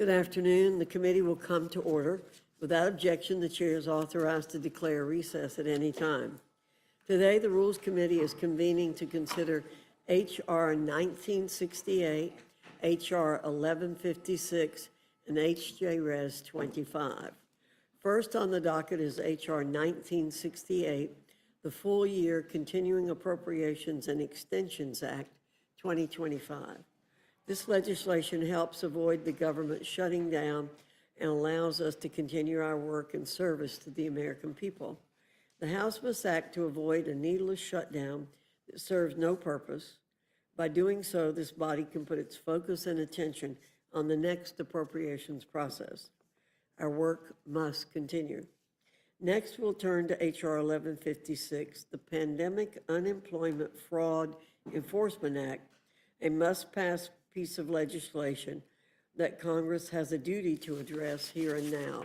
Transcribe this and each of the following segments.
Good afternoon. The committee will come to order. Without objection, the chair is authorized to declare recess at any time. Today, the Rules Committee is convening to consider H.R. 1968, H.R. 1156, and H.J. Res. 25. First on the docket is H.R. 1968, the Full Year Continuing Appropriations and Extensions Act 2025. This legislation helps avoid the government shutting down and allows us to continue our work and service to the American people. The House must act to avoid a needless shutdown that serves no purpose. By doing so, this body can put its focus and attention on the next appropriations process. Our work must continue. Next, we'll turn to H.R. 1156, the Pandemic Unemployment Fraud Enforcement Act, a must-pass piece of legislation that Congress has a duty to address here and now.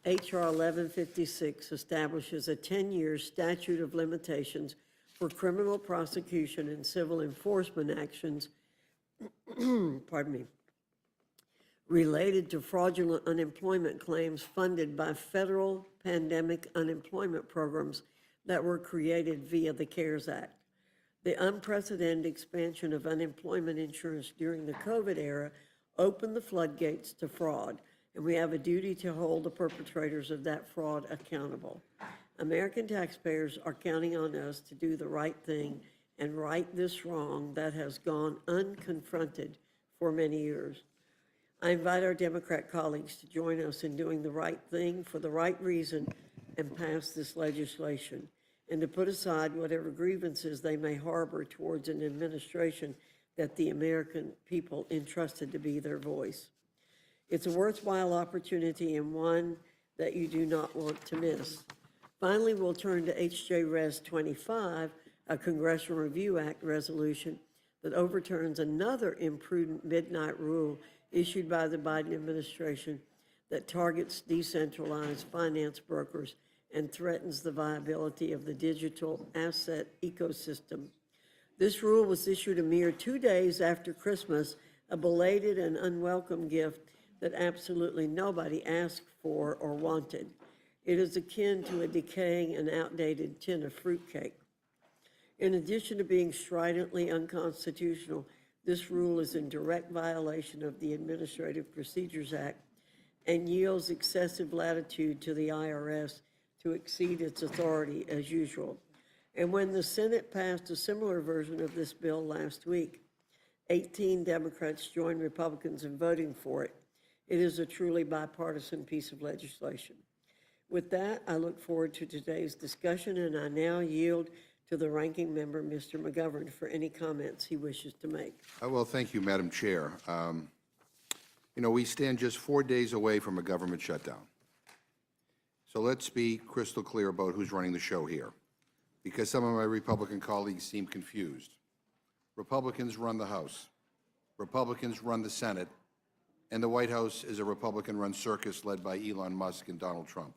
H.R. 1156 establishes a 10-year statute of limitations for criminal prosecution and civil enforcement actions related to fraudulent unemployment claims funded by federal pandemic unemployment programs that were created via the CARES Act. The unprecedented expansion of unemployment insurance during the COVID era opened the floodgates to fraud, and we have a duty to hold the perpetrators of that fraud accountable. American taxpayers are counting on us to do the right thing and right this wrong that has gone unconfronted for many years. I invite our Democrat colleagues to join us in doing the right thing for the right reason and pass this legislation, and to put aside whatever grievances they may harbor towards an administration that the American people entrusted to be their voice. It's a worthwhile opportunity and one that you do not want to miss. Finally, we'll turn to H.J. Res. 25, a Congressional Review Act resolution that overturns another imprudent midnight rule issued by the Biden administration that targets decentralized finance brokers and threatens the viability of the digital asset ecosystem. This rule was issued a mere 2 days after Christmas, a belated and unwelcome gift that absolutely nobody asked for or wanted. It is akin to a decaying and outdated tin of fruitcake. In addition to being stridently unconstitutional, this rule is in direct violation of the Administrative Procedures Act and yields excessive latitude to the IRS to exceed its authority as usual. And when the Senate passed a similar version of this bill last week, 18 Democrats joined Republicans in voting for it. It is a truly bipartisan piece of legislation. With that, I look forward to today's discussion, and I now yield to the ranking member, Mr. McGovern, for any comments he wishes to make. Well, thank you, Madam Chair. We stand just 4 days away from a government shutdown. So let's be crystal clear about who's running the show here, because some of my Republican colleagues seem confused. Republicans run the House. Republicans run the Senate. And the White House is a Republican-run circus led by Elon Musk and Donald Trump.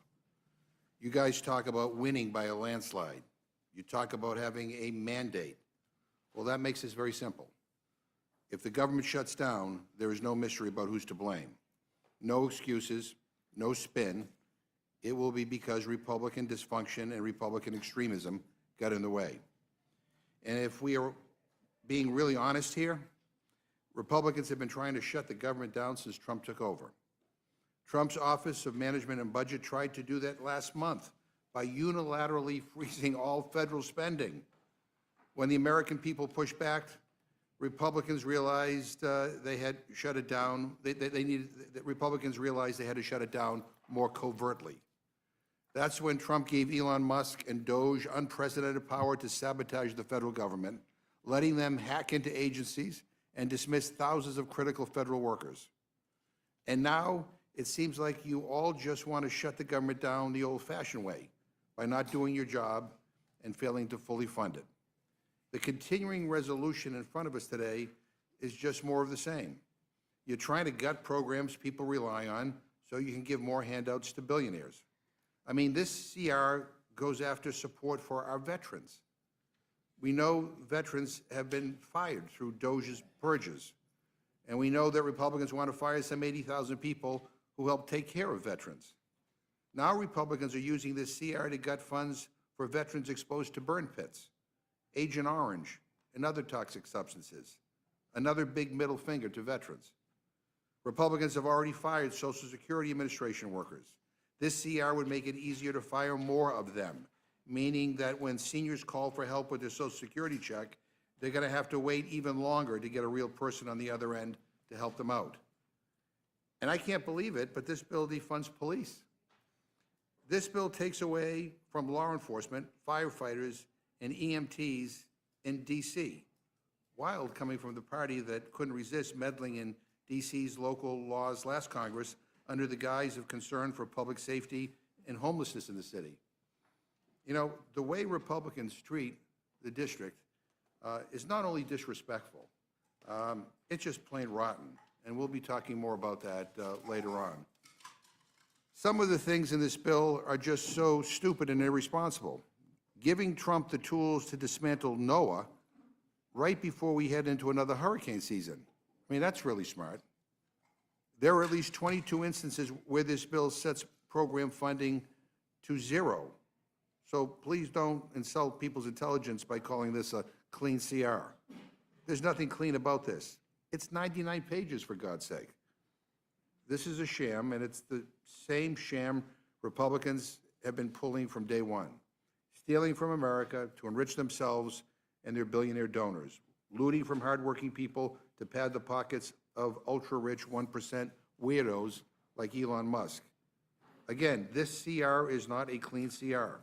You guys talk about winning by a landslide. You talk about having a mandate. Well, that makes this very simple. If the government shuts down, there is no mystery about who's to blame. No excuses, no spin. It will be because Republican dysfunction and Republican extremism got in the way. And if we are being really honest here, Republicans have been trying to shut the government down since Trump took over. Trump's Office of Management and Budget tried to do that last month by unilaterally freezing all federal spending. When the American people pushed back, Republicans realized they had shut it down. Republicans realized they had to shut it down more covertly. That's when Trump gave Elon Musk and Doge unprecedented power to sabotage the federal government, letting them hack into agencies and dismiss thousands of critical federal workers. And now it seems like you all just want to shut the government down the old-fashioned way by not doing your job and failing to fully fund it. The continuing resolution in front of us today is just more of the same. You're trying to gut programs people rely on so you can give more handouts to billionaires. I mean, this CR goes after support for our veterans. We know veterans have been fired through Doge's purges. And we know that Republicans want to fire some 80,000 people who help take care of veterans. Now Republicans are using this CR to gut funds for veterans exposed to burn pits, Agent Orange, and other toxic substances. Another big middle finger to veterans. Republicans have already fired Social Security Administration workers. This CR would make it easier to fire more of them, meaning that when seniors call for help with their Social Security check, they're going to have to wait even longer to get a real person on the other end to help them out. And I can't believe it, but this bill defunds police. This bill takes away from law enforcement, firefighters, and EMTs in D.C. Wild, coming from the party that couldn't resist meddling in D.C.'s local laws last Congress under the guise of concern for public safety and homelessness in the city. You know, the way Republicans treat the district is not only disrespectful, it's just plain rotten, and we'll be talking more about that later on. Some of the things in this bill are just so stupid and irresponsible. Giving Trump the tools to dismantle NOAA right before we head into another hurricane season. I mean, that's really smart. There are at least 22 instances where this bill sets program funding to zero. So please don't insult people's intelligence by calling this a clean CR. There's nothing clean about this. It's 99 pages, for God's sake. This is a sham, and it's the same sham Republicans have been pulling from day one, stealing from America to enrich themselves and their billionaire donors, looting from hardworking people to pad the pockets of ultra-rich 1% weirdos like Elon Musk. Again, this CR is not a clean CR.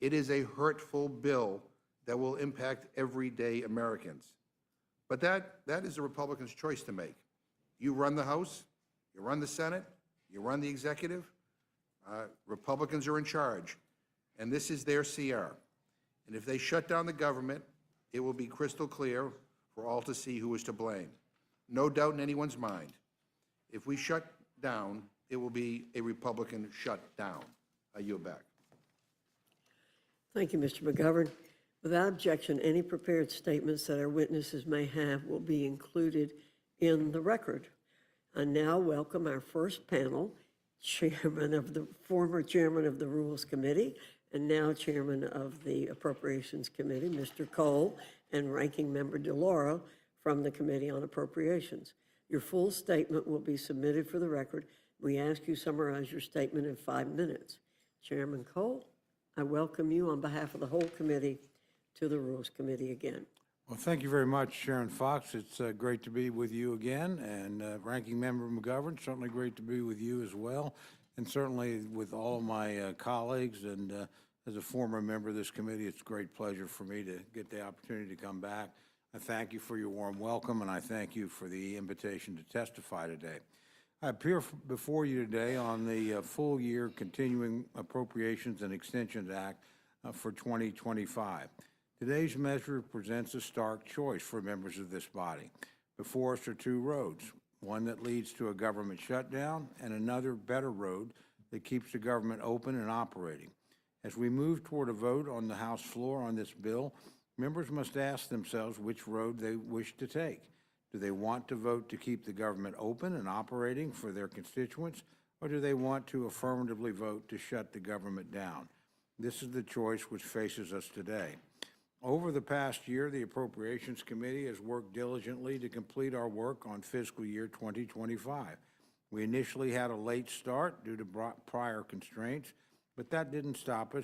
It is a hurtful bill that will impact everyday Americans. But that is the Republicans' choice to make. You run the House, you run the Senate, you run the executive. Republicans are in charge, and this is their CR. And if they shut down the government, it will be crystal clear for all to see who is to blame. No doubt in anyone's mind. If we shut down, it will be a Republican shutdown. I yield back. Thank you, Mr. McGovern. Without objection, any prepared statements that our witnesses may have will be included in the record. I now welcome our first panel, former chairman of the Rules Committee and now chairman of the Appropriations Committee, Mr. Cole, and Ranking Member DeLauro from the Committee on Appropriations. Your full statement will be submitted for the record. We ask you summarize your statement in 5 minutes. Chairman Cole, I welcome you on behalf of the whole committee to the Rules Committee again. Well, thank you very much, Sharon Fox. It's great to be with you again, and Ranking Member McGovern, certainly great to be with you as well, and certainly with all of my colleagues. And as a former member of this committee, it's a great pleasure for me to get the opportunity to come back. I thank you for your warm welcome, and I thank you for the invitation to testify today. I appear before you today on the full year Continuing Appropriations and Extensions Act for 2025. Today's measure presents a stark choice for members of this body. Before us are two roads, one that leads to a government shutdown and another better road that keeps the government open and operating. As we move toward a vote on the House floor on this bill, members must ask themselves which road they wish to take. Do they want to vote to keep the government open and operating for their constituents, or do they want to affirmatively vote to shut the government down? This is the choice which faces us today. Over the past year, the Appropriations Committee has worked diligently to complete our work on fiscal year 2025. We initially had a late start due to prior constraints, but that didn't stop us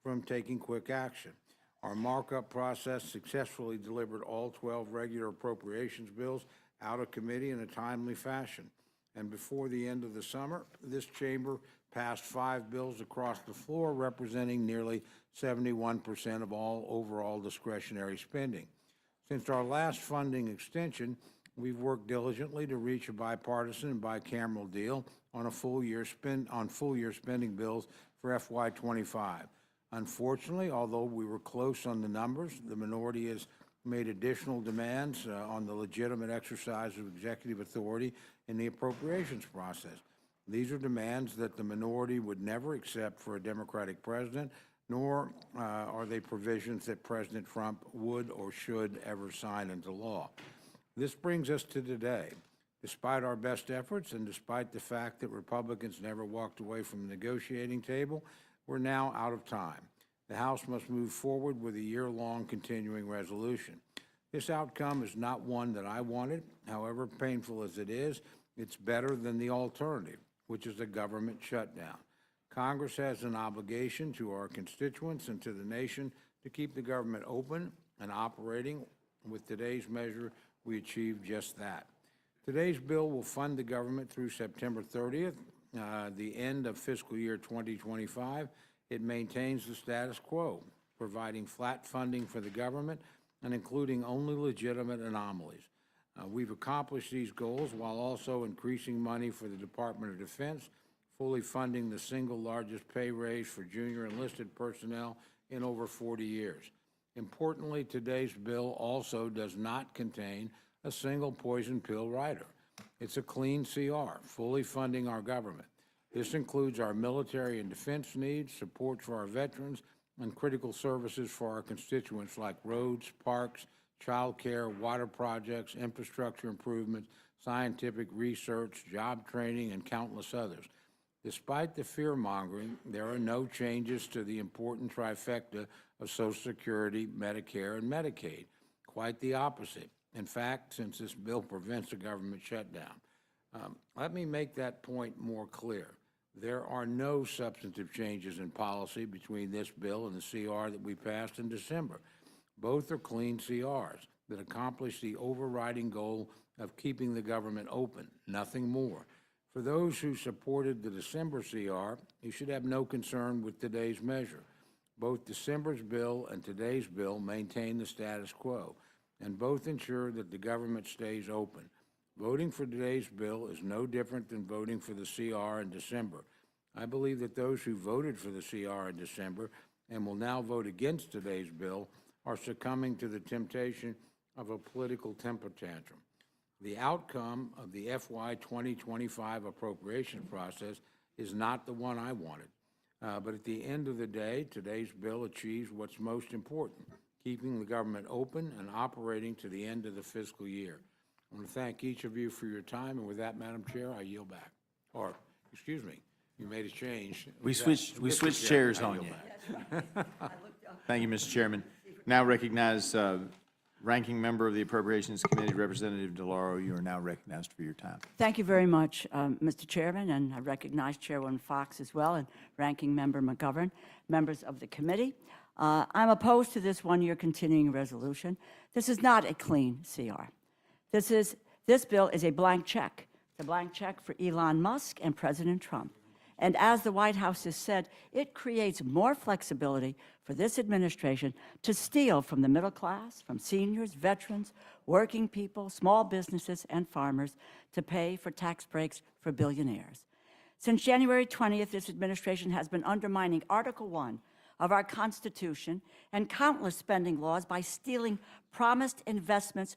from taking quick action. Our markup process successfully delivered all 12 regular appropriations bills out of committee in a timely fashion. And before the end of the summer, this chamber passed 5 bills across the floor representing nearly 71% of all overall discretionary spending. Since our last funding extension, we've worked diligently to reach a bipartisan and bicameral deal on full year spending bills for FY25. Unfortunately, although we were close on the numbers, the minority has made additional demands on the legitimate exercise of executive authority in the appropriations process. These are demands that the minority would never accept for a Democratic president, nor are they provisions that President Trump would or should ever sign into law. This brings us to today. Despite our best efforts and despite the fact that Republicans never walked away from the negotiating table, we're now out of time. The House must move forward with a year-long continuing resolution. This outcome is not one that I wanted. However painful as it is, it's better than the alternative, which is a government shutdown. Congress has an obligation to our constituents and to the nation to keep the government open and operating. With today's measure, we achieve just that. Today's bill will fund the government through September 30th, the end of fiscal year 2025. It maintains the status quo, providing flat funding for the government and including only legitimate anomalies. We've accomplished these goals while also increasing money for the Department of Defense, fully funding the single largest pay raise for junior enlisted personnel in over 40 years. Importantly, today's bill also does not contain a single poison pill rider. It's a clean CR, fully funding our government. This includes our military and defense needs, support for our veterans, and critical services for our constituents like roads, parks, child care, water projects, infrastructure improvements, scientific research, job training, and countless others. Despite the fear-mongering, there are no changes to the important trifecta of Social Security, Medicare, and Medicaid. Quite the opposite. In fact, since this bill prevents a government shutdown. Let me make that point more clear. There are no substantive changes in policy between this bill and the CR that we passed in December. Both are clean CRs that accomplish the overriding goal of keeping the government open, nothing more. For those who supported the December CR, you should have no concern with today's measure. Both December's bill and today's bill maintain the status quo, and both ensure that the government stays open. Voting for today's bill is no different than voting for the CR in December. I believe that those who voted for the CR in December and will now vote against today's bill are succumbing to the temptation of a political temper tantrum. The outcome of the FY 2025 appropriation process is not the one I wanted. But at the end of the day, today's bill achieves what's most important, keeping the government open and operating to the end of the fiscal year. I want to thank each of you for your time, and with that, Madam Chair, I yield back. Or, excuse me, you made a change. We switched chairs on you. Thank you, Mr. Chairman. Now recognize Ranking Member of the Appropriations Committee, Representative DeLauro. You are now recognized for your time. Thank you very much, Mr. Chairman, and I recognize Chairwoman Fox as well, and Ranking Member McGovern, members of the committee. I'm opposed to this one-year continuing resolution. This is not a clean CR. This bill is a blank check. It's a blank check for Elon Musk and President Trump. And as the White House has said, it creates more flexibility for this administration to steal from the middle class, from seniors, veterans, working people, small businesses, and farmers to pay for tax breaks for billionaires. Since January 20th, this administration has been undermining Article 1 of our Constitution and countless spending laws by stealing promised investments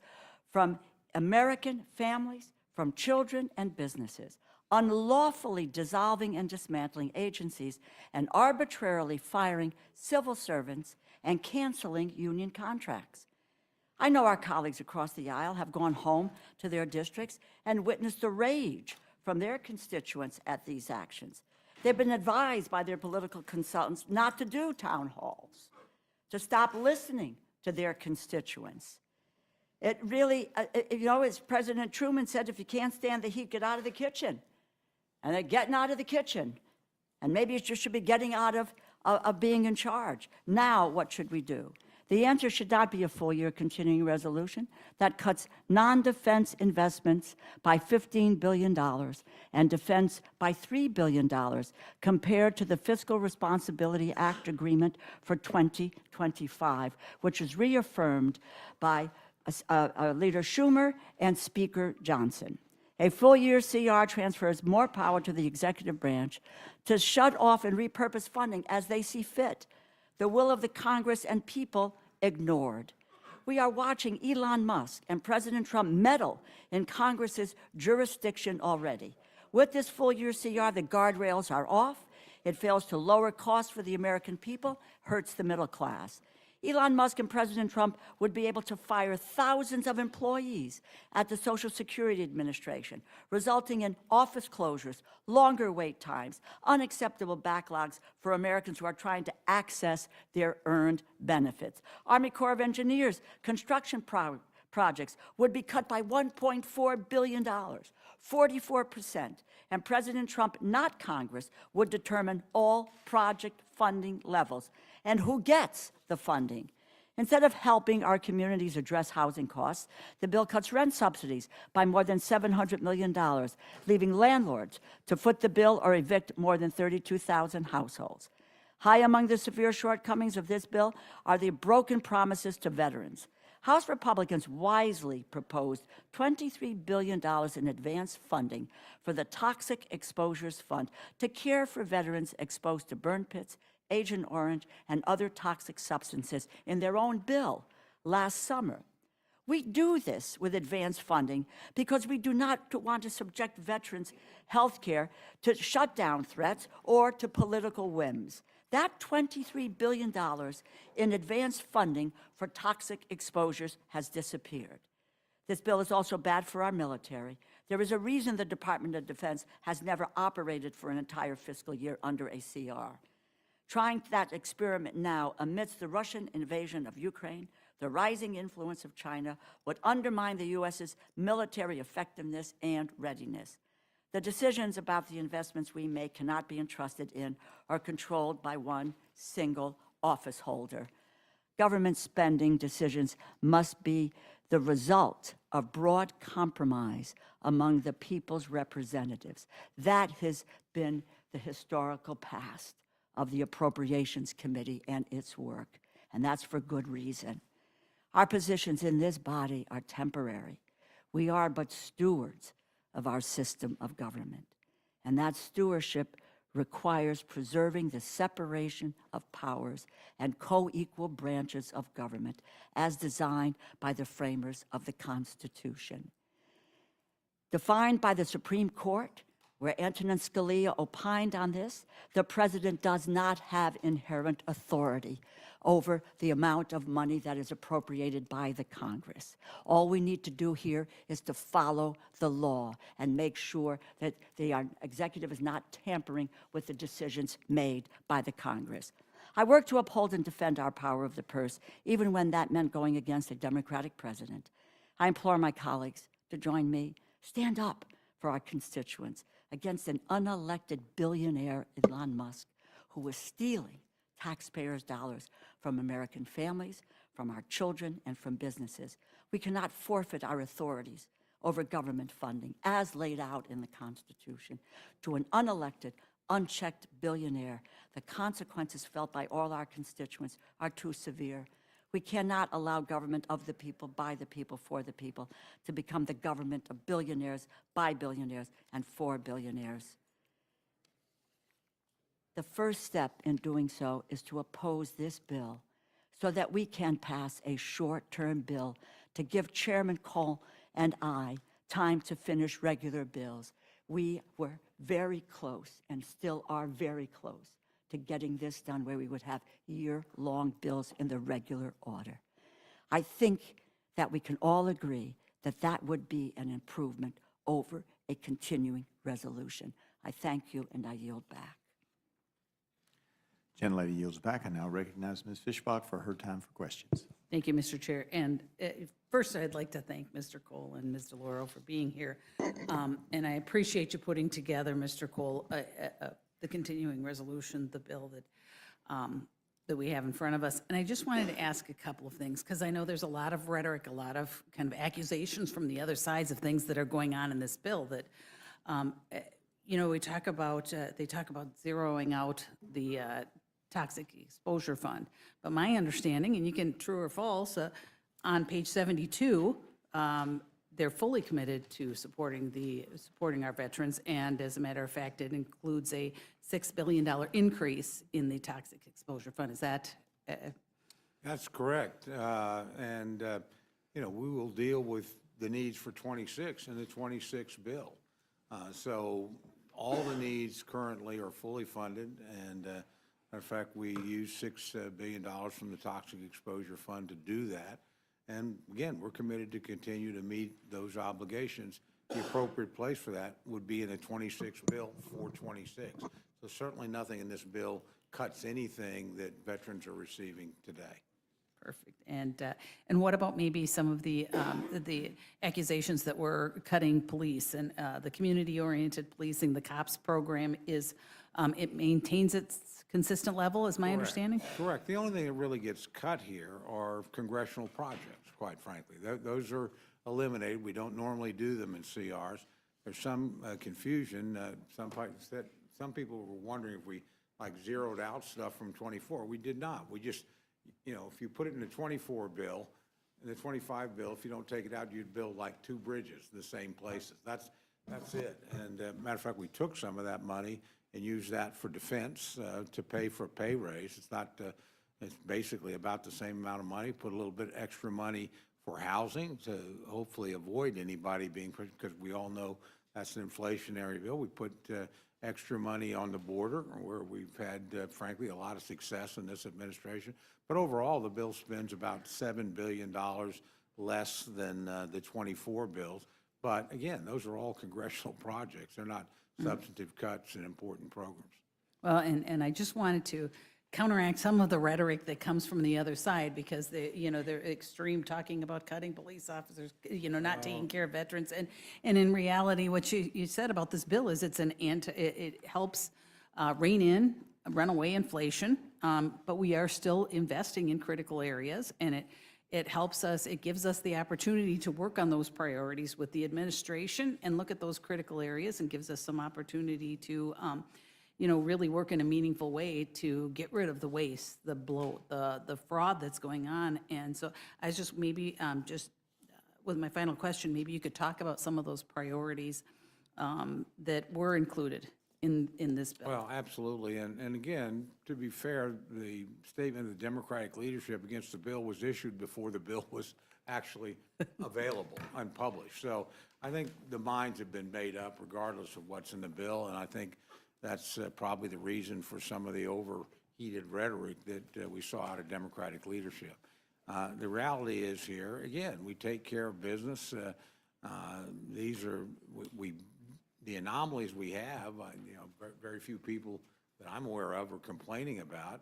from American families, from children and businesses, unlawfully dissolving and dismantling agencies, and arbitrarily firing civil servants and canceling union contracts. I know our colleagues across the aisle have gone home to their districts and witnessed the rage from their constituents at these actions. They've been advised by their political consultants not to do town halls, to stop listening to their constituents. It really, as President Truman said, if you can't stand the heat, get out of the kitchen. And they're getting out of the kitchen. And maybe it just should be getting out of being in charge. Now, what should we do? The answer should not be a full-year continuing resolution that cuts non-defense investments by $15 billion and defense by $3 billion compared to the Fiscal Responsibility Act agreement for 2025, which was reaffirmed by Leader Schumer and Speaker Johnson. A full-year CR transfers more power to the executive branch to shut off and repurpose funding as they see fit. The will of the Congress and people ignored. We are watching Elon Musk and President Trump meddle in Congress's jurisdiction already. With this full-year CR, the guardrails are off. It fails to lower costs for the American people, hurts the middle class. Elon Musk and President Trump would be able to fire thousands of employees at the Social Security Administration, resulting in office closures, longer wait times, unacceptable backlogs for Americans who are trying to access their earned benefits. Army Corps of Engineers construction projects would be cut by $1.4 billion, 44%, and President Trump, not Congress, would determine all project funding levels and who gets the funding. Instead of helping our communities address housing costs, the bill cuts rent subsidies by more than $700 million, leaving landlords to foot the bill or evict more than 32,000 households. High among the severe shortcomings of this bill are the broken promises to veterans. House Republicans wisely proposed $23 billion in advance funding for the Toxic Exposures Fund to care for veterans exposed to burn pits, Agent Orange, and other toxic substances in their own bill last summer. We do this with advance funding because we do not want to subject veterans' health care to shutdown threats or to political whims. That $23 billion in advance funding for toxic exposures has disappeared. This bill is also bad for our military. There is a reason the Department of Defense has never operated for an entire fiscal year under a CR. Trying that experiment now amidst the Russian invasion of Ukraine, the rising influence of China, would undermine the U.S.'s military effectiveness and readiness. The decisions about the investments we make cannot be entrusted in or controlled by one single office holder. Government spending decisions must be the result of broad compromise among the people's representatives. That has been the historical past of the Appropriations Committee and its work, and that's for good reason. Our positions in this body are temporary. We are but stewards of our system of government, and that stewardship requires preserving the separation of powers and co-equal branches of government as designed by the framers of the Constitution. Defined by the Supreme Court, where Antonin Scalia opined on this, the president does not have inherent authority over the amount of money that is appropriated by the Congress. All we need to do here is to follow the law and make sure that the executive is not tampering with the decisions made by the Congress. I work to uphold and defend our power of the purse, even when that meant going against a Democratic president. I implore my colleagues to join me, stand up for our constituents against an unelected billionaire, Elon Musk, who was stealing taxpayers' dollars from American families, from our children, and from businesses. We cannot forfeit our authorities over government funding, as laid out in the Constitution, to an unelected, unchecked billionaire. The consequences felt by all our constituents are too severe. We cannot allow government of the people, by the people, for the people, to become the government of billionaires, by billionaires, and for billionaires. The first step in doing so is to oppose this bill so that we can pass a short-term bill to give Chairman Cole and I time to finish regular bills. We were very close and still are very close to getting this done where we would have year-long bills in the regular order. I think that we can all agree that that would be an improvement over a continuing resolution. I thank you, and I yield back. Gentlelady yields back. I now recognize Ms. Fischbach for her time for questions. Thank you, Mr. Chair. And first, I'd like to thank Mr. Cole and Ms. DeLauro for being here. And I appreciate you putting together, Mr. Cole, the continuing resolution, the bill that we have in front of us. And I just wanted to ask a couple of things, because I know there's a lot of rhetoric, a lot of kind of accusations from the other sides of things that are going on in this bill that, you know, they talk about zeroing out the Toxic Exposure Fund. But my understanding, and you can true or false, on page 72, they're fully committed to supporting our veterans, and as a matter of fact, it includes a $6 billion increase in the Toxic Exposure Fund. Is that? That's correct. You know, we will deal with the needs for 26 in the 26 bill. So all the needs currently are fully funded, and In fact, we used $6 billion from the Toxic Exposure Fund to do that. And again, we're committed to continue to meet those obligations. The appropriate place for that would be in a 26 bill for 26. So certainly nothing in this bill cuts anything that veterans are receiving today. Perfect. And what about maybe some of the accusations that we're cutting police and the community-oriented policing, the COPS program is, it maintains its consistent level, is my understanding? Correct. The only thing that really gets cut here are congressional projects, quite frankly. Those are eliminated. We don't normally do them in CRs. There's some confusion. Some people were wondering if we like zeroed out stuff from 24. We did not. We just, you know, if you put it in the 24 bill, in the 25 bill, if you don't take it out, you'd build like 2 bridges in the same places. That's it. And matter of fact, we took some of that money and used that for defense to pay for a pay raise. It's not, it's basically about the same amount of money, put a little bit extra money for housing to hopefully avoid anybody being, because we all know that's an inflationary bill. We put extra money on the border, where we've had, frankly, a lot of success in this administration. But overall, the bill spends about $7 billion less than the 24 bills. But again, those are all congressional projects. They're not substantive cuts in important programs. Well, and I just wanted to counteract some of the rhetoric that comes from the other side, because they're extreme, talking about cutting police officers, not taking care of veterans. And in reality, what you said about this bill is it helps rein in runaway inflation, but we are still investing in critical areas, and it helps us, it gives us the opportunity to work on those priorities with the administration and look at those critical areas, and gives us some opportunity to really work in a meaningful way to get rid of the waste, the bloat, the fraud that's going on. And so I was just maybe, with my final question, maybe you could talk about some of those priorities that were included in this bill. Well, absolutely. And again, to be fair, the statement of the Democratic leadership against the bill was issued before the bill was actually available, unpublished. So I think the minds have been made up regardless of what's in the bill, and I think that's probably the reason for some of the overheated rhetoric that we saw out of Democratic leadership. The reality is here, again, we take care of business. These are, the anomalies we have, very few people that I'm aware of are complaining about.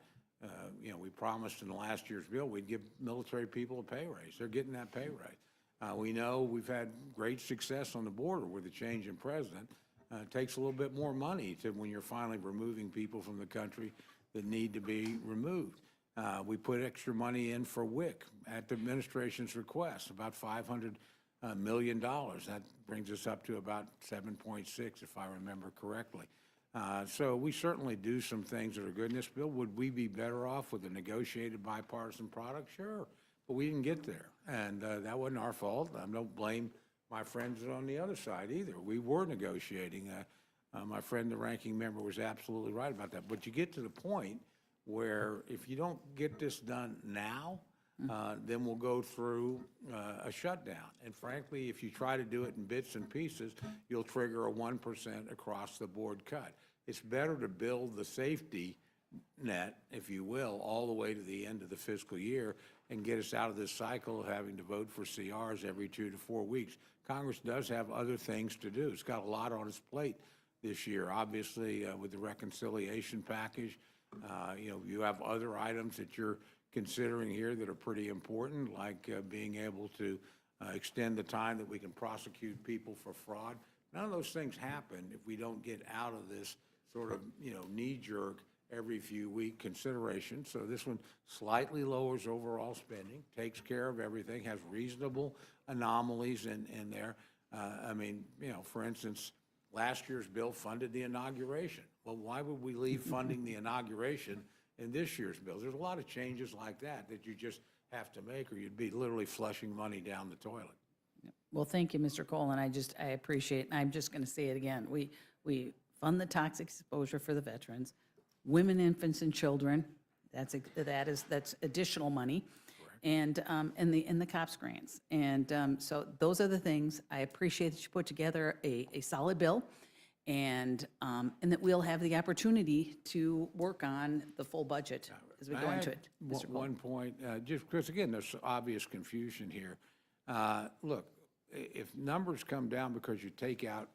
We promised in the last year's bill we'd give military people a pay raise. They're getting that pay raise. We know we've had great success on the border with the change in president. It takes a little bit more money when you're finally removing people from the country that need to be removed. We put extra money in for WIC at the administration's request, about $500 million. That brings us up to about 7.6, if I remember correctly. So we certainly do some things that are good in this bill. Would we be better off with a negotiated bipartisan product? Sure, but we didn't get there, and that wasn't our fault. I don't blame my friends on the other side either. We were negotiating. My friend, the ranking member, was absolutely right about that. But you get to the point where if you don't get this done now, then we'll go through a shutdown. And frankly, if you try to do it in bits and pieces, you'll trigger a 1% across-the-board cut. It's better to build the safety net, if you will, all the way to the end of the fiscal year and get us out of this cycle of having to vote for CRs every 2 to 4 weeks. Congress does have other things to do. It's got a lot on its plate this year, obviously, with the reconciliation package. You have other items that you're considering here that are pretty important, like being able to extend the time that we can prosecute people for fraud. None of those things happen if we don't get out of this sort of, knee-jerk every few week consideration. So this one slightly lowers overall spending, takes care of everything, has reasonable anomalies in there. For instance, last year's bill funded the inauguration. Well, why would we leave funding the inauguration in this year's bill? There's a lot of changes like that you just have to make, or you'd be literally flushing money down the toilet. Well, thank you, Mr. Cole, and I appreciate, and I'm just going to say it again. We fund the toxic exposure for the veterans, women, infants, and children. That's additional money, and the COPS grants. And so those are the things. I appreciate that you put together a solid bill, and that we'll have the opportunity to work on the full budget as we go I into had it. Mr. Cole. One point, just because, again, there's obvious confusion here. Look, if numbers come down because you take out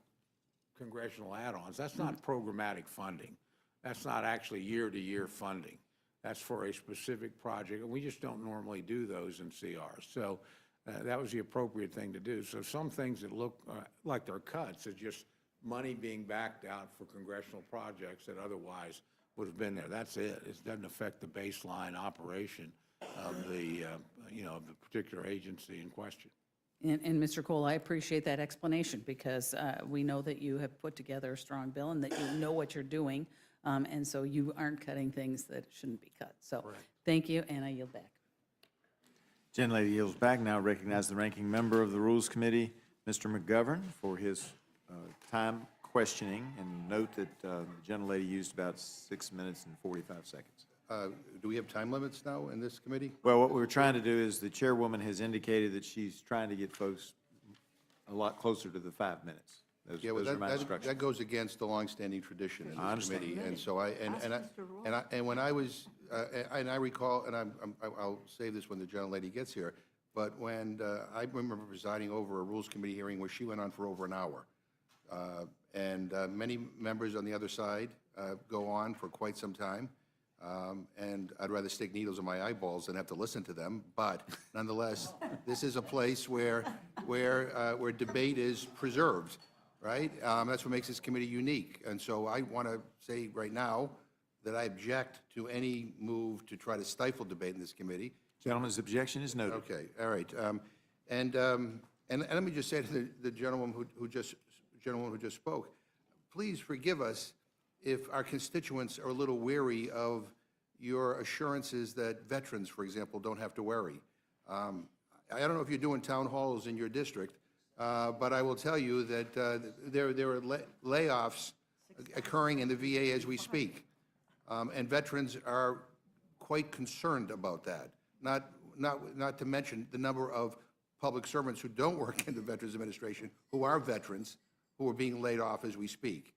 congressional add-ons, that's not programmatic funding. That's not actually year-to-year funding. That's for a specific project, and we just don't normally do those in CR. So that was the appropriate thing to do. So some things that look like they're cuts is just money being backed out for congressional projects that otherwise would have been there. That's it. It doesn't affect the baseline operation of the, of the particular agency in question. And Mr. Cole, I appreciate that explanation because we know that you have put together a strong bill and that you know what you're doing. And so you aren't cutting things that shouldn't be cut. So thank you, and I yield back. Gentlelady yields back. Now recognize the ranking member of the Rules Committee, Mr. McGovern, for his time questioning. And note that the gentlelady used about 6 minutes and 45 seconds. Do we have time limits now in this committee? Well, what we're trying to do is the chairwoman has indicated that she's trying to get folks a lot closer to the 5 minutes. Yeah, well, Those are my that instructions. goes against the longstanding tradition in I this understand. committee. And so and when I was, and I recall, and I'll save this when the gentlelady gets here, but when I remember presiding over a Rules Committee hearing where she went on for over an hour. And many members on the other side go on for quite some time. And I'd rather stick needles in my eyeballs than have to listen to them. But nonetheless, this is a place where debate is preserved, right? That's what makes this committee unique. And so I want to say right now that I object to any move to try to stifle debate in this committee. Gentleman's objection is noted. Okay, all right. And let me just say to the gentleman who just spoke, please forgive us if our constituents are a little weary of your assurances that veterans, for example, don't have to worry. I don't know if you're doing town halls in your district, but I will tell you that there are layoffs occurring in the VA as we speak, and veterans are quite concerned about that. Not to mention the number of public servants who don't work in the Veterans Administration, who are veterans, who are being laid off as we speak.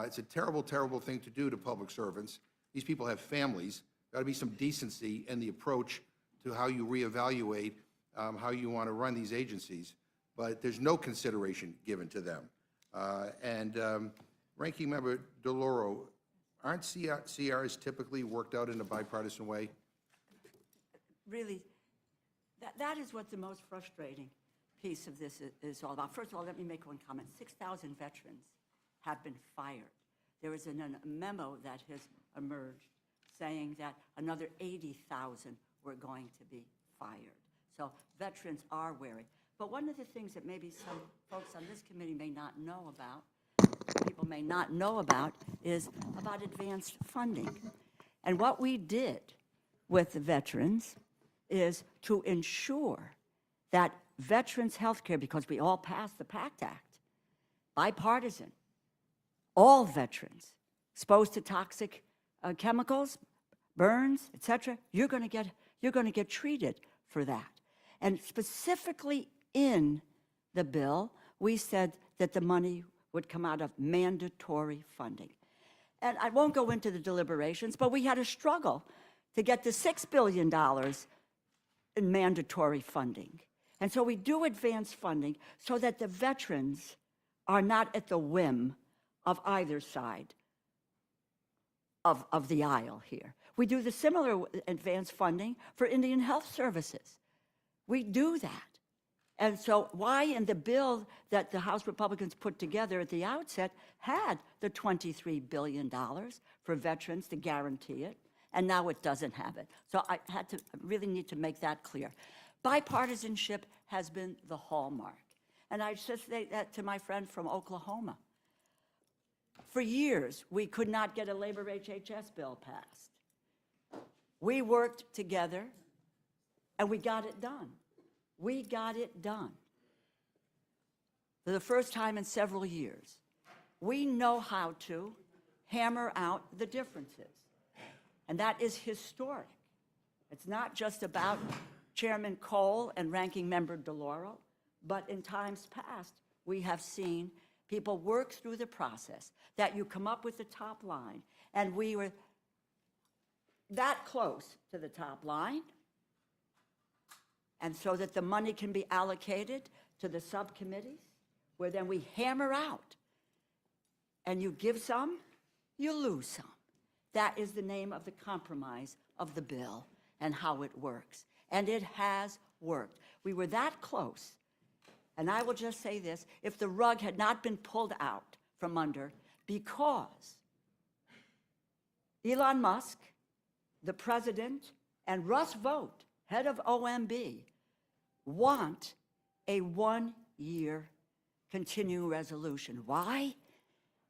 It's a terrible, terrible thing to do to public servants. These people have families. Got to be some decency in the approach to how you reevaluate how you want to run these agencies. But there's no consideration given to them. Ranking Member DeLauro, aren't CRs typically worked out in a bipartisan way? Really, that is what the most frustrating piece of this is all about. First of all, let me make one comment. 6,000 veterans have been fired. There is a memo that has emerged saying that another 80,000 were going to be fired. So veterans are wary. But one of the things that maybe some folks on this committee may not know about, people may not know about, is about advanced funding. And what we did with the veterans is to ensure that veterans' health care, because we all passed the PACT Act, bipartisan, all veterans exposed to toxic chemicals, burns, et cetera, you're going to get treated for that. And specifically in the bill, we said that the money would come out of mandatory funding. And I won't go into the deliberations, but we had a struggle to get the $6 billion in mandatory funding. And so we do advance funding so that the veterans are not at the whim of either side of the aisle here. We do the similar advance funding for Indian Health Services. We do that. And so why in the bill that the House Republicans put together at the outset had the $23 billion for veterans to guarantee it, and now it doesn't have it. So I really need to make that clear. Bipartisanship has been the hallmark. And I just say that to my friend from Oklahoma. For years, we could not get a labor HHS bill passed. We worked together, and we got it done. We got it done. For the first time in several years, we know how to hammer out the differences. And that is historic. It's not just about Chairman Cole and Ranking Member DeLauro, but in times past, we have seen People work through the process, that you come up with the top line. And we were that close to the top line. And so that the money can be allocated to the subcommittees, where then we hammer out. And you give some, you lose some. That is the name of the compromise of the bill and how it works. And it has worked. We were that close. And I will just say this, if the rug had not been pulled out from under because Elon Musk, the president, and Russ Vought, head of OMB, want a one-year continuing resolution. Why?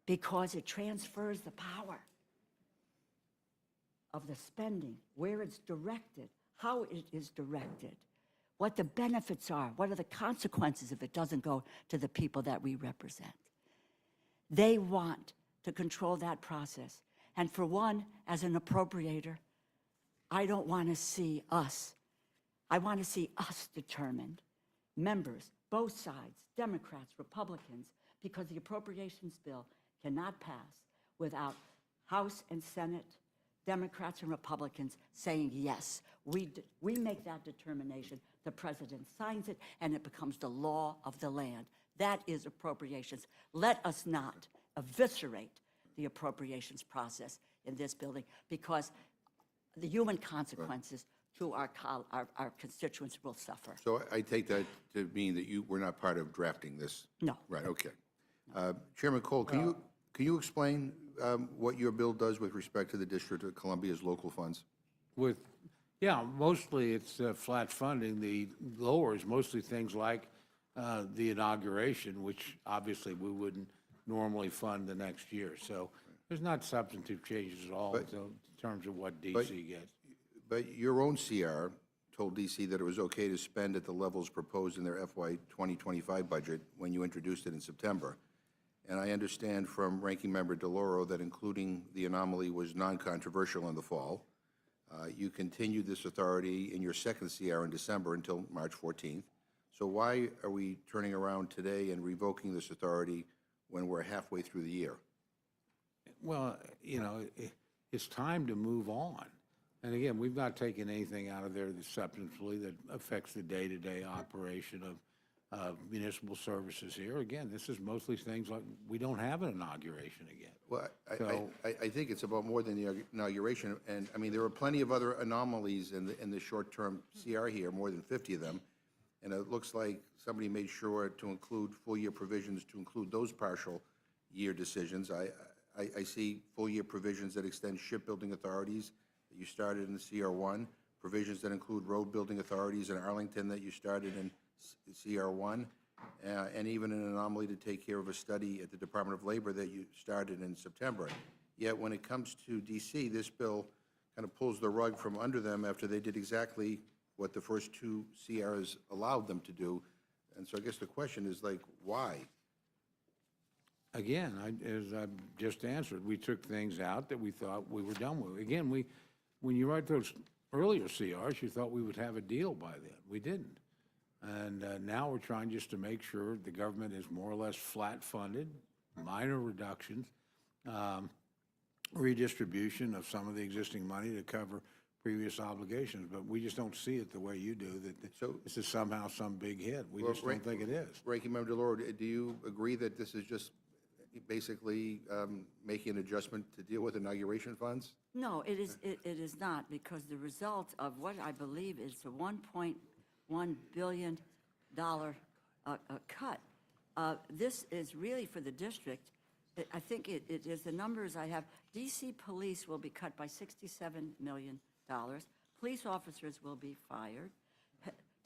Because it transfers the power of the spending, where it's directed, how it is directed, what the benefits are, what are the consequences if it doesn't go to the people that we represent. They want to control that process. And for one, as an appropriator, I don't want to see us. I want to see us determined, members, both sides, Democrats, Republicans, because the appropriations bill cannot pass without House and Senate, Democrats and Republicans saying yes. We make that determination. The president signs it, and it becomes the law of the land. That is appropriations. Let us not eviscerate the appropriations process in this building, because the human consequences to our constituents will suffer. So I take that to mean that you were not part of drafting this? No. Right, okay. Chairman Cole, can you explain what your bill does with respect to the District of Columbia's local funds? Yeah, mostly it's flat funding. The lower is mostly things like the inauguration, which obviously we wouldn't normally fund the next year. So there's not substantive changes at all in terms of what DC gets. But your own CR told DC that it was okay to spend at the levels proposed in their FY 2025 budget when you introduced it in September. And I understand from Ranking Member DeLauro that including the anomaly was non-controversial in the fall. You continued this authority in your second CR in December until March 14th. So why are we turning around today and revoking this authority when we're halfway through the year? Well, you know, it's time to move on. And again, we've not taken anything out of there that substantively that affects the day-to-day operation of municipal services here. Again, this is mostly things like, we don't have an inauguration again. Well, I think it's about more than the inauguration, and, I mean, there are plenty of other anomalies in the short-term CR here, more than 50 of them, and it looks like somebody made sure to include full-year provisions to include those partial year decisions. I see full-year provisions that extend shipbuilding authorities that you started in the CR1, provisions that include road building authorities in Arlington that you started in CR1, and even an anomaly to take care of a study at the Department of Labor that you started in September. Yet when it comes to DC, this bill kind of pulls the rug from under them after they did exactly what the first two CRs allowed them to do. And so I guess the question is, like, why? Again, as I've just answered, we took things out that we thought we were done with. Again, when you write those earlier CRs, you thought we would have a deal by then. We didn't. And now we're trying just to make sure the government is more or less flat funded, minor reductions, redistribution of some of the existing money to cover previous obligations. But we just don't see it the way you do, that this is somehow some big hit. We just don't think it is. Ranking Member DeLauro, do you agree that this is just basically making an adjustment to deal with inauguration funds? No, it is not, because the result of what I believe is the $1.1 billion cut. This is really for the district. I think it is the numbers I have. DC police will be cut by $67 million. Police officers will be fired.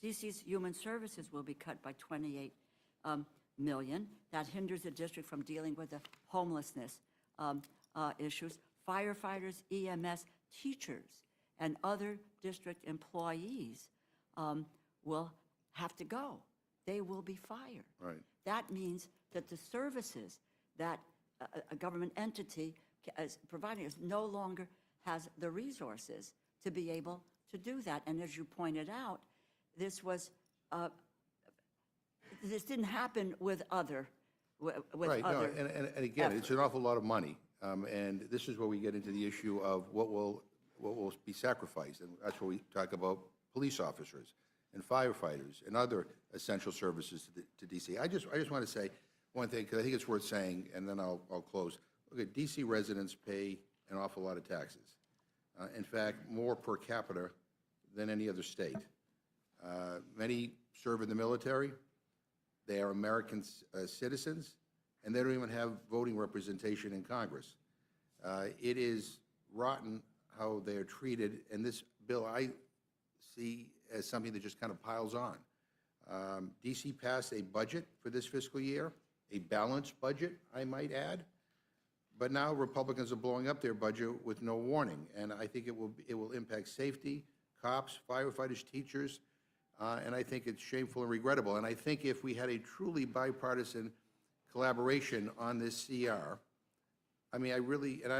DC's human services will be cut by $28 million. That hinders the district from dealing with the homelessness issues. Firefighters, EMS, teachers, and other district employees will have to go. They will be fired. Right. That means that the services that a government entity is providing us no longer has the resources to be able to do that. And as you pointed out, this didn't happen with other with Right, no, other. and again, it's an awful lot of money. And this is where we get into the issue of what will be sacrificed. And that's where we talk about police officers and firefighters and other essential services to DC. I just want to say one thing, because I think it's worth saying, and then I'll close. Look, at DC residents pay an awful lot of taxes. In fact, more per capita than any other state. Many serve in the military. They are American citizens, and they don't even have voting representation in Congress. It is rotten how they are treated, and this bill I see as something that just kind of piles on. DC passed a budget for this fiscal year, a balanced budget, I might add, but now Republicans are blowing up their budget with no warning, and I think it will impact safety, cops, firefighters, teachers, and I think it's shameful and regrettable. And I think if we had a truly bipartisan collaboration on this CR, I mean, I really, and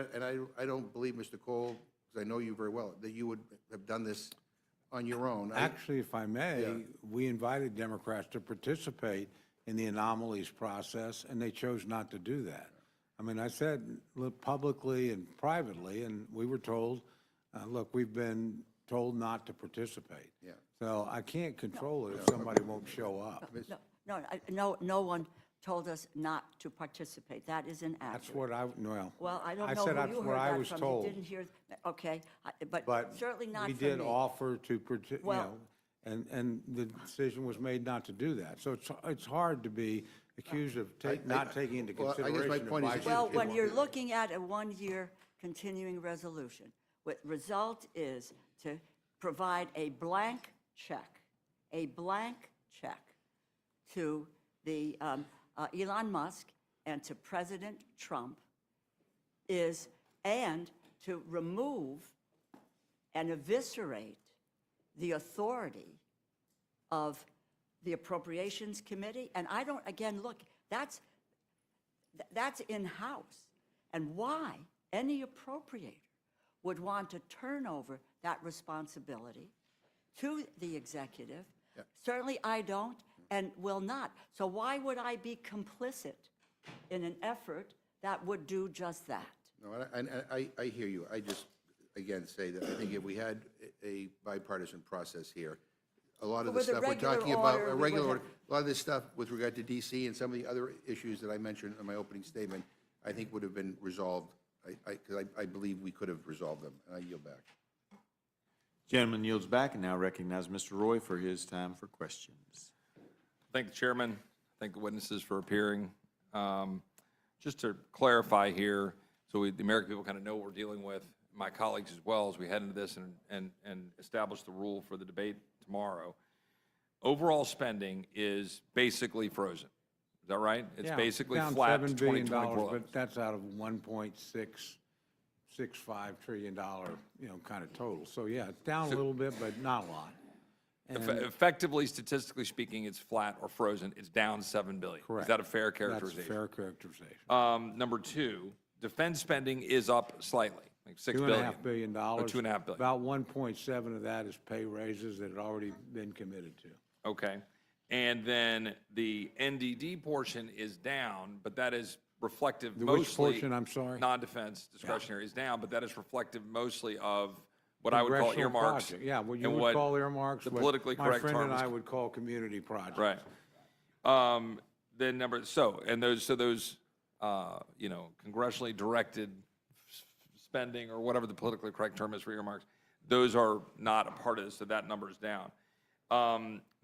I don't believe, Mr. Cole, because I know you very well, that you would have done this on your own. Actually, if I may, Yeah. we invited Democrats to participate in the anomalies process, and they chose not to do that. I mean, I said publicly and privately, and we were told, look, we've been told not to participate. Yeah. So I can't control it if somebody won't show up. No one told us not to participate. That is inaccurate. That's what Well, I don't I know said who that's you what heard I that was from. told. You didn't hear, okay, But but certainly not we from me. did offer to, you Well- know, and the decision was made not to do that. So it's hard to be accused of not taking into well, I guess my consideration point is advice. Well, if- when you're looking at a one-year continuing resolution, what result is to provide a blank check to the Elon Musk and to President Trump and to remove and eviscerate the authority of the Appropriations Committee. And I don't, again, look, that's in-house. And why any appropriator would want to turn over that responsibility to the executive, certainly I don't and will not. So why would I be complicit in an effort that would do just that? No, and I hear you. I just, again, say that I think if we had a bipartisan process here, a lot of the With a stuff we're regular talking about, order, a we regular would order, a lot of this stuff with regard to DC and some of the other issues that I mentioned in my opening statement, I think would have been resolved, because I believe we could have resolved them, and I yield back. Gentleman yields back and now recognize Mr. Roy for his time for questions. Thank the chairman. Thank the witnesses for appearing. Just to clarify here, so the American people kind of know what we're dealing with, my colleagues as well, as we head into this and establish the rule for the debate tomorrow. Overall spending is basically frozen. Is that right? It's Yeah, basically down flat to $7 billion, 2024 levels. but that's out of $1.665 trillion, kind of total. So, yeah, it's down a little bit, but not a lot. Effectively, statistically speaking, it's flat or frozen. It's down $7 billion. Correct. Is that a fair That's a characterization? fair characterization. Number two, defense spending is up slightly, like $6 billion. $2.5 billion. Oh, $2.5 billion. About 1.7 of that is pay raises that had already been committed to. Okay. And then the NDD portion is down, but that is reflective The mostly. which portion, I'm sorry? Non-defense discretionary is down, but that is reflective mostly of what I would call Congressional earmarks. project. Yeah, what you and would call earmarks. The what politically correct My friend term and is I would call community projects. Right. Then those congressionally directed spending, or whatever the politically correct term is for earmarks, those are not a part of this, so that number is down.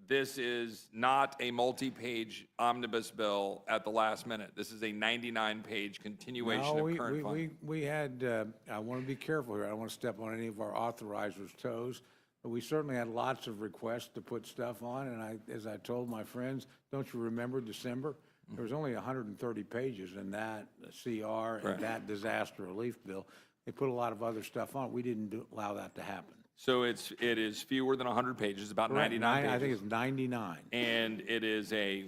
This is not a multi-page omnibus bill at the last minute. This is a 99-page continuation No, of current funding. we had, I want to be careful here. I don't want to step on any of our authorizers' toes, but we certainly had lots of requests to put stuff on, and as I told my friends, don't you remember December? There was only 130 pages in that CR and that disaster relief bill. They put a lot of other stuff on. We didn't allow that to happen. So it is fewer than 100 pages, about 99 pages. I think it's 99. And it is a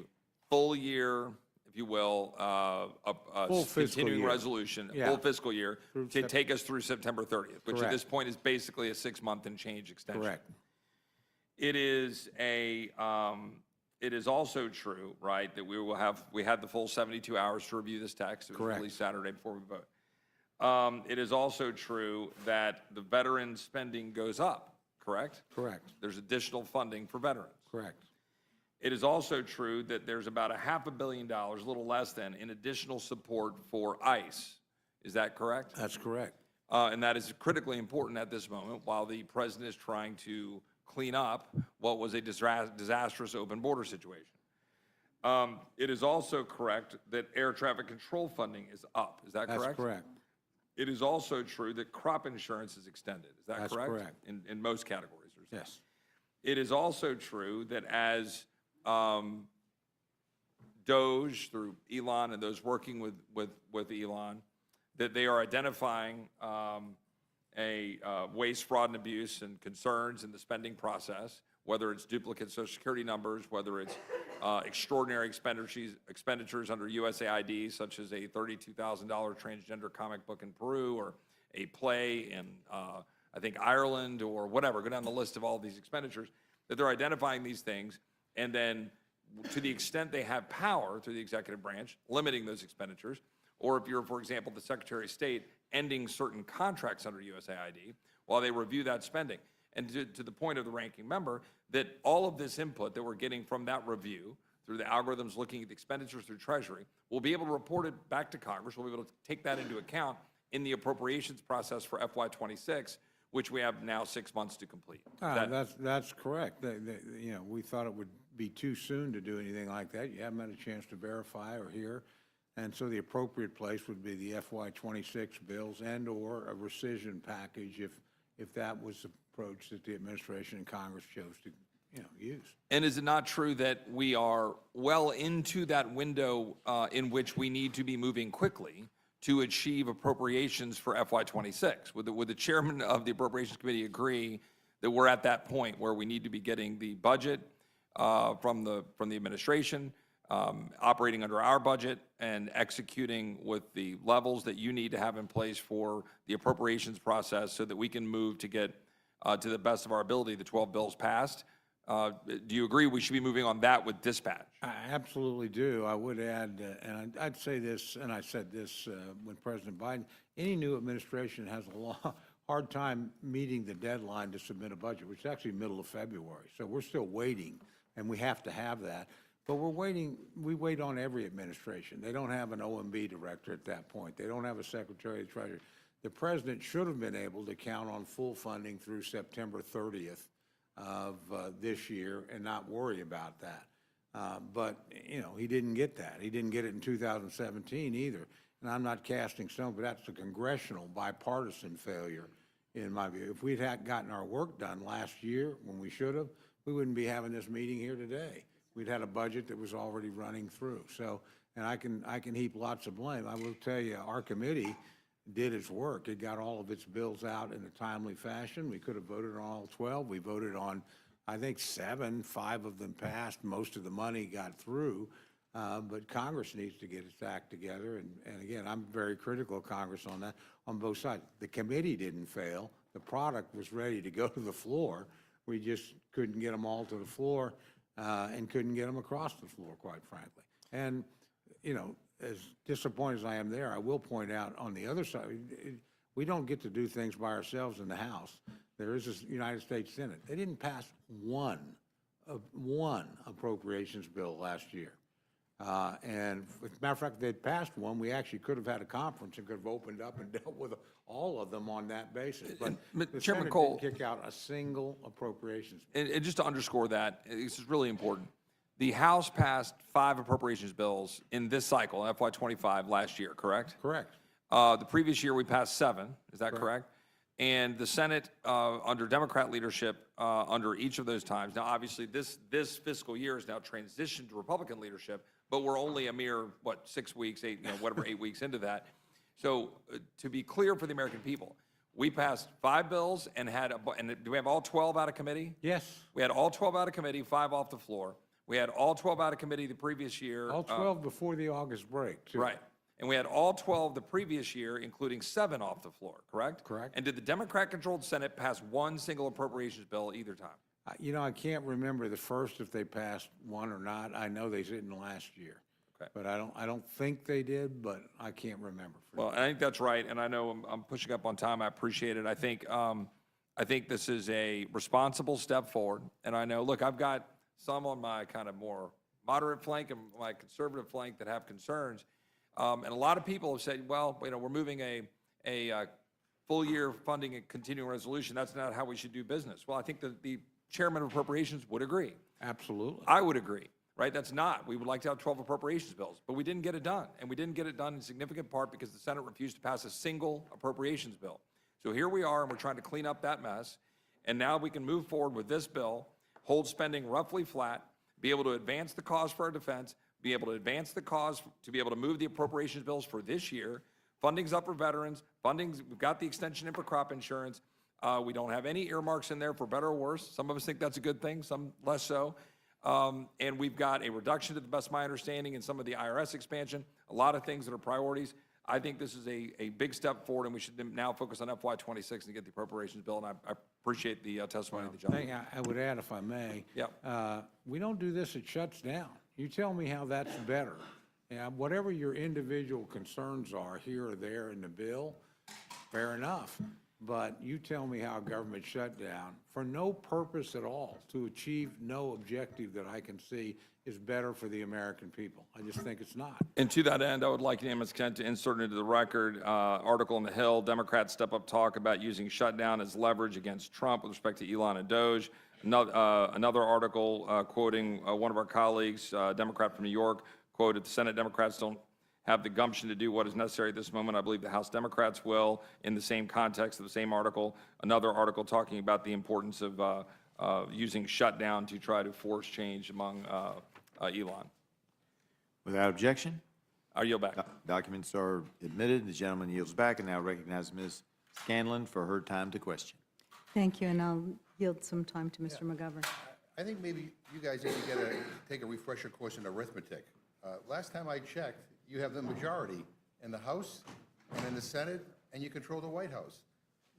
full year, if you will, a Full fiscal continuing year. resolution, Yeah. full fiscal year, Through to take us through September 30th, which at Correct. this point is basically a 6-month and change extension. Correct. It is a it is also true, right, that we had the full 72 hours to review this text. It was Correct. released Saturday before we vote. It is also true that the veteran spending goes up, correct? Correct, There's additional funding for veterans. correct. It is also true that there's about $500 million, a little less than, in additional support for ICE. Is that correct? That's correct. And that is critically important at this moment while the president is trying to clean up what was a disastrous open border situation. It is also correct that air traffic control funding is up. Is that correct? That's correct. It is also true that crop insurance is extended. Is that That's correct? correct. In most categories. Yes. It is also true that as DOGE through Elon and those working with Elon, that they are identifying waste, fraud, and abuse and concerns in the spending process, whether it's duplicate Social Security numbers, whether it's extraordinary expenditures under USAID, such as a $32,000 transgender comic book in Peru, or a play in, I think, Ireland, or whatever. Go down the list of all these expenditures, that they're identifying these things, and then to the extent they have power through the executive branch, limiting those expenditures, or if you're, for example, the Secretary of State, ending certain contracts under USAID while they review that spending. And to the point of the ranking member, that all of this input that we're getting from that review, through the algorithms looking at the expenditures through Treasury, we'll be able to report it back to Congress. We'll be able to take that into account in the appropriations process for FY26, which we have now 6 months to complete. That's correct. You know, we thought it would be too soon to do anything like that. You haven't had a chance to verify or hear. And so the appropriate place would be the FY26 bills and/or a rescission package if that was the approach that the administration and Congress chose to, you know, use. And is it not true that we are well into that window in which we need to be moving quickly to achieve appropriations for FY26? Would the chairman of the Appropriations Committee agree that we're at that point where we need to be getting the budget from the administration, operating under our budget, and executing with the levels that you need to have in place for the appropriations process so that we can move to get, to the best of our ability, the 12 bills passed? Do you agree we should be moving on that with dispatch? I absolutely do. I would add, and I'd say this, and I said this when President Biden, any new administration has a hard time meeting the deadline to submit a budget, which is actually middle of February. So we're still waiting, and we have to have that. But we're waiting, we wait on every administration. They don't have an OMB director at that point. They don't have a Secretary of the Treasury. The president should have been able to count on full funding through September 30th of this year and not worry about that. But, you know, he didn't get that. He didn't get it in 2017 either. And I'm not casting stone, but that's a congressional bipartisan failure, in my view. If we'd had gotten our work done last year when we should have, we wouldn't be having this meeting here today. We'd had a budget that was already running through. So, and I can heap lots of blame. I will tell you, our committee did its work. It got all of its bills out in a timely fashion. We could have voted on all 12. We voted on, I think, 7. 5 of them passed. Most of the money got through. But Congress needs to get its act together. And again, I'm very critical of Congress on that, on both sides. The committee didn't fail. The product was ready to go to the floor. We just couldn't get them all to the floor and couldn't get them across the floor, quite frankly. And, you know, as disappointed as I am there, I will point out on the other side, we don't get to do things by ourselves in the House. There is a United States Senate. They didn't pass one appropriations bill last year. And as a matter of fact, if they'd passed one, we actually could have had a conference and could have opened up and dealt with all of them on that basis. But the Chairman Senate Cole, didn't kick out a single appropriations bill. and just to underscore that, this is really important. The House passed 5 appropriations bills in this cycle, FY25, last year, correct? Correct. The previous year, we passed 7, is that correct? And the Senate, under Democrat leadership, under each of those times, now obviously this fiscal year is now transitioned to Republican leadership, but we're only a mere, 6 weeks, 8, 8 weeks into that. So to be clear for the American people, we passed 5 bills and do we have all 12 out of committee? Yes. We had all 12 out of committee, 5 off the floor. We had all 12 out of committee the previous year. All 12 before the August break, too. Right. And we had all 12 the previous year, including 7 off the floor, correct? Correct. And did the Democrat-controlled Senate pass one single appropriations bill either time? You know, I can't remember the first if they passed one or not. I know they didn't last year. Okay. But I don't think they did, but I can't remember. Well, I think that's right, and I know I'm pushing up on time. I appreciate it. I think this is a responsible step forward, and I know, look, I've got some on my kind of more moderate flank and my conservative flank that have concerns, and a lot of people have said, well, you know, we're moving a full-year funding and continuing resolution. That's not how we should do business. Well, I think that the chairman of appropriations would agree. Absolutely. I would agree, right? That's not. We would like to have 12 appropriations bills, but we didn't get it done. And we didn't get it done in significant part because the Senate refused to pass a single appropriations bill. So here we are, and we're trying to clean up that mess. And now we can move forward with this bill, hold spending roughly flat, be able to advance the cause for our defense, be able to advance the cause to be able to move the appropriations bills for this year. Funding's up for veterans. We've got the extension in for crop insurance. We don't have any earmarks in there for better or worse. Some of us think that's a good thing, some less so. And we've got a reduction, to the best of my understanding, in some of the IRS expansion, a lot of things that are priorities. I think this is a big step forward, and we should now focus on FY26 and get the appropriations bill, and I appreciate the testimony of the gentleman. Thing I would add, if I may. Yep. We don't do this, it shuts down. You tell me how that's better. Yeah, whatever your individual concerns are here or there in the bill, fair enough. But you tell me how a government shutdown, for no purpose at all, to achieve no objective that I can see, is better for the American people. I just think it's not. And to that end, I would like unanimous consent to insert into the record, article in the Hill, Democrats step up talk about using shutdown as leverage against Trump with respect to Elon and Doge. Another article quoting one of our colleagues, Democrat from New York, quoted, the Senate Democrats don't have the gumption to do what is necessary at this moment. I believe the House Democrats will, in the same context of the same article. Another article talking about the importance of using shutdown to try to force change among Elon. Without objection, I yield back. documents are admitted. The gentleman yields back and now recognize Ms. Scanlon for her time to question. Thank you, and I'll yield some time to Mr. McGovern. I think maybe you guys need to take a refresher course in arithmetic. Last time I checked, you have the majority in the House and in the Senate, and you control the White House.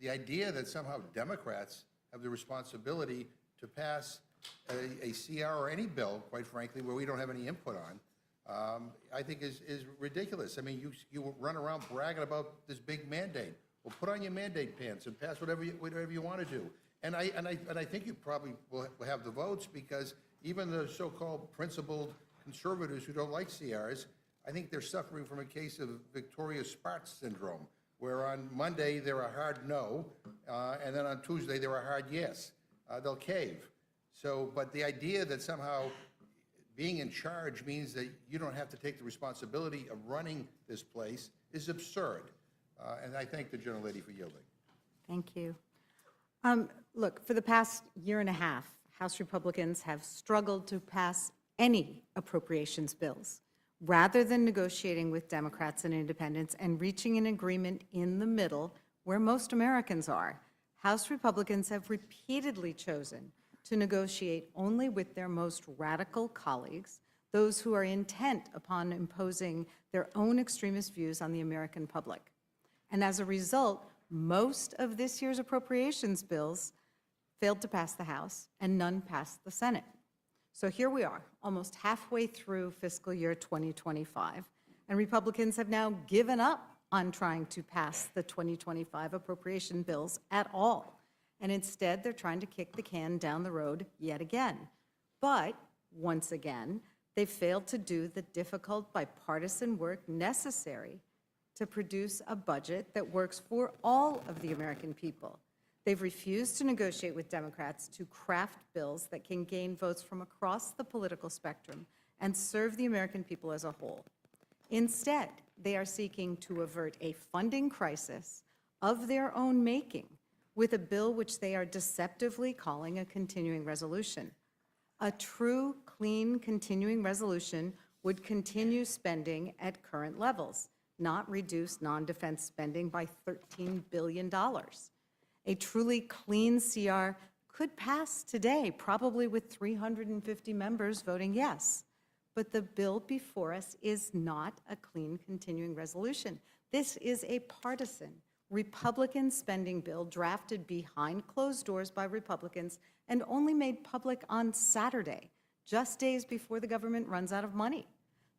The idea that somehow Democrats have the responsibility to pass a CR or any bill, quite frankly, where we don't have any input on, I think is ridiculous. I mean, you run around bragging about this big mandate. Well, put on your mandate pants and pass whatever you want to do. And I think you probably will have the votes, because even the so-called principled conservatives who don't like CRs, I think they're suffering from a case of Victoria Sparks syndrome, where on Monday they're a hard no, and then on Tuesday they're a hard yes. They'll cave. So, but the idea that somehow being in charge means that you don't have to take the responsibility of running this place is absurd. And I thank the gentlelady for yielding. Thank you. Look, for the past year and a half, House Republicans have struggled to pass any appropriations bills, rather than negotiating with Democrats and independents and reaching an agreement in the middle where most Americans are. House Republicans have repeatedly chosen to negotiate only with their most radical colleagues, those who are intent upon imposing their own extremist views on the American public. And as a result, most of this year's appropriations bills failed to pass the House, and none passed the Senate. So here we are, almost halfway through fiscal year 2025, and Republicans have now given up on trying to pass the 2025 appropriation bills at all. And instead, they're trying to kick the can down the road yet again. But once again, they failed to do the difficult bipartisan work necessary to produce a budget that works for all of the American people. They've refused to negotiate with Democrats to craft bills that can gain votes from across the political spectrum and serve the American people as a whole. Instead, they are seeking to avert a funding crisis of their own making with a bill which they are deceptively calling a continuing resolution. A true, clean continuing resolution would continue spending at current levels, not reduce non-defense spending by $13 billion. A truly clean CR could pass today, probably with 350 members voting yes. But the bill before us is not a clean continuing resolution. This is a partisan, Republican spending bill drafted behind closed doors by Republicans and only made public on Saturday, just days before the government runs out of money.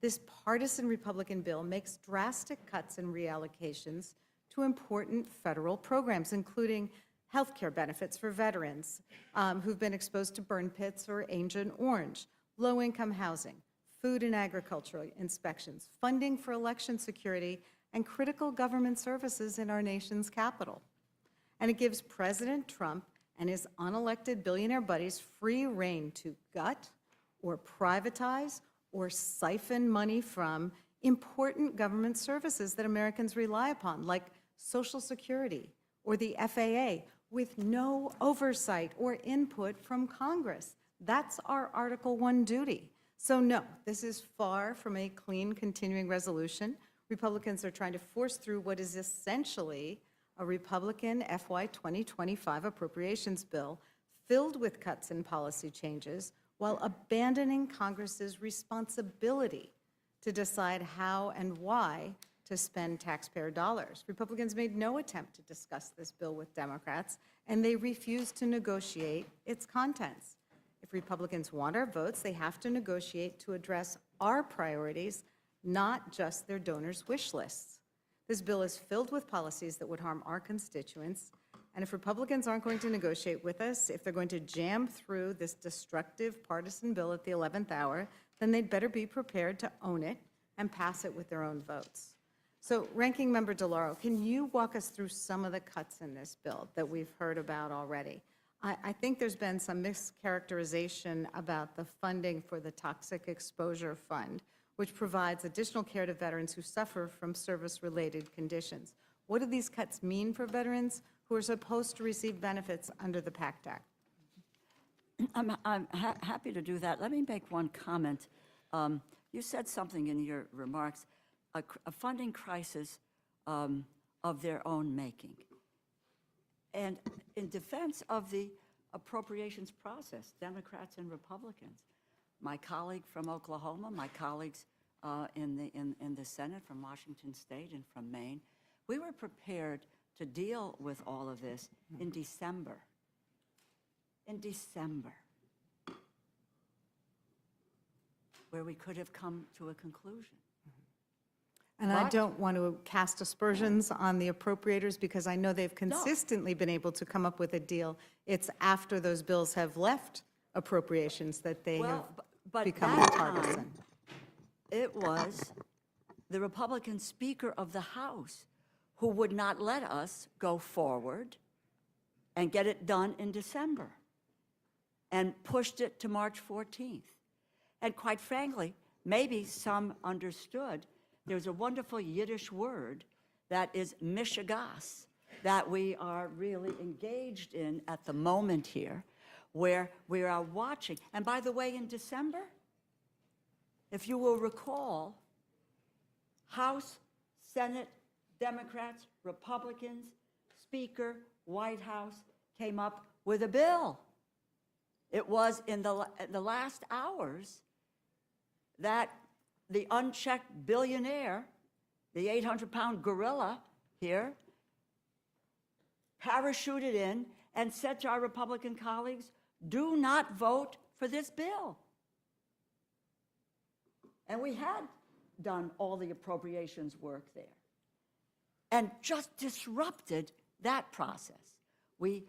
This partisan Republican bill makes drastic cuts and reallocations to important federal programs, including health care benefits for veterans who've been exposed to burn pits or Agent Orange, low-income housing, food and agricultural inspections, funding for election security, and critical government services in our nation's capital. And it gives President Trump and his unelected billionaire buddies free rein to gut or privatize or siphon money from important government services that Americans rely upon, like Social Security or the FAA, with no oversight or input from Congress. That's our Article I duty. So no, this is far from a clean continuing resolution. Republicans are trying to force through what is essentially a Republican FY 2025 appropriations bill filled with cuts and policy changes while abandoning Congress's responsibility to decide how and why to spend taxpayer dollars. Republicans made no attempt to discuss this bill with Democrats, and they refused to negotiate its contents. If Republicans want our votes, they have to negotiate to address our priorities, not just their donors' wish lists. This bill is filled with policies that would harm our constituents, and if Republicans aren't going to negotiate with us, if they're going to jam through this destructive partisan bill at the 11th hour, then they'd better be prepared to own it and pass it with their own votes. So, Ranking Member DeLauro, can you walk us through some of the cuts in this bill that we've heard about already? I think there's been some mischaracterization about the funding for the Toxic Exposure Fund, which provides additional care to veterans who suffer from service-related conditions. What do these cuts mean for veterans who are supposed to receive benefits under the PACT Act? I'm happy to do that. Let me make one comment. You said something in your remarks, a funding crisis of their own making. And in defense of the appropriations process, Democrats and Republicans, my colleague from Oklahoma, my colleagues in the Senate from Washington State and from Maine, we were prepared to deal with all of this in December. In December, where we could have come to a conclusion. And I don't want to cast aspersions on the appropriators because I know they've consistently been able to come up with a deal. It's after those bills have left appropriations that they have but become that partisan. time, it was the Republican Speaker of the House who would not let us go forward and get it done in December and pushed it to March 14th. And quite frankly, maybe some understood there's a wonderful Yiddish word that is mishigas that we are really engaged in at the moment here, where we are watching. And by the way, in December, if you will recall, House, Senate, Democrats, Republicans, Speaker, White House came up with a bill. It was in the last hours that the unchecked billionaire, the 800-pound gorilla here, parachuted in and said to our Republican colleagues, do not vote for this bill. And we had done all the appropriations work there and just disrupted that process. We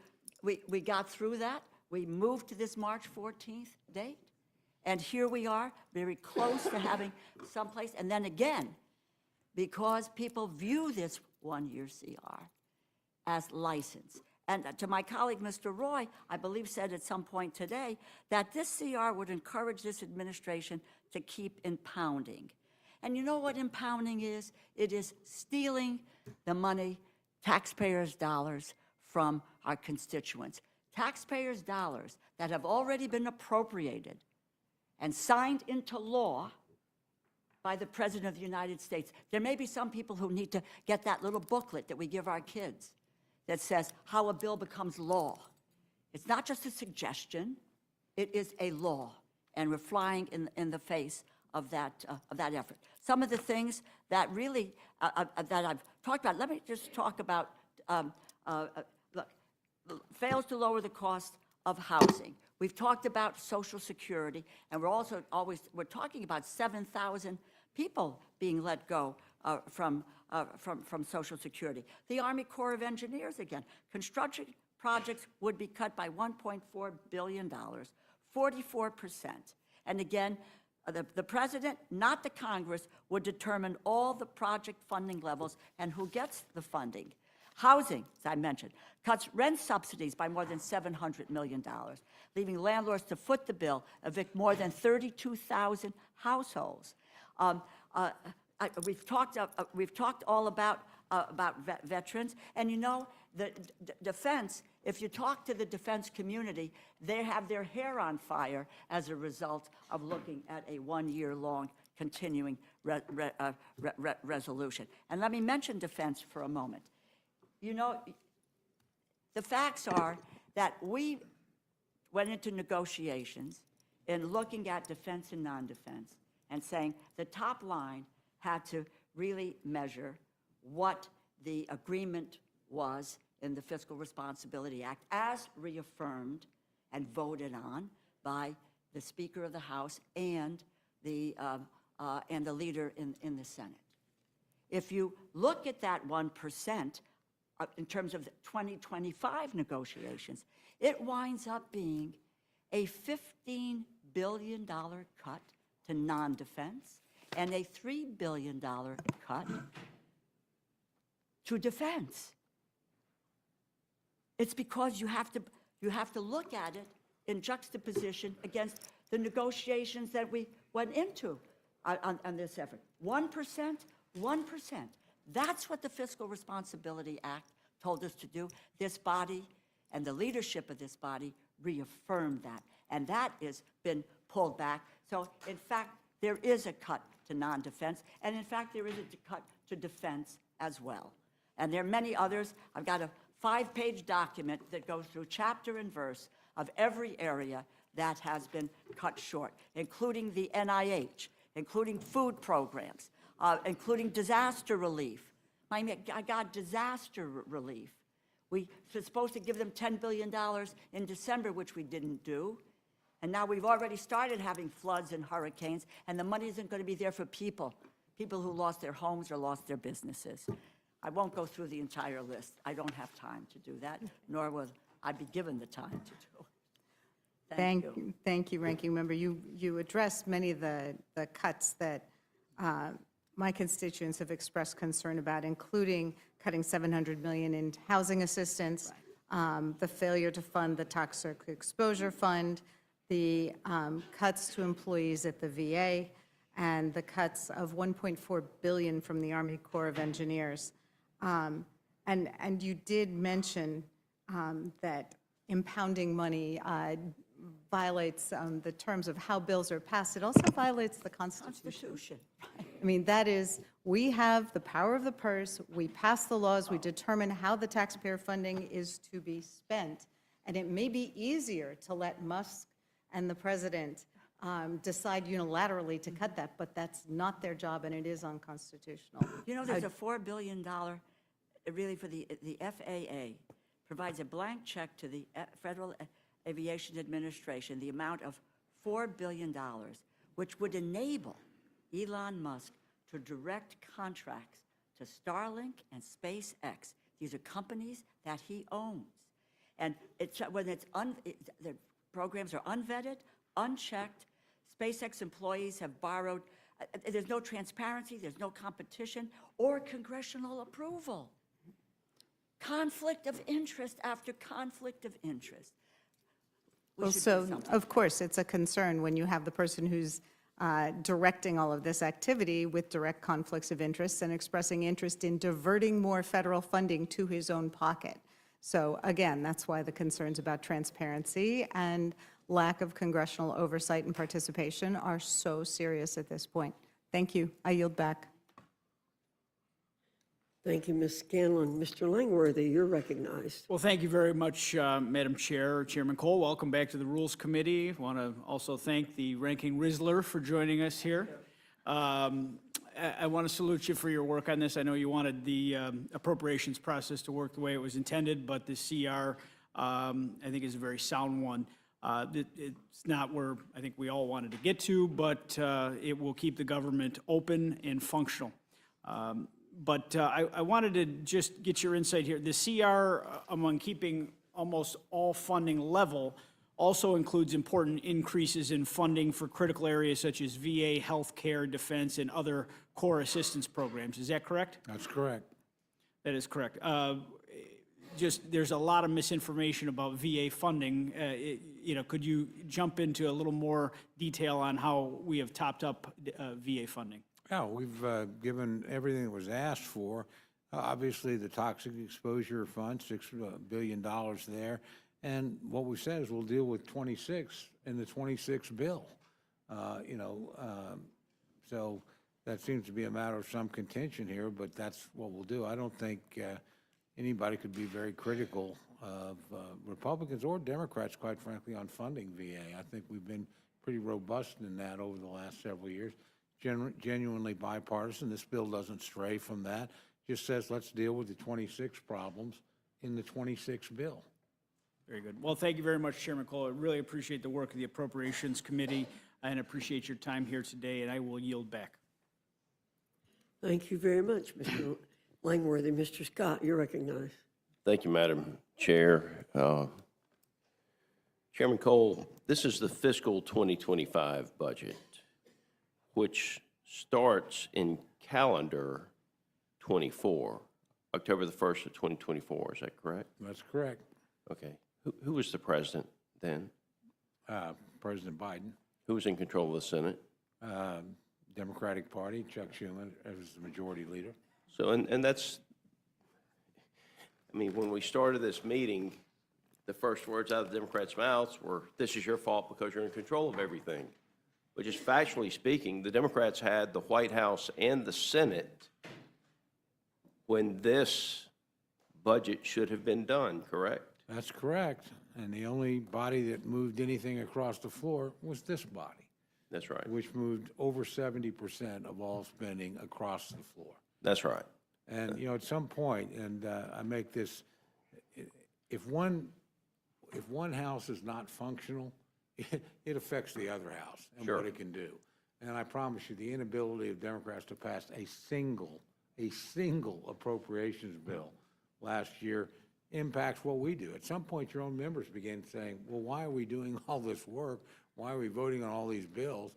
got through that. We moved to this March 14th date. And here we are, very close to having someplace. And then again, because people view this one-year CR as license. And to my colleague, Mr. Roy, I believe said at some point today that this CR would encourage this administration to keep impounding. And you know what impounding is? It is stealing the money, taxpayers' dollars, from our constituents. Taxpayers' dollars that have already been appropriated and signed into law by the President of the United States. There may be some people who need to get that little booklet that we give our kids that says how a bill becomes law. It's not just a suggestion, it is a law, and we're flying in the face of that effort. Some of the things that really, that I've talked about, let me just talk about look, fails to lower the cost of housing. We've talked about Social Security, and we're talking about 7,000 people being let go from Social Security. The Army Corps of Engineers, again, construction projects would be cut by $1.4 billion, 44%. And again, the president, not the Congress, would determine all the project funding levels and who gets the funding. Housing, as I mentioned, cuts rent subsidies by more than $700 million, leaving landlords to foot the bill, evict more than 32,000 households. We've talked all about veterans, and you know, the defense, if you talk to the defense community, they have their hair on fire as a result of looking at a one-year-long continuing resolution. And let me mention defense for a moment. You know, the facts are that we went into negotiations in looking at defense and non-defense and saying the top line had to really measure what the agreement was in the Fiscal Responsibility Act as reaffirmed and voted on by the Speaker of the House and the leader in the Senate. If you look at that 1%, in terms of the 2025 negotiations, it winds up being a $15 billion cut to non-defense and a $3 billion cut to defense. It's because you have to look at it in juxtaposition against the negotiations that we went into on this effort. 1%. That's what the Fiscal Responsibility Act told us to do. This body and the leadership of this body reaffirmed that, and that has been pulled back. So, in fact, there is a cut to non-defense, and in fact, there is a cut to defense as well. And there are many others. I've got a 5-page document that goes through chapter and verse of every area that has been cut short, including the NIH, including food programs, including disaster relief. I got disaster relief. We were supposed to give them $10 billion in December, which we didn't do. And now we've already started having floods and hurricanes, and the money isn't going to be there for people who lost their homes or lost their businesses. I won't go through the entire list. I don't have time to do that, nor will I be given the time to do it. Thank you, Ranking Member. You addressed many of the cuts that my constituents have expressed concern about, including cutting $700 million in housing assistance, the failure to fund the Toxic Exposure Fund, the cuts to employees at the VA, and the cuts of $1.4 billion from the Army Corps of Engineers. And you did mention that impounding money violates the terms of how bills are passed. It also violates the Constitution. I mean, that is, we have the power of the purse, we pass the laws, we determine how the taxpayer funding is to be spent, and it may be easier to let Musk and the president decide unilaterally to cut that, but that's not their job, and it is unconstitutional. You know, there's a $4 billion, really, for the FAA, provides a blank check to the Federal Aviation Administration, the amount of $4 billion, which would enable Elon Musk to direct contracts to Starlink and SpaceX. These are companies that he owns. And when the programs are unvetted, unchecked, SpaceX employees have borrowed, there's no transparency, there's no competition, or congressional approval. Conflict of interest after conflict of interest. Well, so, of course, it's a concern when you have the person who's directing all of this activity with direct conflicts of interest and expressing interest in diverting more federal funding to his own pocket. So, again, that's why the concerns about transparency and lack of congressional oversight and participation are so serious at this point. Thank you. I yield back. Thank you, Ms. Scanlon. Mr. Langworthy, you're recognized. Well, thank you very much, Madam Chair, Chairman Cole. Welcome back to the Rules Committee. I want to also thank the Ranking Rizzler for joining us here. I want to salute you for your work on this. I know you wanted the appropriations process to work the way it was intended, but the CR, I think, is a very sound one. It's not where I think we all wanted to get to, but it will keep the government open and functional. But I wanted to just get your insight here. The CR, among keeping almost all funding level, also includes important increases in funding for critical areas such as VA, healthcare, defense, and other core assistance programs. Is that correct? That's correct. That is correct. There's a lot of misinformation about VA funding. Could you jump into a little more detail on how we have topped up VA funding? Yeah, we've given everything that was asked for. Obviously, the toxic exposure fund, $6 billion there. And what we said is we'll deal with 26 in the 26 bill. So that seems to be a matter of some contention here, but that's what we'll do. I don't think anybody could be very critical of Republicans or Democrats, quite frankly, on funding VA. I think we've been pretty robust in that over the last several years. Genuinely bipartisan. This bill doesn't stray from that. Just says let's deal with the 26 problems in the 26 bill. Very good. Well, thank you very much, Chairman Cole. I really appreciate the work of the Appropriations Committee and appreciate your time here today, and I will yield back. Thank you very much, Mr. Langworthy. Mr. Scott, you're recognized. Thank you, Madam Chair. Chairman Cole, this is the fiscal 2025 budget, which starts in calendar 24, October the 1st of 2024. Is that correct? That's correct. Okay. Who was the president then? President Biden, Who was in control of the Senate? Democratic Party, Chuck Schumer as the majority leader. So, and that's, I mean, when we started this meeting, the first words out of the Democrats' mouths were, "This is your fault because you're in control of everything." But just factually speaking, the Democrats had the White House and the Senate when this budget should have been done, correct? That's correct. And the only body that moved anything across the floor was this body, That's right. which moved over 70% of all spending across the floor. That's right. And, at some point, and I make this, if one house is not functional, it affects the other house and Sure. what it can do. And I promise you, the inability of Democrats to pass a single appropriations bill last year impacts what we do. At some point, your own members begin saying, well, why are we doing all this work? Why are we voting on all these bills?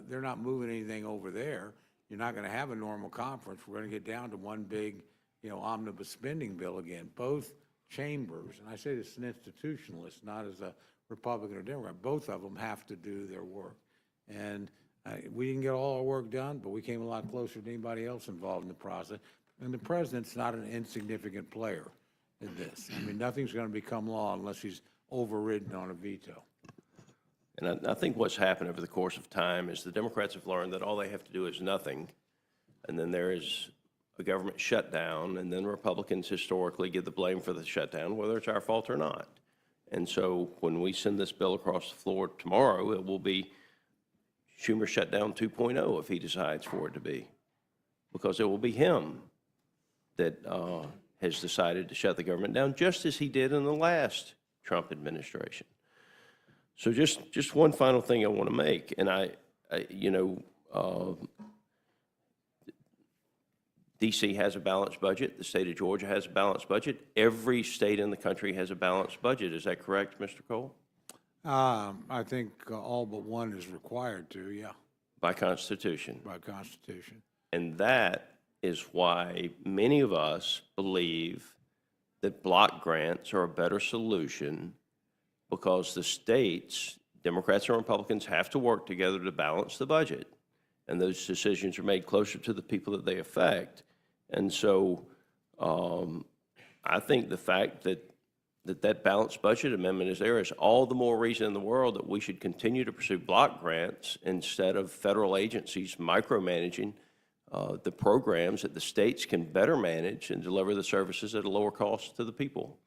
They're not moving anything over there. You're not going to have a normal conference. We're going to get down to one big, omnibus spending bill again. Both chambers, and I say this as an institutionalist, not as a Republican or Democrat, both of them have to do their work. And we didn't get all our work done, but we came a lot closer than anybody else involved in the process. And the president's not an insignificant player in this. I mean, nothing's going to become law unless he's overridden on a veto. And I think what's happened over the course of time is the Democrats have learned that all they have to do is nothing, and then there is a government shutdown, and then Republicans historically give the blame for the shutdown, whether it's our fault or not. And so when we send this bill across the floor tomorrow, it will be Schumer shutdown 2.0 if he decides for it to be, because it will be him that has decided to shut the government down, just as he did in the last Trump administration. So just one final thing I want to make, and D.C. has a balanced budget. The state of Georgia has a balanced budget. Every state in the country has a balanced budget. Is that correct, Mr. Cole? I think all but one is required to, yeah, By Constitution. by Constitution. And that is why many of us believe that block grants are a better solution, because the states, Democrats and Republicans, have to work together to balance the budget. And those decisions are made closer to the people that they affect. And so I think the fact that balanced budget amendment is there is all the more reason in the world that we should continue to pursue block grants instead of federal agencies micromanaging the programs that the states can better manage and deliver the services at a lower cost to the people.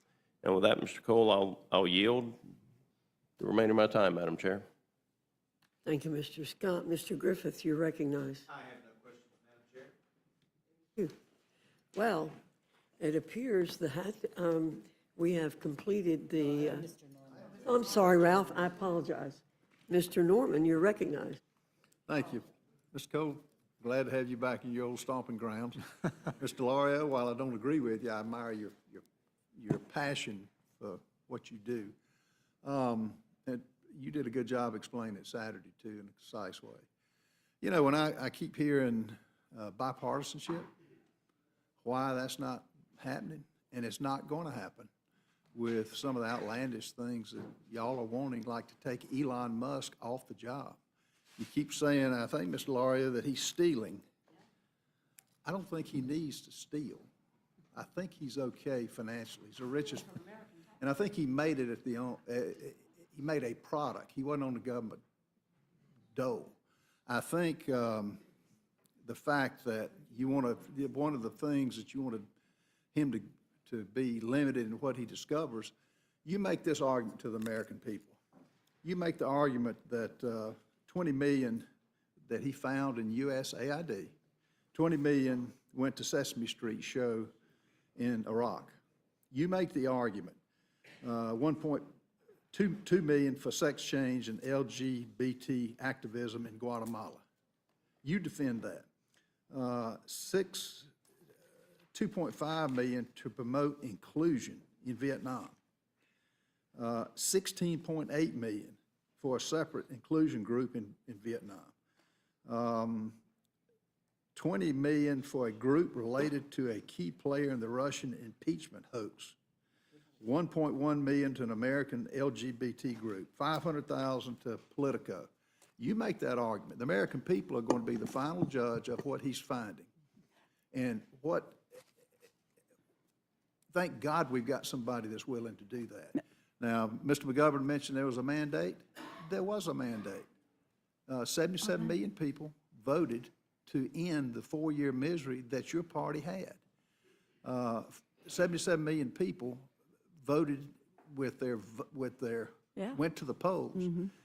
And with that, Mr. Cole, I'll yield the remainder of my time, Madam Chair. Thank you, Mr. Scott. Mr. Griffith, you're recognized. I have no questions, Madam Well, it appears that we have completed the, I'm sorry, Ralph, I apologize. Mr. Norman, you're recognized. Thank you. Mr. Cole, glad to have you back in your old stomping grounds. Mr. Lario, while I don't agree with you, I admire your passion for what you do. And you did a good job explaining it Saturday, too, in a concise way. You know, when I keep hearing bipartisanship, why that's not happening, and it's not going to happen with some of the outlandish things that y'all are wanting, like to take Elon Musk off the job. You keep saying, I think, Mr. Lario, that he's stealing. I don't think he needs to steal. I think he's okay financially. He's the richest, and I think he made it at he made a product. He wasn't on the government dole. I think the fact that you want to, one of the things that you wanted him to be limited in what he discovers, you make this argument to the American people. You make the argument that 20 million that he found in USAID, 20 million went to Sesame Street show in Iraq. You make the argument 1.2 million for sex change and LGBT activism in Guatemala. You defend that. 2.5 million to promote inclusion in Vietnam. 16.8 million for a separate inclusion group in Vietnam. 20 million for a group related to a key player in the Russian impeachment hoax. 1.1 million to an American LGBT group. 500,000 to Politico. You make that argument. The American people are going to be the final judge of what he's finding. And thank God we've got somebody that's willing to do that. Now, Mr. McGovern mentioned there was a mandate. There was a mandate. 77 million people voted to end the 4-year misery that your party had. 77 million people voted with their went to the polls.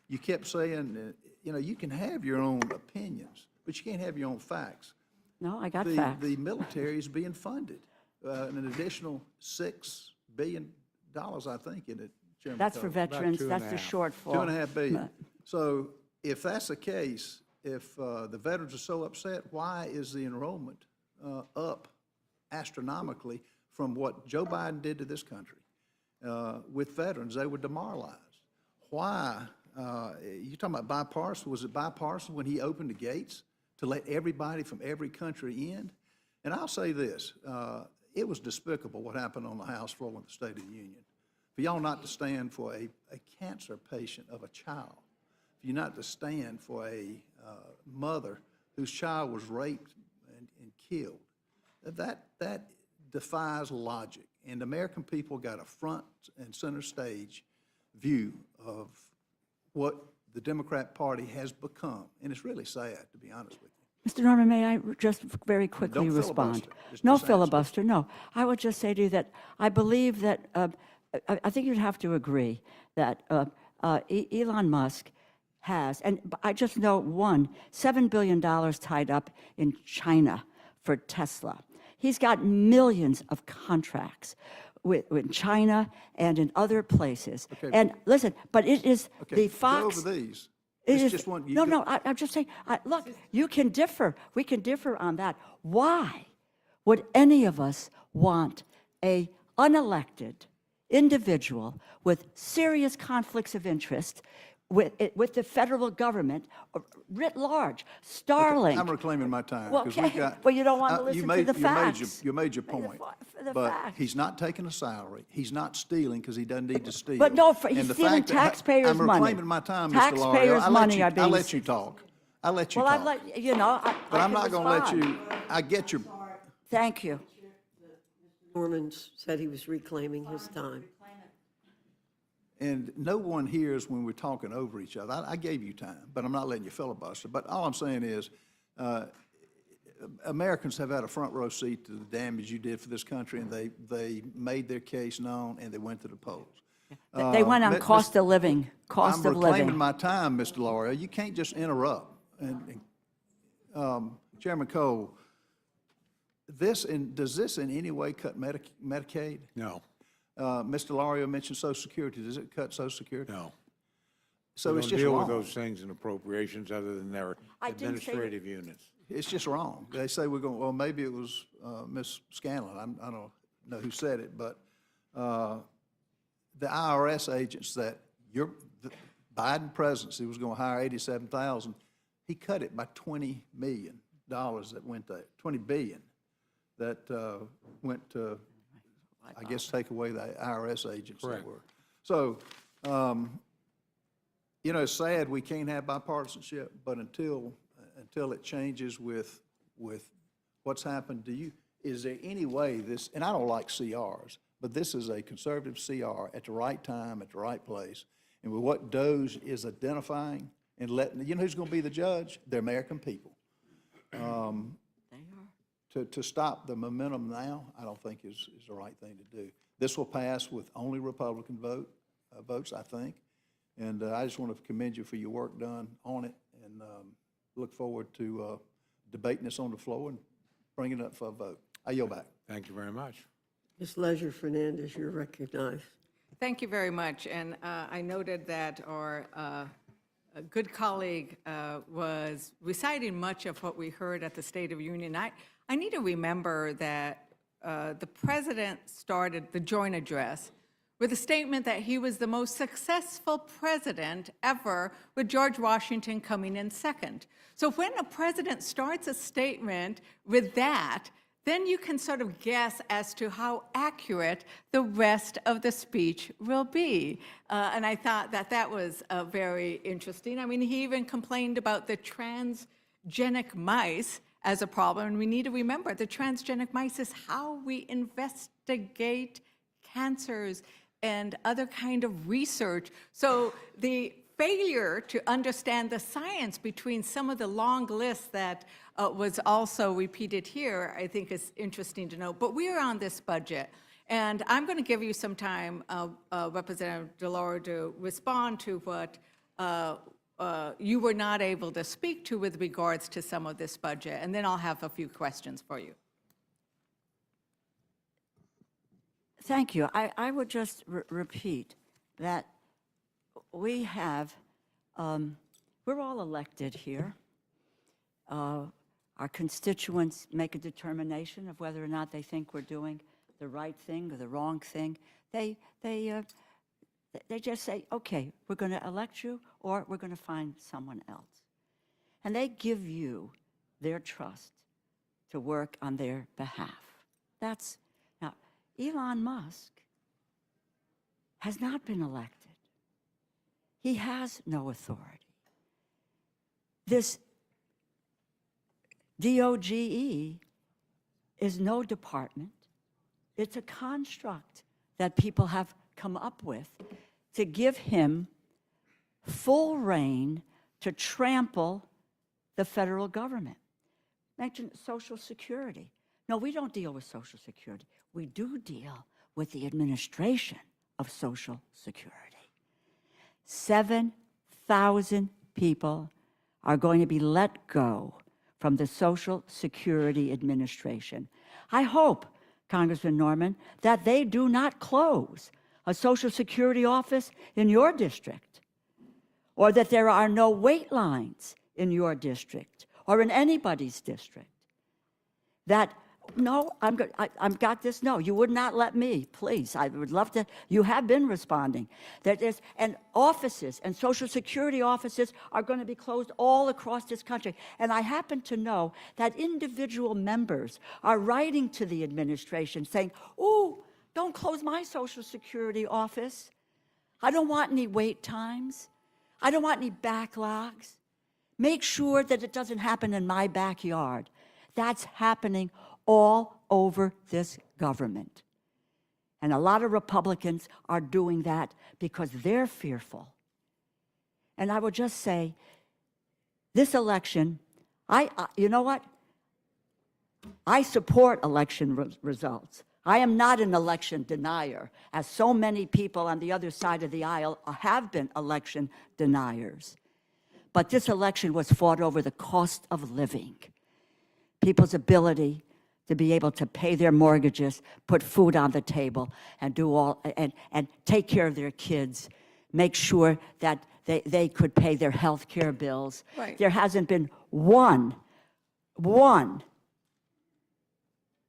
You kept saying, you know, you can have your own opinions, but you can't have your own facts. No, I got facts. The military is being funded, an additional $6 billion, I think, in it. Chairman That's for Cole. veterans, that's the shortfall. $2.5 billion. So if that's the case, if the veterans are so upset, why is the enrollment up astronomically from what Joe Biden did to this country? With veterans, they were demoralized. Why? You talking about bipartisan? Was it bipartisan when he opened the gates to let everybody from every country in? And I'll say this, it was despicable what happened on the House floor in the State of the Union. For y'all not to stand for a cancer patient of a child, for you not to stand for a mother whose child was raped and killed, that defies logic. And the American people got a front and center stage view of what the Democrat Party has become. And it's really sad, to be honest with you. Mr. Norman, may I just very quickly Don't respond? filibuster. No Just ask. filibuster, no. I would just say to you that I believe that, I think you'd have to agree that Elon Musk has, and I just know one, $7 billion tied up in China for Tesla. He's got millions of contracts with China and in other places. Okay. And listen, but it is Okay, the go Fox. over these. It It's is- just one. No, I'm just saying, look, you can differ. We can differ on that. Why would any of us want a unelected individual with serious conflicts of interest with the federal government writ large? Starlink. I'm reclaiming my time. Well, 'cause okay. we've got- Well, you don't want to you listen to made- the you made your- facts. You made your The point. the But facts. he's not taking a salary. He's not stealing because he doesn't need to steal. But no, he's And the stealing fact that- taxpayers' I'm money. reclaiming my time, Mr. Lario. Taxpayers' I'll let money you- are being I'll let you talk. I'll let you Well, talk. I'd let, you know, But I I'm can not going to let respond. you, I get your, Thank you. Norman said he was reclaiming his time. and no one hears when we're talking over each other. I gave you time, but I'm not letting you filibuster. But all I'm saying is, Americans have had a front row seat to the damage you did for this country, and they made their case known, and they went to the polls. They went on Miss- cost of living, cost I'm of living. reclaiming my time, Mr. Lario. You can't just interrupt. And Chairman Cole, does this in any way cut Medicaid? No, Mr. Lario mentioned Social Security. Does it cut Social Security? no. So We it's don't just deal with wrong. those things in appropriations other than their I didn't say that- administrative units. It's just wrong. They say we're going, well, maybe it was Ms. Scanlon. I don't know who said it, but the IRS agents that the Biden presidency was going to hire 87,000, he cut it by $20 million that went there, $20 billion that went to, I guess, take away the IRS agents that Correct. were. So, you know, it's sad we can't have bipartisanship, but until it changes with what's happened to you, is there any way this, and I don't like CRs, but this is a conservative CR at the right time, at the right place, and with what DOJ is identifying and letting, you know who's going to be the judge? The American people. They are. To stop the momentum now, I don't think is the right thing to do. This will pass with only Republican votes, I think. And I just want to commend you for your work done on it, and look forward to debating this on the floor and bringing it up for a vote. I yield back. Thank you very much. Ms. Leisure Fernandez, you're recognized. Thank you very much. And I noted that our a good colleague was reciting much of what we heard at the State of Union. I need to remember that the president started the joint address with a statement that he was the most successful president ever, with George Washington coming in second. So when a president starts a statement with that, then you can sort of guess as to how accurate the rest of the speech will be. And I thought that that was very interesting. I mean, he even complained about the transgenic mice as a problem. And we need to remember the transgenic mice is how we investigate cancers and other kind of research. So the failure to understand the science between some of the long lists that was also repeated here, I think is interesting to know. But we are on this budget, and I'm going to give you some time, Representative DeLauro, to respond to what you were not able to speak to with regards to some of this budget, and then I'll have a few questions for you. Thank you. I would just repeat that we have, we're all elected here. Our constituents make a determination of whether or not they think we're doing the right thing or the wrong thing. They just say, okay, we're going to elect you or we're going to find someone else. And they give you their trust to work on their behalf. That's, now, Elon Musk has not been elected. He has no authority. This DOGE is no department. It's a construct that people have come up with to give him full reign to trample the federal government. Mention Social Security. No, we don't deal with Social Security. We do deal with the administration of Social Security. 7,000 people are going to be let go from the Social Security Administration. I hope, Congressman Norman, that they do not close a Social Security office in your district, or that there are no wait lines in your district or in anybody's district. That, no, I've got this, no, you would not let me, please. I would love to, you have been responding. That is, and offices and Social Security offices are going to be closed all across this country. And I happen to know that individual members are writing to the administration saying, ooh, don't close my Social Security office. I don't want any wait times. I don't want any backlogs. Make sure that it doesn't happen in my backyard. That's happening all over this government. And a lot of Republicans are doing that because they're fearful. And I would just say, this election, you know what? I support election results. I am not an election denier, as so many people on the other side of the aisle have been election deniers. But this election was fought over the cost of living, people's ability to be able to pay their mortgages, put food on the table, and do all, and take care of their kids, make sure that they could pay their health care bills. Right. There hasn't been one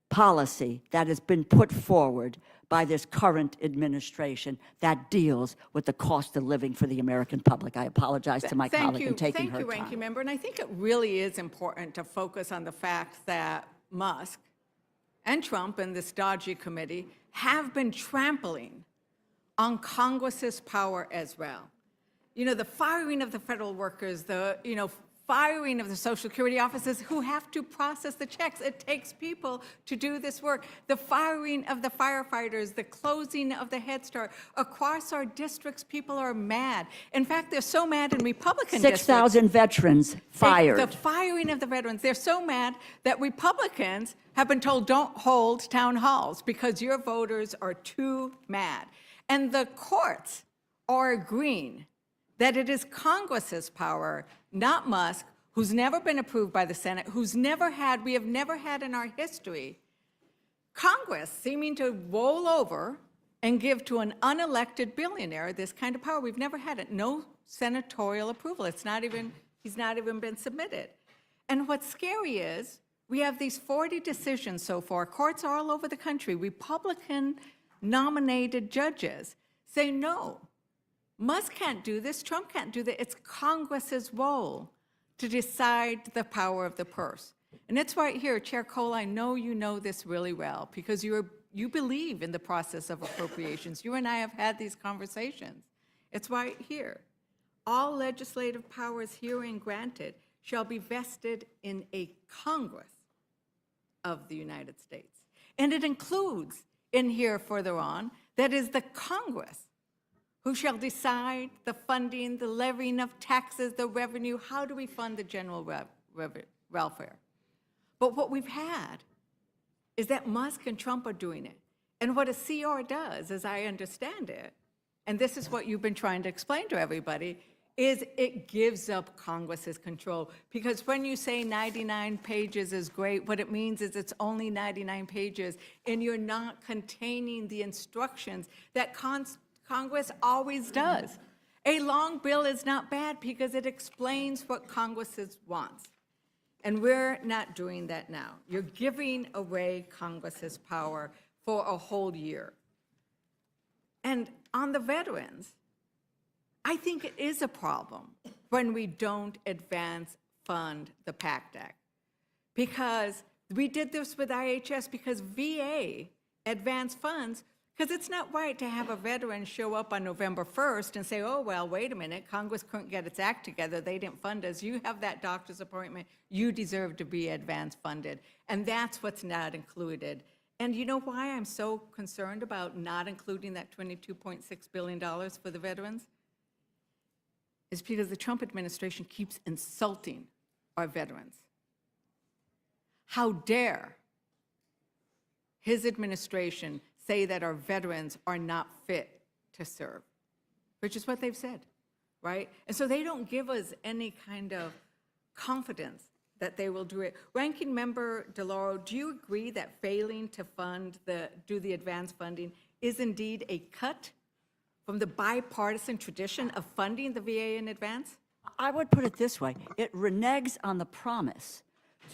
policy that has been put forward by this current administration that deals with the cost of living for the American public. I apologize to my colleague in taking her Thank you, time. Ranking Member. And I think it really is important to focus on the fact that Musk and Trump and this dodgy committee have been trampling on Congress's power as well. You know, the firing of the federal workers, the, firing of the Social Security officers who have to process the checks. It takes people to do this work. The firing of the firefighters, the closing of the Head Start. Across our districts, people are mad. In fact, they're so mad in Republican districts. 6,000 veterans fired. The firing of the veterans. They're so mad that Republicans have been told don't hold town halls because your voters are too mad. And the courts are agreeing that it is Congress's power, not Musk, who's never been approved by the Senate, we have never had in our history, Congress seeming to roll over and give to an unelected billionaire this kind of power. We've never had it. No senatorial approval. He's not even been submitted. And what's scary is we have these 40 decisions so far. Courts all over the country, Republican-nominated judges say no. Musk can't do this, Trump can't do that. It's Congress's role to decide the power of the purse. And it's right here, Chair Cole, I know you know this really well because you believe in the process of appropriations. You and I have had these conversations. It's right here. All legislative powers herein granted shall be vested in a Congress of the United States. And it includes in here further on, that is the Congress who shall decide the funding, the levying of taxes, the revenue, how do we fund the general welfare? But what we've had is that Musk and Trump are doing it. And what a CR does, as I understand it, and this is what you've been trying to explain to everybody, is it gives up Congress's control. Because when you say 99 pages is great, what it means is it's only 99 pages, and you're not containing the instructions that Congress always does. A long bill is not bad because it explains what Congress wants. And we're not doing that now. You're giving away Congress's power for a whole year. And on the veterans, I think it is a problem when we don't advance fund the PACT Act. Because we did this with IHS because VA advanced funds. Because it's not right to have a veteran show up on November 1st and say, oh, well, wait a minute, Congress couldn't get its act together, they didn't fund us. You have that doctor's appointment, you deserve to be advance funded. And that's what's not included. And you know why I'm so concerned about not including that $22.6 billion for the veterans? It's because the Trump administration keeps insulting our veterans. How dare his administration say that our veterans are not fit to serve, which is what they've said, right? And so they don't give us any kind of confidence that they will do it. Ranking Member DeLauro, do you agree that failing to do the advance funding is indeed a cut from the bipartisan tradition of funding the VA in advance? I would put it this way. It reneges on the promise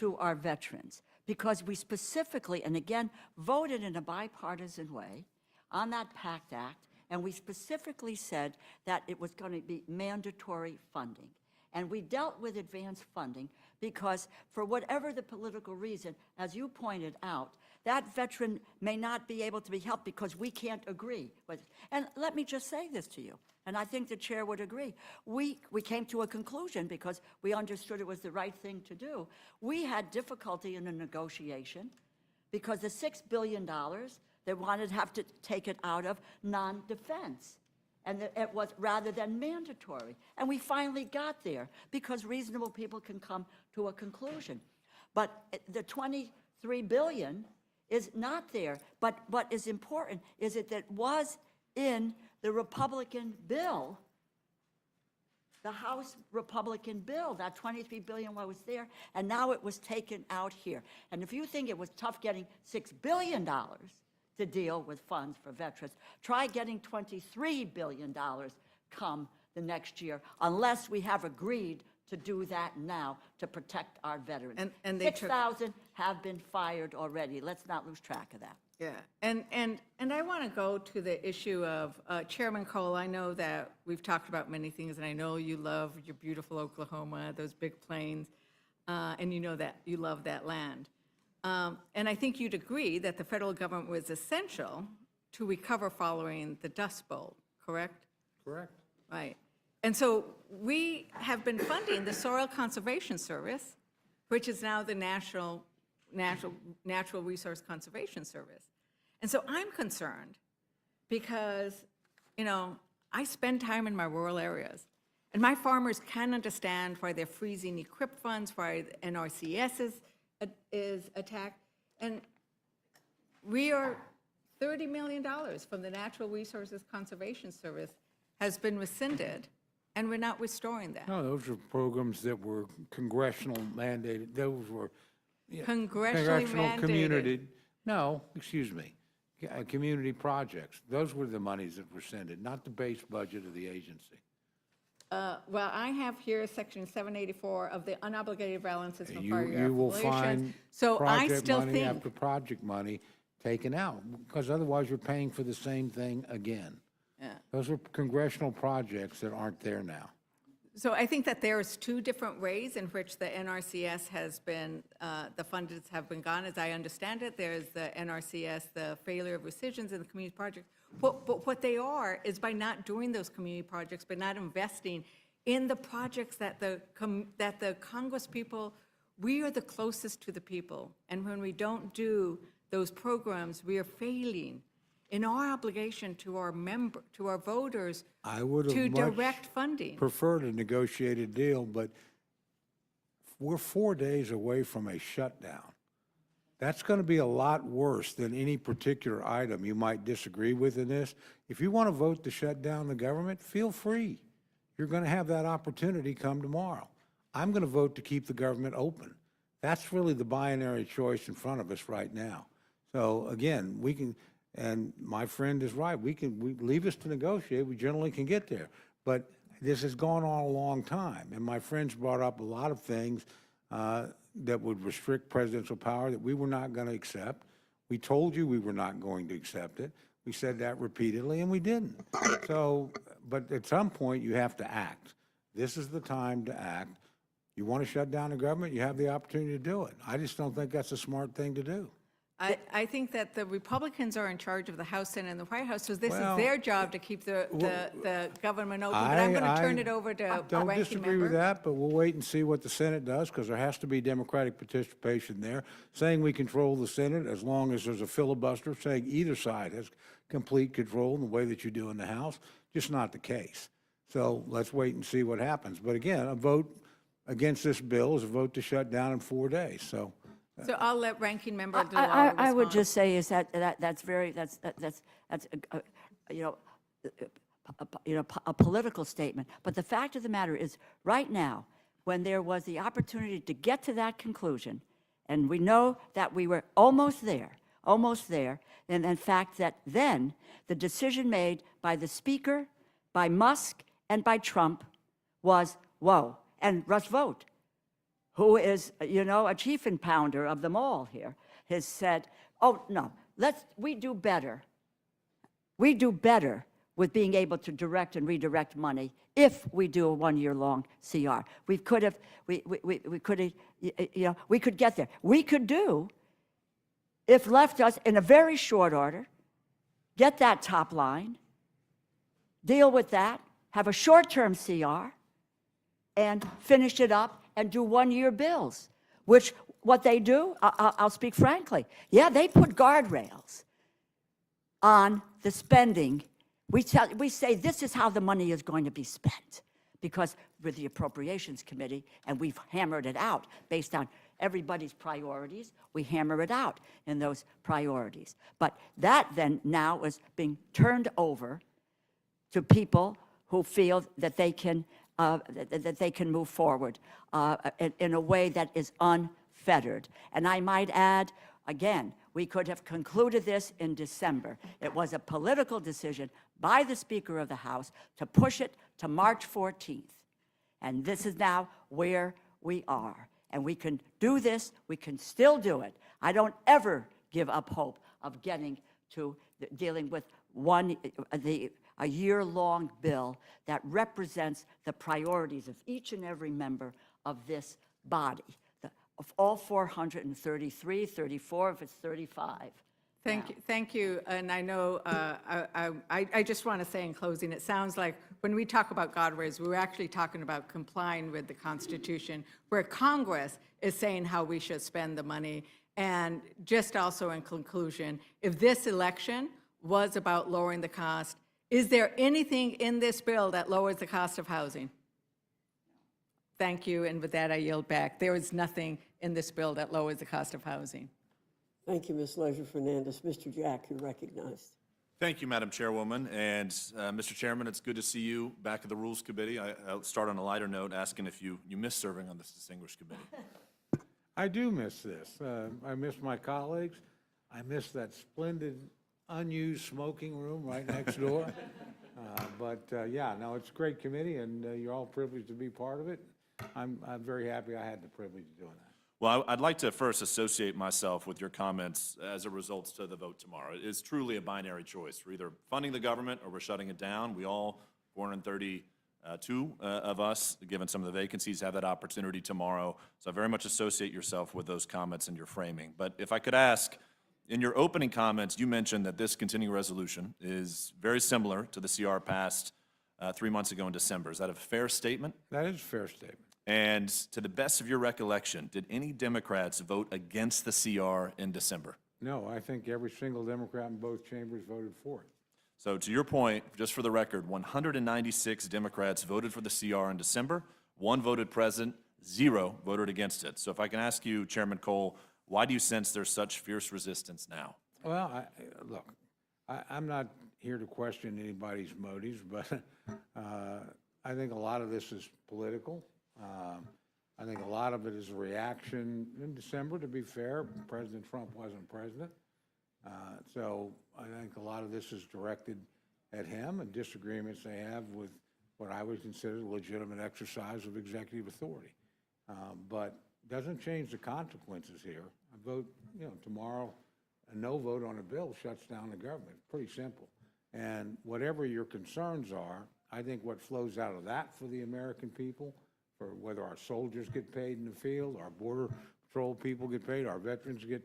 to our veterans because we specifically, and again, voted in a bipartisan way on that PACT Act, and we specifically said that it was going to be mandatory funding. And we dealt with advanced funding because for whatever the political reason, as you pointed out, that veteran may not be able to be helped because we can't agree with it. And let me just say this to you, and I think the chair would agree. We came to a conclusion because we understood it was the right thing to do. We had difficulty in the negotiation because the $6 billion, they wanted to have to take it out of non-defense. And it was rather than mandatory. And we finally got there because reasonable people can come to a conclusion. But the $23 billion is not there. But what is important is that it was in the Republican bill the House Republican bill. That $23 billion was there, and now it was taken out here. And if you think it was tough getting $6 billion to deal with funds for veterans, try getting $23 billion come the next year, unless we have agreed to do that now to protect our veterans. And they took- 6,000 have been fired already. Let's not lose track of that. Yeah, and I want to go to the issue of, Chairman Cole, I know that we've talked about many things, and I know you love your beautiful Oklahoma, those big plains, and you know that you love that land. And I think you'd agree that the federal government was essential to recover following the Dust Bowl, correct? Correct. Right. And so we have been funding the Soil Conservation Service, which is now the Natural Resource Conservation Service. And so I'm concerned because, you know, I spend time in my rural areas, and my farmers can understand why they're freezing equip funds, why the NRCS is attacked. And we are $30 million from the Natural Resources Conservation Service has been rescinded, and we're not restoring that. No, those are programs that were congressional mandated. Those were Congressionally mandated. community. No, excuse me, community projects. Those were the monies that were rescinded, not the base budget of the agency. Well, I have here Section 784 of the unobligated balances from You, prior year you will appropriations. find So I project still money think, after project money taken out, because otherwise you're paying for the same thing again. yeah. Those are congressional projects that aren't there now. So I think that there's two different ways in which the NRCS has been, the funds have been gone, as I understand it. There's the NRCS, the failure of rescissions in the community projects. But what they are is by not doing those community projects, but not investing in the projects that the Congress people, we are the closest to the people. And when we don't do those programs, we are failing in our obligation to our voters I would to have direct much funding. preferred a negotiated deal, but we're 4 days away from a shutdown. That's going to be a lot worse than any particular item you might disagree with in this. If you want to vote to shut down the government, feel free. You're going to have that opportunity come tomorrow. I'm going to vote to keep the government open. That's really the binary choice in front of us right now. So again, we can, and my friend is right, we leave us to negotiate, we generally can get there. But this has gone on a long time, and my friends brought up a lot of things that would restrict presidential power that we were not going to accept. We told you we were not going to accept it. We said that repeatedly, and we didn't. So, but at some point, you have to act. This is the time to act. You want to shut down the government, you have the opportunity to do it. I just don't think that's a smart thing to do. I think that the Republicans are in charge of the House, Senate, and the White House, so this Well, is their job to keep the government open. But I'm going to turn it over to a Don't ranking disagree with member. that, but we'll wait and see what the Senate does, because there has to be Democratic participation there. Saying we control the Senate as long as there's a filibuster, saying either side has complete control in the way that you do in the House, just not the case. So let's wait and see what happens. But again, a vote against this bill is a vote to shut down in 4 days, so. So I'll let ranking member DeLauro I would respond. just say is that's a political statement. But the fact of the matter is, right now, when there was the opportunity to get to that conclusion, and we know that we were almost there, and in fact that then the decision made by the Speaker, by Musk, and by Trump was, whoa, and Russ Vought, who is, a chief impounder of them all here, has said, oh, no, we do better. We do better with being able to direct and redirect money if we do a one-year-long CR. We could have, we could get there. We could do, if left us in a very short order, get that top line, deal with that, have a short-term CR, and finish it up and do one-year bills, which what they do, I'll speak frankly, yeah, they put guardrails on the spending. We say this is how the money is going to be spent, because with the Appropriations Committee, and we've hammered it out based on everybody's priorities, we hammer it out in those priorities. But that then now is being turned over to people who feel that they can that they can move forward in a way that is unfettered. And I might add, again, we could have concluded this in December. It was a political decision by the Speaker of the House to push it to March 14th. And this is now where we are. And we can do this, we can still do it. I don't ever give up hope of getting to dealing with a year-long bill that represents the priorities of each and every member of this body, of all 433, 34, if it's 35. Thank you. And I know, I just want to say in closing, it sounds like when we talk about guardrails, we're actually talking about complying with the Constitution, where Congress is saying how we should spend the money. And just also in conclusion, if this election was about lowering the cost, is there anything in this bill that lowers the cost of housing? Thank you, and with that, I yield back. There is nothing in this bill that lowers the cost of housing. Thank you, Ms. Leisure Fernandez. Mr. Jack, you're recognized. Thank you, Madam Chairwoman. And Mr. Chairman, it's good to see you back at the Rules Committee. I'll start on a lighter note, asking if you miss serving on this distinguished committee. I do miss this. I miss my colleagues. I miss that splendid unused smoking room right next door. Yeah, no, it's a great committee, and you're all privileged to be part of it. I'm very happy I had the privilege of doing that. Well, I'd like to first associate myself with your comments as it results to the vote tomorrow. It's truly a binary choice. We're either funding the government or we're shutting it down. We all, 432 of us, given some of the vacancies, have that opportunity tomorrow. So I very much associate yourself with those comments and your framing. But if I could ask, in your opening comments, you mentioned that this continuing resolution is very similar to the CR passed 3 months ago in December. Is that a fair statement? That is a fair statement. And to the best of your recollection, did any Democrats vote against the CR in December? No, I think every single Democrat in both chambers voted for it. So to your point, just for the record, 196 Democrats voted for the CR in December, 1 voted present, 0 voted against it. So if I can ask you, Chairman Cole, why do you sense there's such fierce resistance now? Well, look, I'm not here to question anybody's motives, but I think a lot of this is political. I think a lot of it is a reaction in December, to be fair. President Trump wasn't president. So I think a lot of this is directed at him and disagreements they have with what I would consider a legitimate exercise of executive authority. But doesn't change the consequences here. I vote, tomorrow, a no vote on a bill shuts down the government. Pretty simple. And whatever your concerns are, I think what flows out of that for the American people, for whether our soldiers get paid in the field, our Border Patrol people get paid, our veterans get,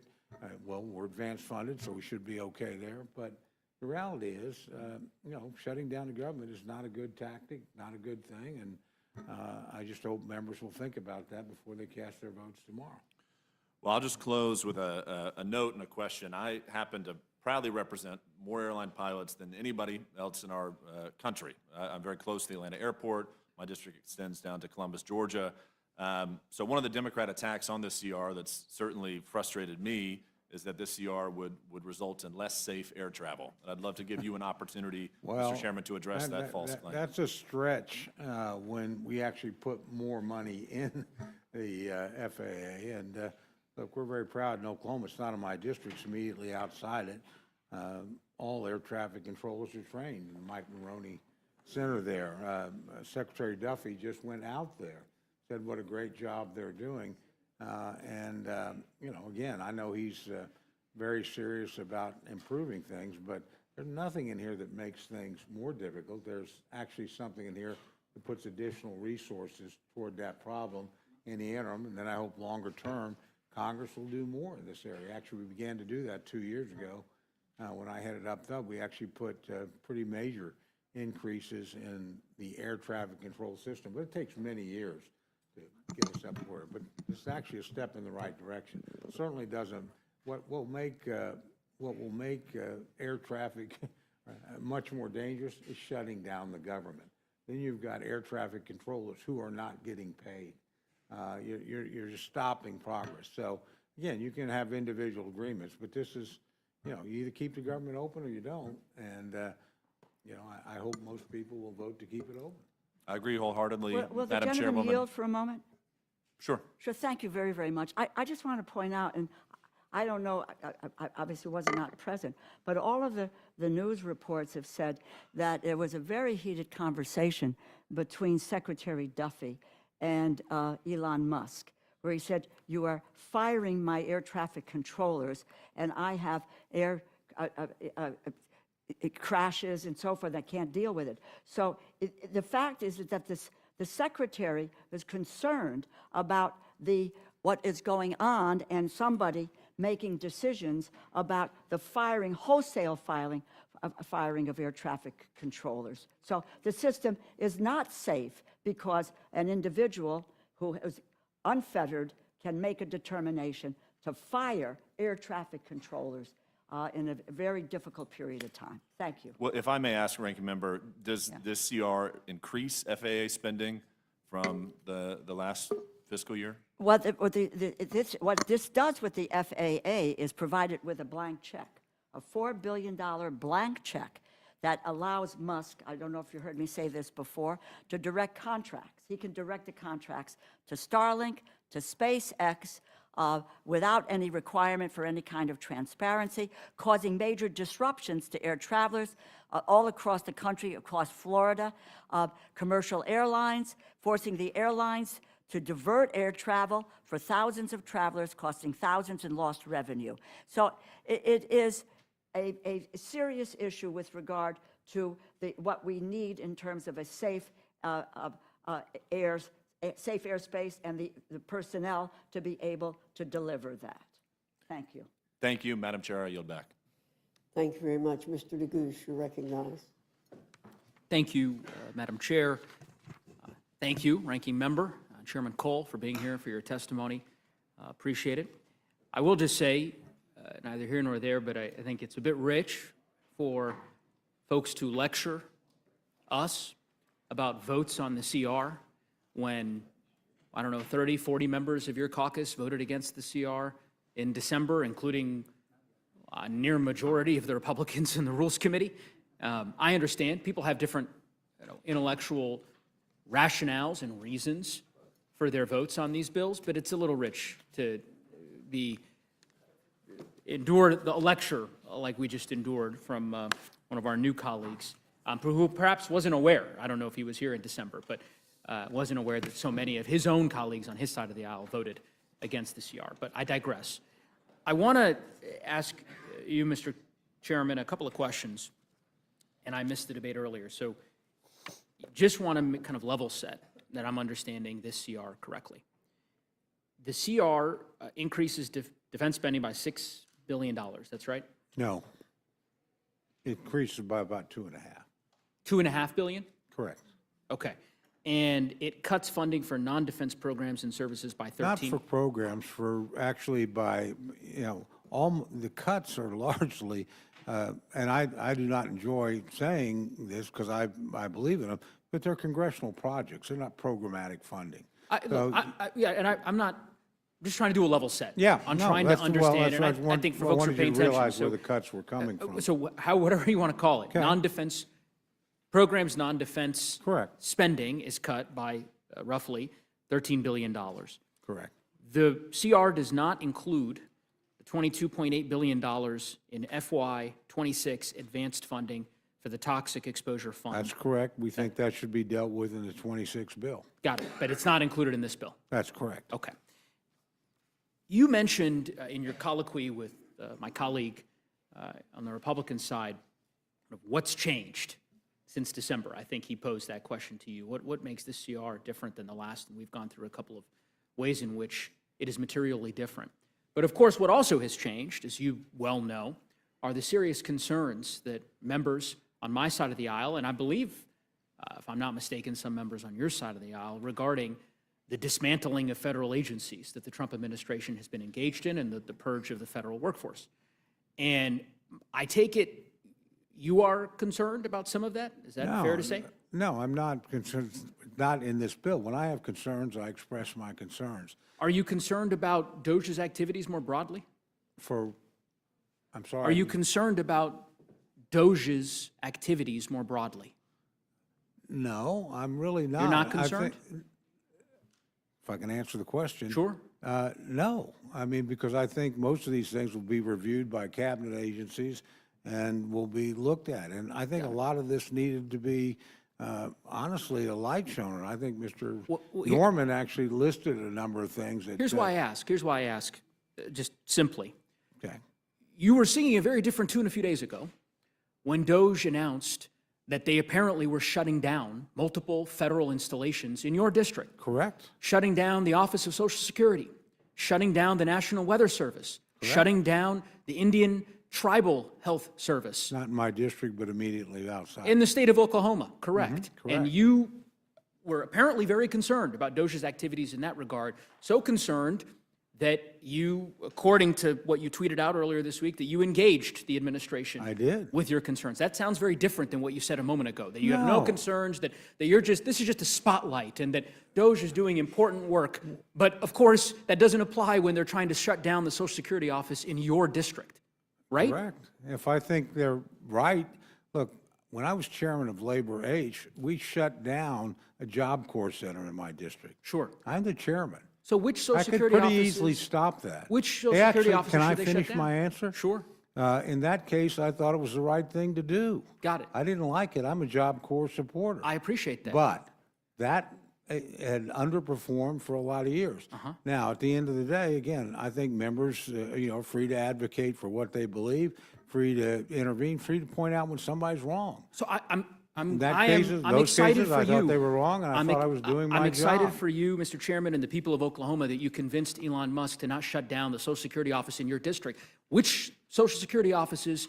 well, we're advance funded, so we should be okay there. But the reality is, shutting down the government is not a good tactic, not a good thing, and I just hope members will think about that before they cast their votes tomorrow. Well, I'll just close with a note and a question. I happen to proudly represent more airline pilots than anybody else in our country. I'm very close to the Atlanta airport. My district extends down to Columbus, Georgia. So one of the Democrat attacks on this CR that's certainly frustrated me is that this CR would result in less safe air travel. And I'd love to give you an opportunity, Mr. Chairman, to address that false claim. That's a stretch when we actually put more money in the FAA. And look, we're very proud in Oklahoma. It's not in my district. It's immediately outside it. All air traffic controllers are trained in the Mike Maroney Center there. Secretary Duffy just went out there, said what a great job they're doing. Again, I know he's very serious about improving things, but there's nothing in here that makes things more difficult. There's actually something in here that puts additional resources toward that problem in the interim, and then I hope longer term, Congress will do more in this area. Actually, we began to do that 2 years ago. When I headed up there, we actually put pretty major increases in the air traffic control system, but it takes many years to get us up to where. But it's actually a step in the right direction. It certainly doesn't. What will make air traffic much more dangerous is shutting down the government. Then you've got air traffic controllers who are not getting paid. You're just stopping progress. So again, you can have individual agreements, but this is, you either keep the government open or you don't. And I hope most people will vote to keep it open. I agree wholeheartedly, Will the Madam gentleman Chairwoman. yield for a moment? Sure. Sure, thank you very, very much. I just want to point out, and I don't know, I obviously was not present, but all of the news reports have said that there was a very heated conversation between Secretary Duffy and Elon Musk, where he said, "You are firing my air traffic controllers, and I have air it crashes and so forth. I can't deal with it." So the fact is that the secretary is concerned about what is going on and somebody making decisions about the wholesale firing of air traffic controllers. So the system is not safe because an individual who is unfettered can make a determination to fire air traffic controllers in a very difficult period of time. Thank you. Well, if I may ask, Ranking Member, does this CR increase FAA spending from the last fiscal year? What this does with the FAA is provide it with a blank check, a $4 billion blank check that allows Musk, I don't know if you heard me say this before, to direct contracts. He can direct the contracts to Starlink, to SpaceX, without any requirement for any kind of transparency, causing major disruptions to air travelers all across the country, across Florida, commercial airlines, forcing the airlines to divert air travel for thousands of travelers, costing thousands in lost revenue. So it is a serious issue with regard to what we need in terms of a safe safe airspace and the personnel to be able to deliver that. Thank you. Thank you, Madam Chair. I yield back. Thank you very much. Mr. DeGoosh, you're recognized. Thank you, Madam Chair. Thank you, Ranking Member, Chairman Cole, for being here for your testimony. Appreciate it. I will just say, neither here nor there, but I think it's a bit rich for folks to lecture us about votes on the CR when, I don't know, 30, 40 members of your caucus voted against the CR in December, including a near majority of the Republicans in the Rules Committee. I understand people have different intellectual rationales and reasons for their votes on these bills, but it's a little rich to endure the lecture like we just endured from one of our new colleagues, who perhaps wasn't aware, I don't know if he was here in December, but wasn't aware that so many of his own colleagues on his side of the aisle voted against the CR. But I digress. I want to ask you, Mr. Chairman, a couple of questions, and I missed the debate earlier. So just want to kind of level set that I'm understanding this CR correctly. The CR increases defense spending by $6 billion, that's right? No. It increases by about 2.5. $2.5 billion? Correct. Okay. And it cuts funding for non-defense programs and services by 13. Not for programs, for actually by, all the cuts are largely, and I do not enjoy saying this because I believe in them, but they're congressional projects. They're not programmatic funding. I'm not, I'm just trying to do a level set. Yeah. I'm no, trying to that's- well, understand, that's and what I think for I folks who are wanted paying you to attention. realize where the cuts were coming from. So whatever you want to call it, Okay. non-defense programs, non-defense Correct. spending is cut by roughly $13 billion. Correct. The CR does not include the $22.8 billion in FY26 advanced funding for the Toxic Exposure Fund. That's correct. We think that should be dealt with in the 26 bill. Got it, but it's not included in this bill. That's correct. Okay. You mentioned in your colloquy with my colleague on the Republican side, what's changed since December? I think he posed that question to you. What makes this CR different than the last? And we've gone through a couple of ways in which it is materially different. But of course, what also has changed, as you well know, are the serious concerns that members on my side of the aisle, and I believe, if I'm not mistaken, some members on your side of the aisle, regarding the dismantling of federal agencies that the Trump administration has been engaged in and the purge of the federal workforce. And I take it you are concerned about some of that? Is that fair to say? No, I'm not concerned, not in this bill. When I have concerns, I express my concerns. Are you concerned about DOJ's activities more broadly? I'm sorry. Are you concerned about DOJ's activities more broadly? No, I'm really not. You're not I think- concerned? If I can answer the question. Sure. No, I mean, because I think most of these things will be reviewed by cabinet agencies and will be looked at. And I think a lot of this needed to be, honestly, a light shown. And I think Mr. Norman actually listed a number of things that. Here's why I ask, just simply. Okay. You were singing a very different tune a few days ago when DOJ announced that they apparently were shutting down multiple federal installations in your district. Correct. Shutting down the Office of Social Security, shutting down the National Weather Service, shutting down the Indian Tribal Health Service. Not in my district, but immediately outside. In the state of Oklahoma, correct. correct. And you were apparently very concerned about DOJ's activities in that regard, so concerned that you, according to what you tweeted out earlier this week, that you engaged the administration. I did. With your concerns. That sounds very different than what you said a moment ago, that you have no No. concerns, that you're just, this is just a spotlight, and that DOJ is doing important work. But of course, that doesn't apply when they're trying to shut down the Social Security office in your district, right? Correct. If I think they're right, look, when I was chairman of Labor H, we shut down a Job Corps center in my district. Sure. I'm the chairman. So which Social I could Security pretty offices? easily stop that. Which Social They Security actually- offices Can I should they shut finish down? my answer? Sure. In that case, I thought it was the right thing to do. Got it. I didn't like it. I'm a Job Corps supporter. I appreciate that. But that had underperformed for a lot of years. Now, at the end of the day, again, I think members, are free to advocate for what they believe, free to intervene, free to point out when somebody's wrong. So I'm In that I cases, am, I'm those excited cases, for I you. thought they were wrong, and I thought I was doing my I'm excited job. for you, Mr. Chairman, and the people of Oklahoma that you convinced Elon Musk to not shut down the Social Security office in your district. Which Social Security offices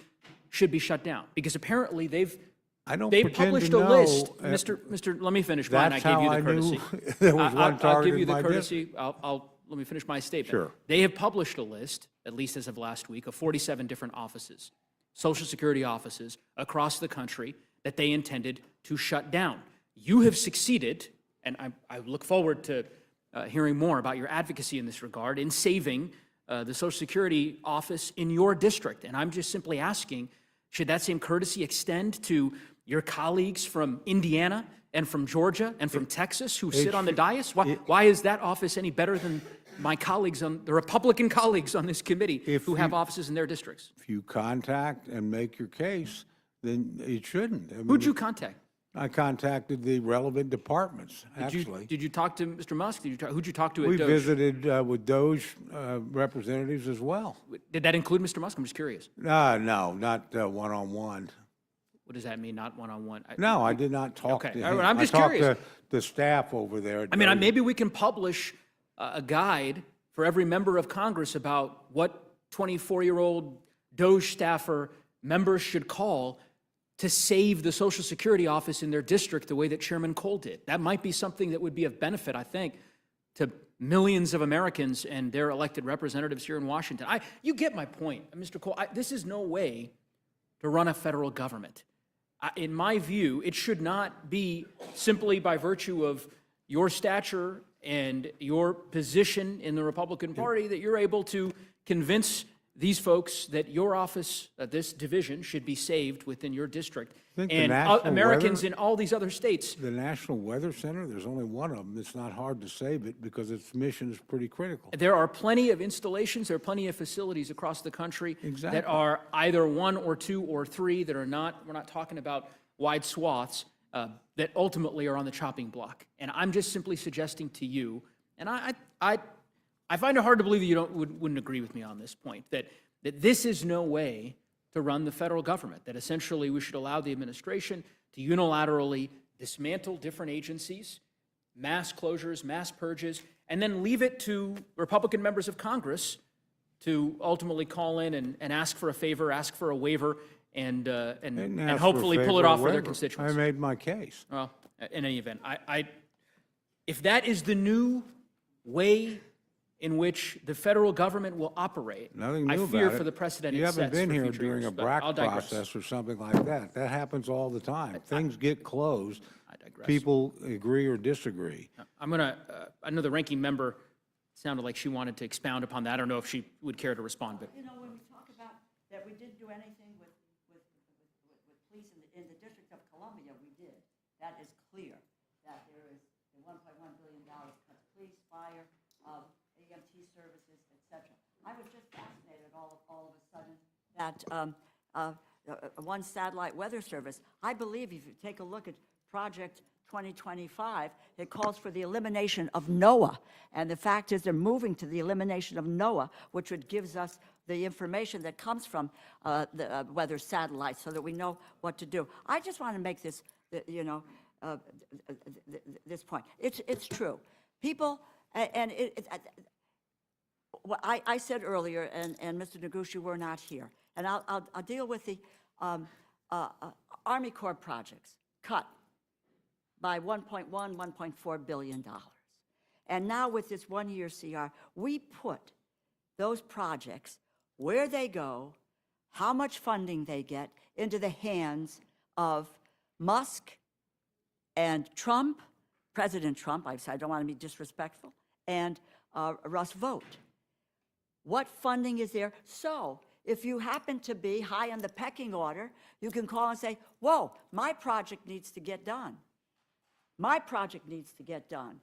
should be shut down? Because apparently they've pretend published to a list. know, Mr. Let me finish, Brian. I that's gave you how the I knew courtesy. there was one I'll target give you in the my courtesy. Let me finish my statement. Sure. They have published a list, at least as of last week, of 47 different offices, Social Security offices across the country that they intended to shut down. You have succeeded, and I look forward to hearing more about your advocacy in this regard, in saving the Social Security office in your district. And I'm just simply asking, should that same courtesy extend to your colleagues from Indiana and from Georgia and from Texas who sit on the dais? Why is that office any better than my colleagues, the Republican colleagues on this committee who have offices in their districts? If you contact and make your case, then it shouldn't. I mean, Who'd you contact? I contacted the relevant departments, actually. Did you talk to Mr. Musk? Who'd you talk to at We DOJ? visited with DOJ representatives as well. Did that include Mr. Musk? I'm just curious. No, not one-on-one. What does that mean, not one-on-one? No, I did not talk Okay, to all him. right, I'm just I talked curious. to the staff over there. at I mean, DOJ. maybe we can publish a guide for every member of Congress about what 24-year-old DOJ staffer members should call to save the Social Security office in their district the way that Chairman Cole did. That might be something that would be of benefit, I think, to millions of Americans and their elected representatives here in Washington. You get my point, Mr. Cole. This is no way to run a federal government. In my view, it should not be simply by virtue of your stature and your position in the Republican Party that you're able to convince these folks that your office, this division, should be saved within your district. think the And National Americans Weather- in all these other states. The National Weather Center, there's only one of them. It's not hard to save it because its mission is pretty critical. There are plenty of installations, there are plenty of facilities across the country Exactly. that are either one or two or three that are not, we're not talking about wide swaths, that ultimately are on the chopping block. And I'm just simply suggesting to you, and I find it hard to believe that you wouldn't agree with me on this point, that this is no way to run the federal government, that essentially we should allow the administration to unilaterally dismantle different agencies, mass closures, mass purges, and then leave it to Republican members of Congress to ultimately call in and ask for a favor, ask for a waiver, and Didn't ask for a hopefully pull it favor or off for their waiver. constituents. I made my case. Well, in any event, if that is the new way in which the federal government will operate, Nothing new I about fear it. for the precedent it You sets haven't been for here future during years, a but BRAC I'll digress. process or something like that. That happens all the time. Things get closed. I digress. People agree or disagree. I'm going to, I know the ranking member sounded like she wanted to expound upon that. I don't know if she would care to respond, but You know, when we talk about that we didn't do anything with police in the District of Columbia, we did. that is clear, that there is the $1.1 billion cuts police, fire, EMT services, et cetera. I was just fascinated all of a sudden that one satellite weather service, I believe if you take a look at Project 2025, it calls for the elimination of NOAA. And the fact is they're moving to the elimination of NOAA, which would gives us the information that comes from the weather satellites so that we know what to do. I just want to make this, this point. It's true. People, and what I said earlier, and Mr. Negusci, you were not here, and I'll deal with the Army Corps projects cut by $1.4 billion. And now with this one-year CR, we put those projects, where they go, how much funding they get, into the hands of Musk and Trump, President Trump, I don't want to be disrespectful, and Russ Vought. What funding is there? So if you happen to be high on the pecking order, you can call and say, whoa, my project needs to get done. My project needs to get done.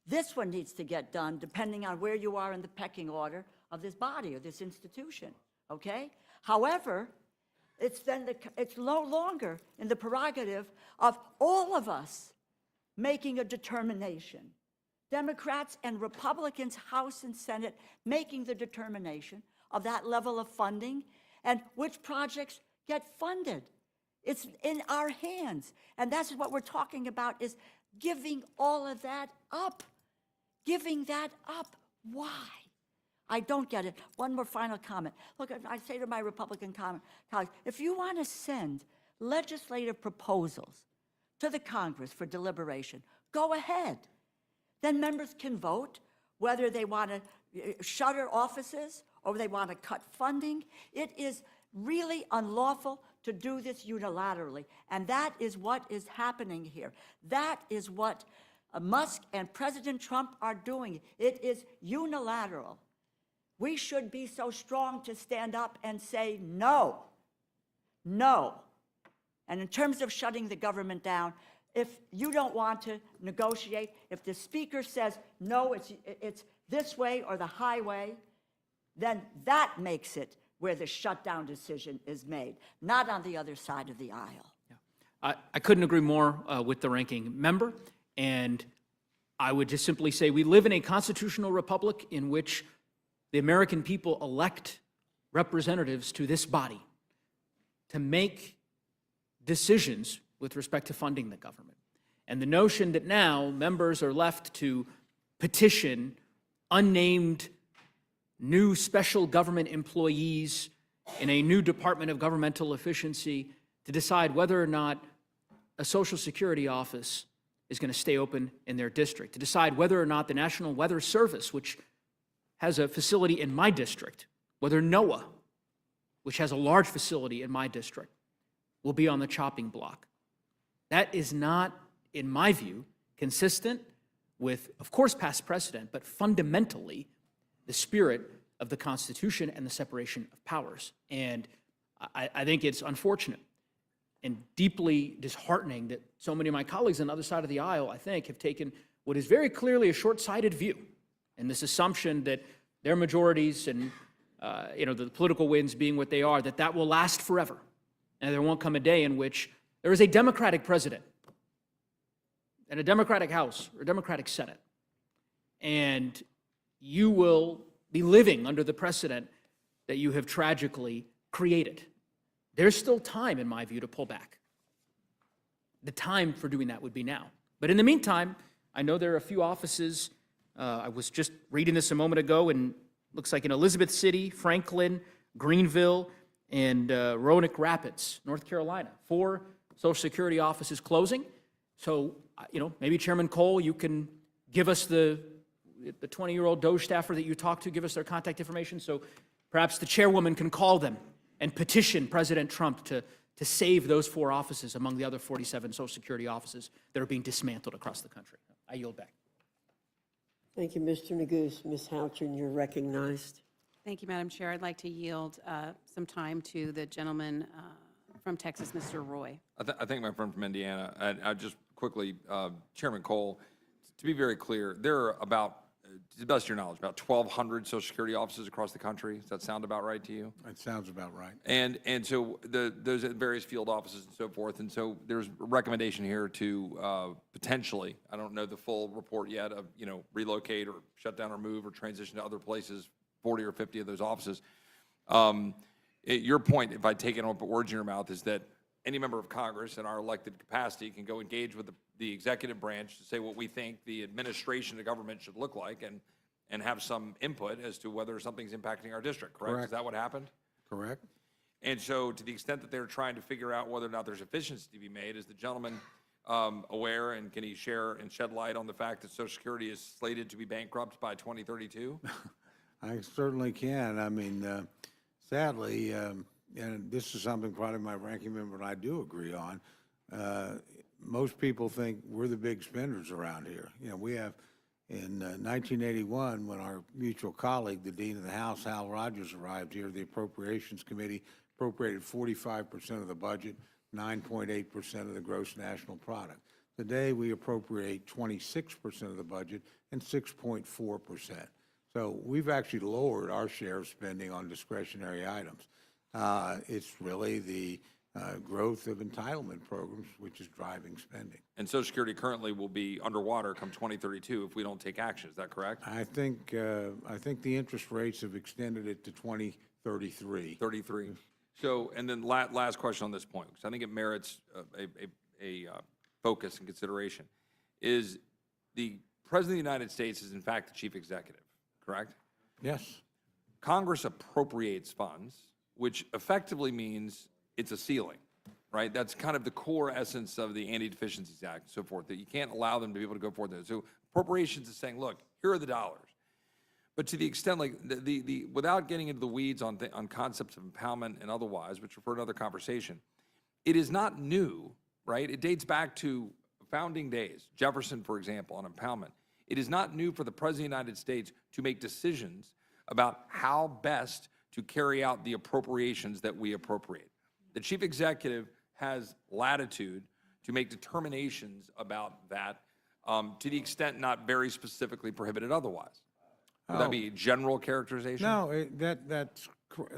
This one needs to get done, depending on where you are in the pecking order of this body or this institution, okay? However, it's no longer in the prerogative of all of us making a determination. Democrats and Republicans, House and Senate, making the determination of that level of funding and which projects get funded. It's in our hands. And that's what we're talking about, is giving all of that up. Giving that up. Why? I don't get it. One more final comment. Look, I say to my Republican colleagues, if you want to send legislative proposals to the Congress for deliberation, go ahead. Then members can vote whether they want to shutter offices or they want to cut funding. It is really unlawful to do this unilaterally, and that is what is happening here. That is what Musk and President Trump are doing. It is unilateral. We should be so strong to stand up and say no, no. And in terms of shutting the government down, if you don't want to negotiate, if the speaker says, no, it's this way or the highway, then that makes it where the shutdown decision is made, not on the other side of the aisle. Yeah. I couldn't agree more with the ranking member, and I would just simply say we live in a constitutional republic in which the American people elect representatives to this body to make decisions with respect to funding the government. And the notion that now members are left to petition unnamed new special government employees in a new Department of Governmental Efficiency to decide whether or not a Social Security office is going to stay open in their district, to decide whether or not the National Weather Service, which has a facility in my district, whether NOAA, which has a large facility in my district, will be on the chopping block. That is not, in my view, consistent with, of course, past precedent, but fundamentally the spirit of the Constitution and the separation of powers. And I think it's unfortunate and deeply disheartening that so many of my colleagues on the other side of the aisle, I think, have taken what is very clearly a short-sighted view, and this assumption that their majorities and the political winds being what they are, that will last forever. And there won't come a day in which there is a Democratic president and a Democratic House or a Democratic Senate, and you will be living under the precedent that you have tragically created. There's still time, in my view, to pull back. The time for doing that would be now. But in the meantime, I know there are a few offices. I was just reading this a moment ago, and looks like in Elizabeth City, Franklin, Greenville, and Roanoke Rapids, North Carolina, 4 Social Security offices closing. So, maybe Chairman Cole, you can give us the 20-year-old DOJ staffer that you talked to, give us their contact information, so perhaps the chairwoman can call them and petition President Trump to save those 4 offices among the other 47 Social Security offices that are being dismantled across the country. I yield back. Thank you, Mr. Neguse. Ms. Houchin, you're recognized. Thank you, Madam Chair. I'd like to yield some time to the gentleman from Texas, Mr. Roy. I think my friend from Indiana, I just quickly, Chairman Cole, to be very clear, there are about, to the best of your knowledge, about 1,200 Social Security offices across the country. Does that sound about right to you? That sounds about right. And so those at various field offices and so forth, and so there's a recommendation here to potentially, I don't know the full report yet, of, relocate or shut down or move or transition to other places, 40 or 50 of those offices. Your point, if I take it and put words in your mouth, is that any member of Congress in our elected capacity can go engage with the executive branch to say what we think the administration of government should look like and have some input as to whether something's impacting our district, correct? Correct. Is that what happened? Correct? And so to the extent that they're trying to figure out whether or not there's efficiency to be made, is the gentleman aware, and can he share and shed light on the fact that Social Security is slated to be bankrupt by 2032? I certainly can. I mean, sadly, and this is something probably my ranking member and I do agree on, most people think we're the big spenders around here. We have, in 1981, when our mutual colleague, the Dean of the House, Hal Rogers, arrived here, the Appropriations Committee appropriated 45% of the budget, 9.8% of the gross national product. Today, we appropriate 26% of the budget and 6.4%. So we've actually lowered our share of spending on discretionary items. It's really the growth of entitlement programs which is driving spending. And Social Security currently will be underwater come 2032 if we don't take action. Is that correct? I think the interest rates have extended it to 2033. 33. So, and then last question on this point, because I think it merits a focus and consideration, is the President of the United States is in fact the chief executive, correct? Yes. Congress appropriates funds, which effectively means it's a ceiling, right? That's kind of the core essence of the Anti-Deficiencies Act and so forth, that you can't allow them to be able to go forward. So appropriations is saying, look, here are the dollars. But to the extent, like, without getting into the weeds on concepts of empowerment and otherwise, which refer to another conversation, it is not new, right? It dates back to founding days. Jefferson, for example, on empowerment. It is not new for the President of the United States to make decisions about how best to carry out the appropriations that we appropriate. The chief executive has latitude to make determinations about that to the extent not very specifically prohibited otherwise. Would that be a general characterization? No,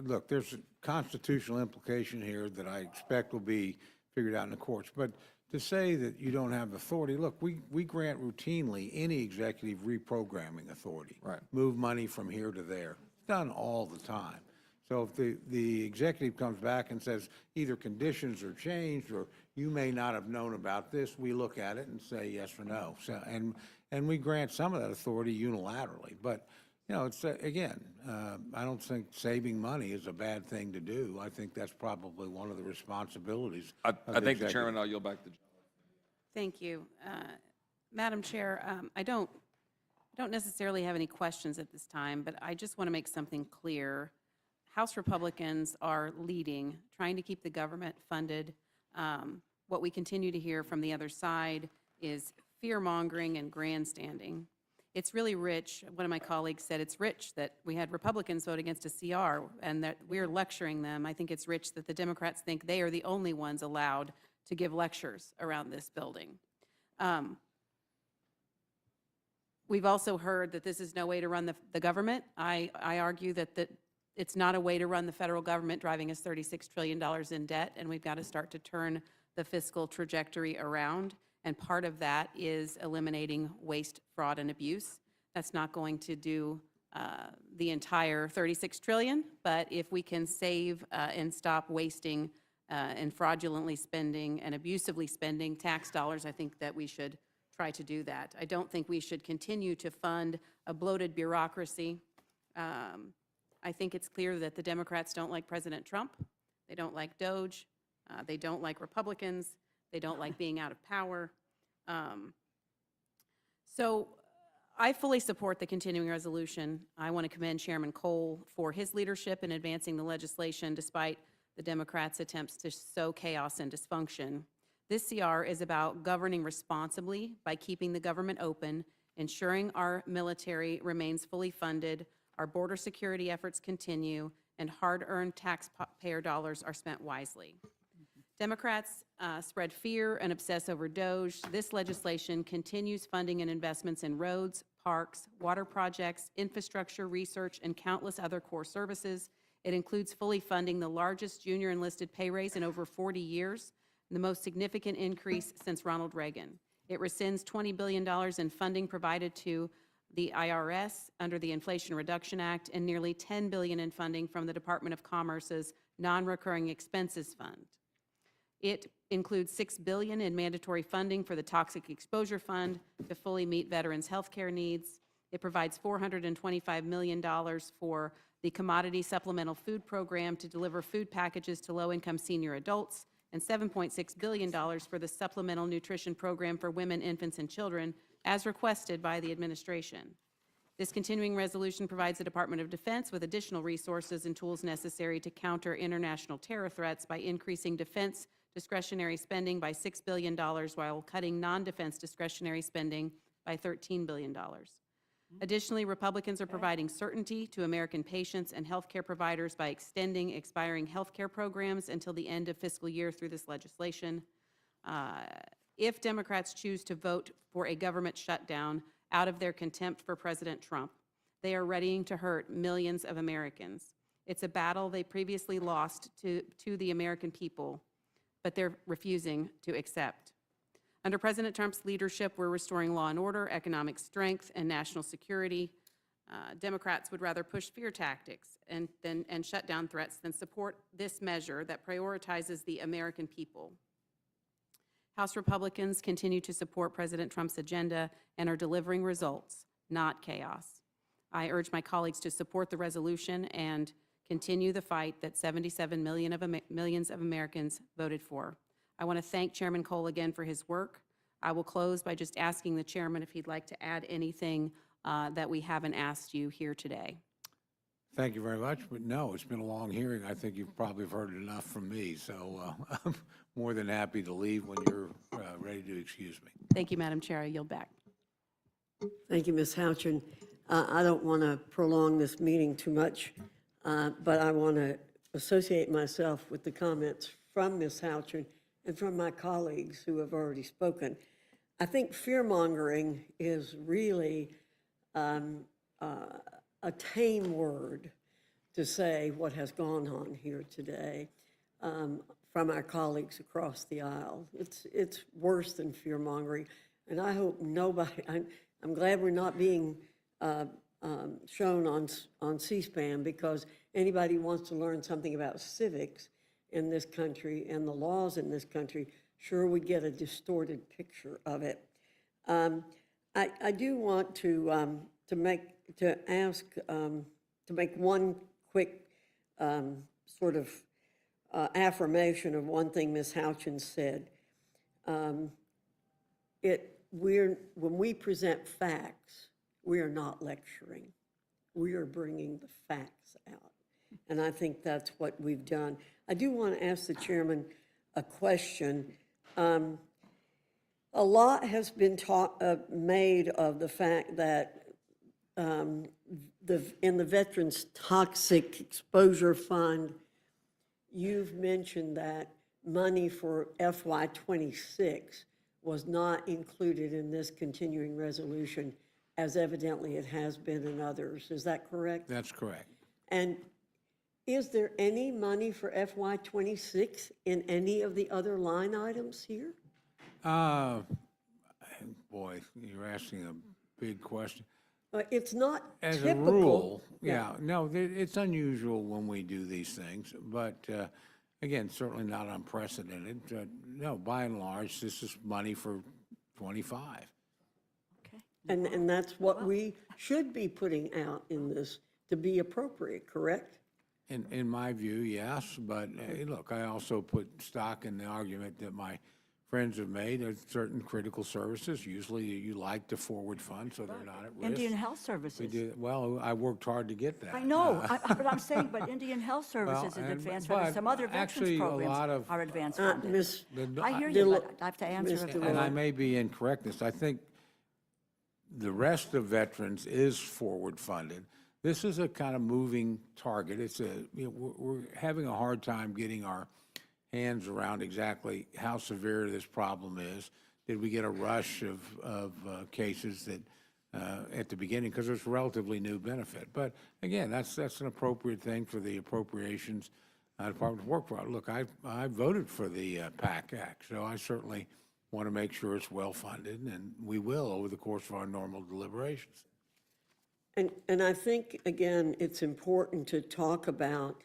look, there's a constitutional implication here that I expect will be figured out in the courts. But to say that you don't have authority, look, we grant routinely any executive reprogramming authority. Right. Move money from here to there. It's done all the time. So if the executive comes back and says either conditions are changed or you may not have known about this, we look at it and say yes or no. So, and we grant some of that authority unilaterally. But, it's, again, I don't think saving money is a bad thing to do. I think that's probably one of the responsibilities of the I thank the executive. chairman. I'll yield back to. Thank you. Madam Chair, I don't necessarily have any questions at this time, but I just want to make something clear. House Republicans are leading, trying to keep the government funded. What we continue to hear from the other side is fear-mongering and grandstanding. It's really rich. One of my colleagues said it's rich that we had Republicans vote against a CR and that we're lecturing them. I think it's rich that the Democrats think they are the only ones allowed to give lectures around this building. We've also heard that this is no way to run the government. I argue that it's not a way to run the federal government, driving us $36 trillion in debt, and we've got to start to turn the fiscal trajectory around. And part of that is eliminating waste, fraud, and abuse. That's not going to do the entire $36 trillion, but if we can save and stop wasting and fraudulently spending and abusively spending tax dollars, I think that we should try to do that. I don't think we should continue to fund a bloated bureaucracy. I think it's clear that the Democrats don't like President Trump. They don't like DOJ. They don't like Republicans. They don't like being out of power. So I fully support the continuing resolution. I want to commend Chairman Cole for his leadership in advancing the legislation despite the Democrats' attempts to sow chaos and dysfunction. This CR is about governing responsibly by keeping the government open, ensuring our military remains fully funded, our border security efforts continue, and hard-earned taxpayer dollars are spent wisely. Democrats spread fear and obsess over DOGE. This legislation continues funding and investments in roads, parks, water projects, infrastructure, research, and countless other core services. It includes fully funding the largest junior enlisted pay raise in over 40 years, the most significant increase since Ronald Reagan. It rescinds $20 billion in funding provided to the IRS under the Inflation Reduction Act and nearly $10 billion in funding from the Department of Commerce's Non-Recurring Expenses Fund. It includes $6 billion in mandatory funding for the Toxic Exposure Fund to fully meet veterans' health care needs. It provides $425 million for the Commodity Supplemental Food Program to deliver food packages to low-income senior adults, and $7.6 billion for the Supplemental Nutrition Program for women, infants, and children, as requested by the administration. This continuing resolution provides the Department of Defense with additional resources and tools necessary to counter international terror threats by increasing defense discretionary spending by $6 billion while cutting non-defense discretionary spending by $13 billion. Additionally, Republicans are providing certainty to American patients and healthcare providers by extending expiring healthcare programs until the end of fiscal year through this legislation. If Democrats choose to vote for a government shutdown out of their contempt for President Trump, they are readying to hurt millions of Americans. It's a battle they previously lost to the American people, but they're refusing to accept. Under President Trump's leadership, we're restoring law and order, economic strength, and national security. Democrats would rather push fear tactics and shut down threats than support this measure that prioritizes the American people. House Republicans continue to support President Trump's agenda and are delivering results, not chaos. I urge my colleagues to support the resolution and continue the fight that 77 millions of Americans voted for. I want to thank Chairman Cole again for his work. I will close by just asking the chairman if he'd like to add anything that we haven't asked you here today. Thank you very much, but no, it's been a long hearing. I think you've probably heard enough from me, so I'm more than happy to leave when you're ready to excuse me. Thank you, Madam Chair. I yield back. Thank you, Ms. Houchin. I don't want to prolong this meeting too much, but I want to associate myself with the comments from Ms. Houchin and from my colleagues who have already spoken. I think fear-mongering is really a tame word to say what has gone on here today from our colleagues across the aisle. It's worse than fear-mongering, and I hope nobody, I'm glad we're not being shown on C-SPAN, because anybody who wants to learn something about civics in this country and the laws in this country sure would get a distorted picture of it. I do want to make one quick sort of affirmation of one thing Ms. Houchin said. When we present facts, we are not lecturing. We are bringing the facts out. And I think that's what we've done. I do want to ask the chairman a question. A lot has been made of the fact that in the Veterans Toxic Exposure Fund, you've mentioned that money for FY26 was not included in this continuing resolution, as evidently it has been in others. Is that correct? That's correct. And is there any money for FY26 in any of the other line items here? Boy, you're asking a big question. It's not As typical. a rule, yeah, no, it's unusual when we do these things, but again, certainly not unprecedented. No, by and large, this is money for 25. Okay. And that's what we should be putting out in this to be appropriate, correct? In my view, yes, but look, I also put stock in the argument that my friends have made of certain critical services. Usually you like to forward fund so they're not at risk. Indian Health Services. We do, well, I worked hard to get that. I know, but I'm saying, but Indian Health Services is advanced funded. Some other veterans actually, a lot programs of- are advanced funded. Ms. I hear you, but I have to answer it. And I may be incorrect in this. I think the rest of veterans is forward funded. This is a kind of moving target. It's we're having a hard time getting our hands around exactly how severe this problem is. Did we get a rush of cases that at the beginning, because it's a relatively new benefit? But again, that's an appropriate thing for the Appropriations Department to work for. Look, I voted for the PAC Act, so I certainly want to make sure it's well-funded, and we will over the course of our normal deliberations. And I think, again, it's important to talk about,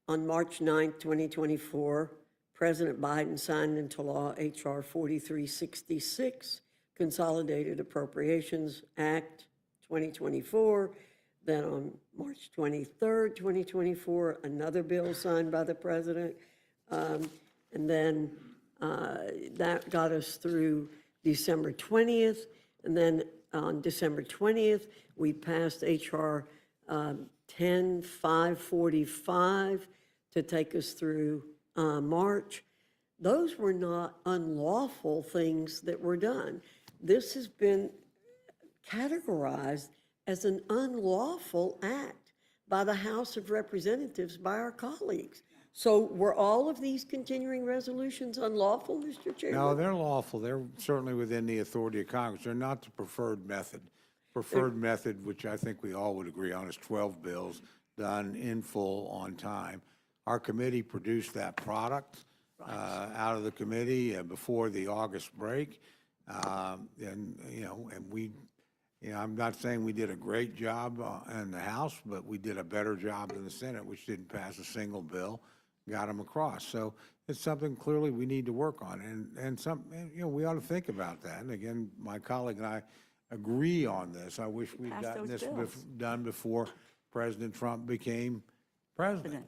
on March 9th, 2024, President Biden signed into law H.R. 4366, Consolidated Appropriations Act 2024. Then on March 23rd, 2024, another bill signed by the president. And then that got us through December 20th. And then on December 20th, we passed H.R. 10545 to take us through March. Those were not unlawful things that were done. This has been categorized as an unlawful act by the House of Representatives, by our colleagues. So were all of these continuing resolutions unlawful, Mr. Chairman? No, they're lawful. They're certainly within the authority of Congress. They're not the preferred method. Preferred method, which I think we all would agree on, is 12 bills done in full on time. Our committee produced that product out of the committee before the August break. And we, I'm not saying we did a great job in the House, but we did a better job in the Senate, which didn't pass a single bill, got them across. So it's something clearly we need to work on, and we ought to think about that. And again, my colleague and I agree on this. I wish we'd Pass gotten those this bills. done before President Trump became president.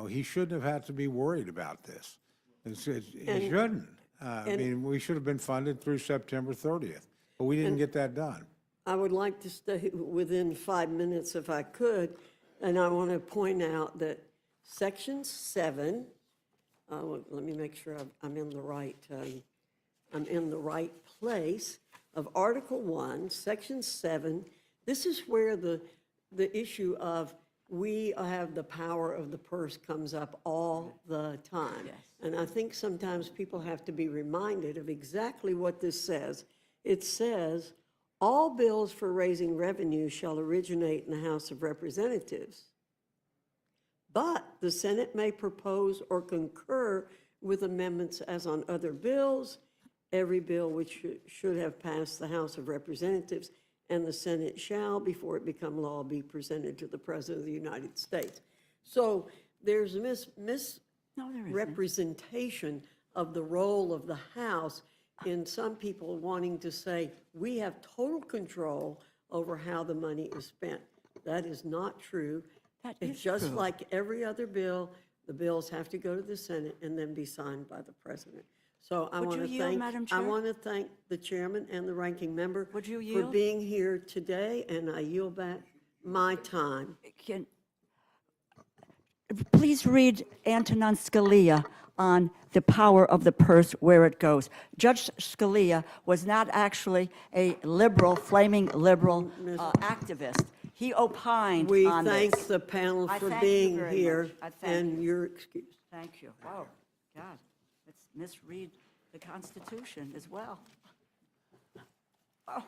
He shouldn't have had to be worried about this. He shouldn't. I mean, we should have been funded through September 30th, but we didn't get that done. I would like to stay within 5 minutes if I could, and I want to point out that Section 7, let me make sure I'm in the right place, of Article 1, Section 7, this is where the issue of we have the power of the purse comes up all the time. Yes. And I think sometimes people have to be reminded of exactly what this says. It says, all bills for raising revenue shall originate in the House of Representatives, but the Senate may propose or concur with amendments as on other bills. Every bill which should have passed the House of Representatives and the Senate shall, before it become law, be presented to the President of the United States. So there's a misrepresentation of the role of the House in some people wanting to say, we have total control over how the money is spent. That is not true. It's just like every other bill, the bills have to go to the Senate and then be signed by the President. So I Would want you to yield, thank, Madam I Chair? want to thank the chairman and the ranking member Would you for yield? being here today, and I yield back my time. Please read Antonin Scalia on the power of the purse, where it goes. Judge Scalia was not actually a liberal, flaming liberal activist. He opined We on this. thank the panel I for thank you being very here, much. I thank and you. you're excused. Thank you. Oh, God, let's misread the Constitution as well. Oh.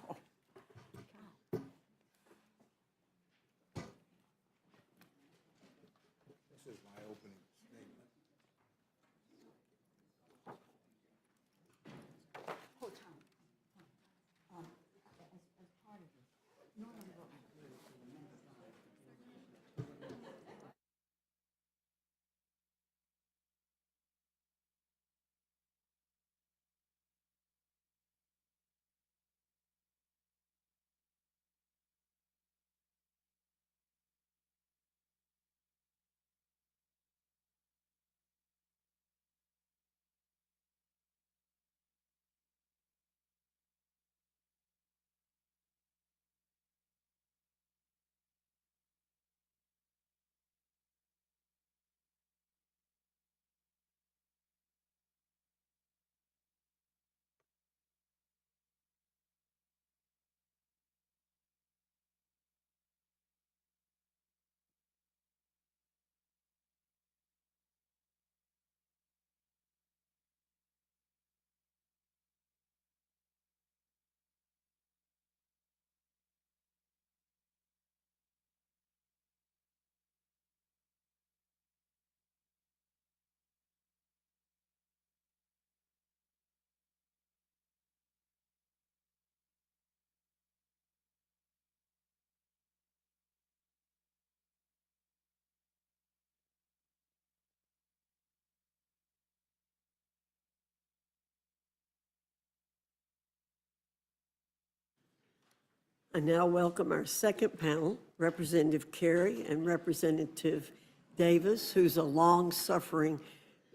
I now welcome our second panel, Representative Carey and Representative Davis, who's a long-suffering,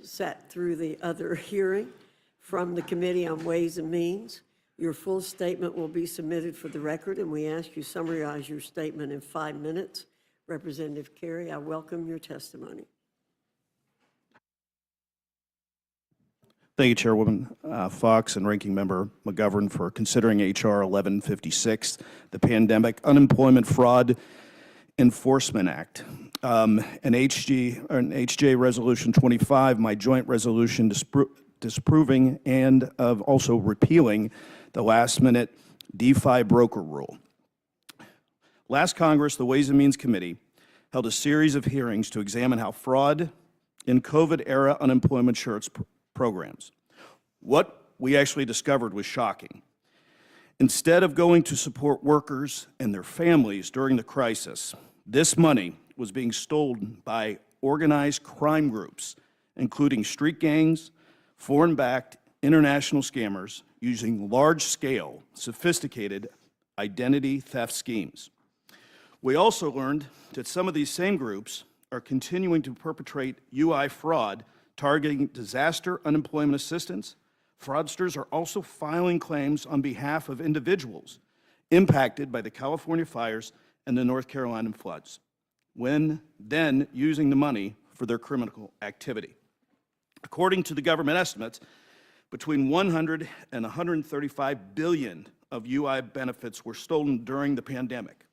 sat through the other hearing from the Committee on Ways and Means. Your full statement will be submitted for the record, and we ask you summarize your statement in 5 minutes. Representative Carey, I welcome your testimony. Thank you, Chairwoman Fox and Ranking Member McGovern, for considering H.R. 1156, the Pandemic Unemployment Fraud Enforcement Act. An H.J. Resolution 25, my joint resolution disapproving and of also repealing the last-minute DeFi broker rule. Last Congress, the Ways and Means Committee held a series of hearings to examine how fraud in COVID-era unemployment insurance programs. What we actually discovered was shocking. Instead of going to support workers and their families during the crisis, this money was being stolen by organized crime groups, including street gangs, foreign-backed international scammers using large-scale, sophisticated identity theft schemes. We also learned that some of these same groups are continuing to perpetrate UI fraud targeting disaster unemployment assistance. Fraudsters are also filing claims on behalf of individuals impacted by the California fires and the North Carolina floods, when then using the money for their criminal activity. According to the government estimates, between 100 and 135 billion of UI benefits were stolen during the pandemic.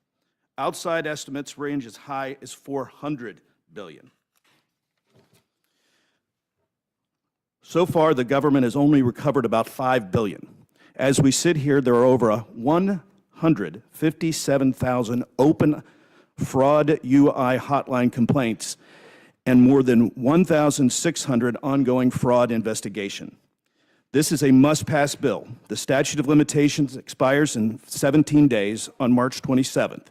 Outside estimates range as high as 400 billion. So far, the government has only recovered about 5 billion. As we sit here, there are over 157,000 open fraud UI hotline complaints and more than 1,600 ongoing fraud investigation. This is a must-pass bill. The statute of limitations expires in 17 days on March 27th.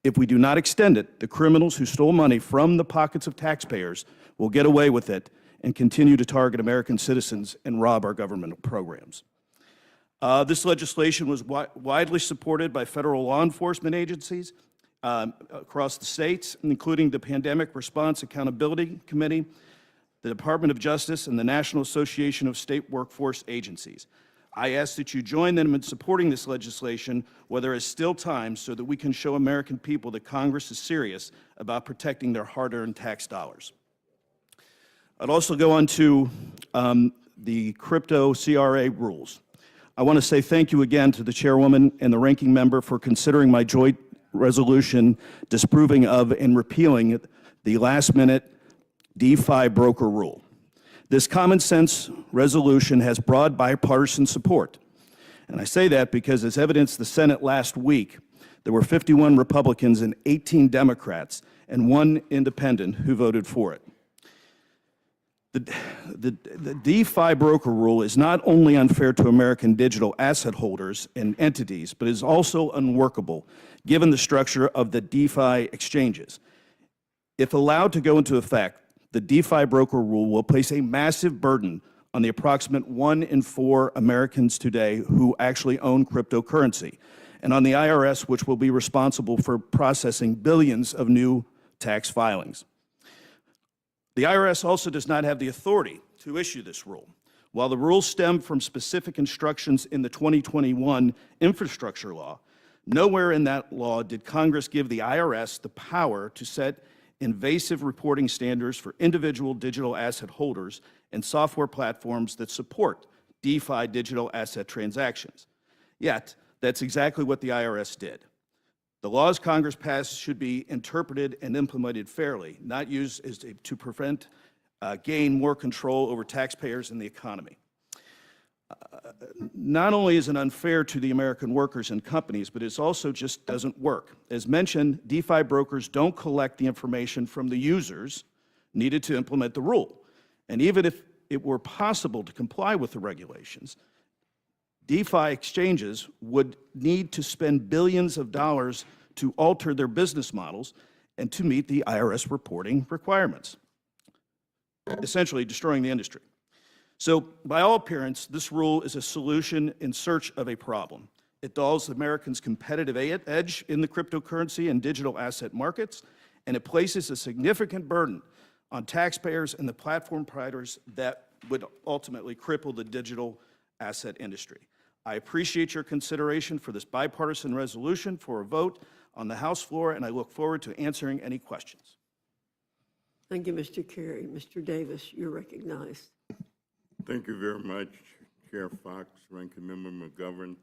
If we do not extend it, the criminals who stole money from the pockets of taxpayers will get away with it and continue to target American citizens and rob our governmental programs. This legislation was widely supported by federal law enforcement agencies across the states, including the Pandemic Response Accountability Committee, the Department of Justice, and the National Association of State Workforce Agencies. I ask that you join them in supporting this legislation while there is still time so that we can show American people that Congress is serious about protecting their hard-earned tax dollars. I'd also go on to the crypto CRA rules. I want to say thank you again to the chairwoman and the ranking member for considering my joint resolution disapproving of and repealing the last-minute DeFi broker rule. This common sense resolution has broad bipartisan support. And I say that because, as evidenced the Senate last week, there were 51 Republicans and 18 Democrats and 1 independent who voted for it. The DeFi broker rule is not only unfair to American digital asset holders and entities, but is also unworkable given the structure of the DeFi exchanges. If allowed to go into effect, the DeFi broker rule will place a massive burden on the approximate 1 in 4 Americans today who actually own cryptocurrency, and on the IRS, which will be responsible for processing billions of new tax filings. The IRS also does not have the authority to issue this rule. While the rules stem from specific instructions in the 2021 infrastructure law, nowhere in that law did Congress give the IRS the power to set invasive reporting standards for individual digital asset holders and software platforms that support DeFi digital asset transactions. Yet, that's exactly what the IRS did. The laws Congress passed should be interpreted and implemented fairly, not used to prevent, gain more control over taxpayers and the economy. Not only is it unfair to the American workers and companies, but it also just doesn't work. As mentioned, DeFi brokers don't collect the information from the users needed to implement the rule. And even if it were possible to comply with the regulations, DeFi exchanges would need to spend billions of dollars to alter their business models and to meet the IRS reporting requirements, essentially destroying the industry. So, by all appearance, this rule is a solution in search of a problem. It dulls Americans' competitive edge in the cryptocurrency and digital asset markets, and it places a significant burden on taxpayers and the platform providers that would ultimately cripple the digital asset industry. I appreciate your consideration for this bipartisan resolution for a vote on the House floor, and I look forward to answering any questions. Thank you, Mr. Carey. Mr. Davis, you're recognized. Thank you very much, Chair Fox, Ranking Member McGovern,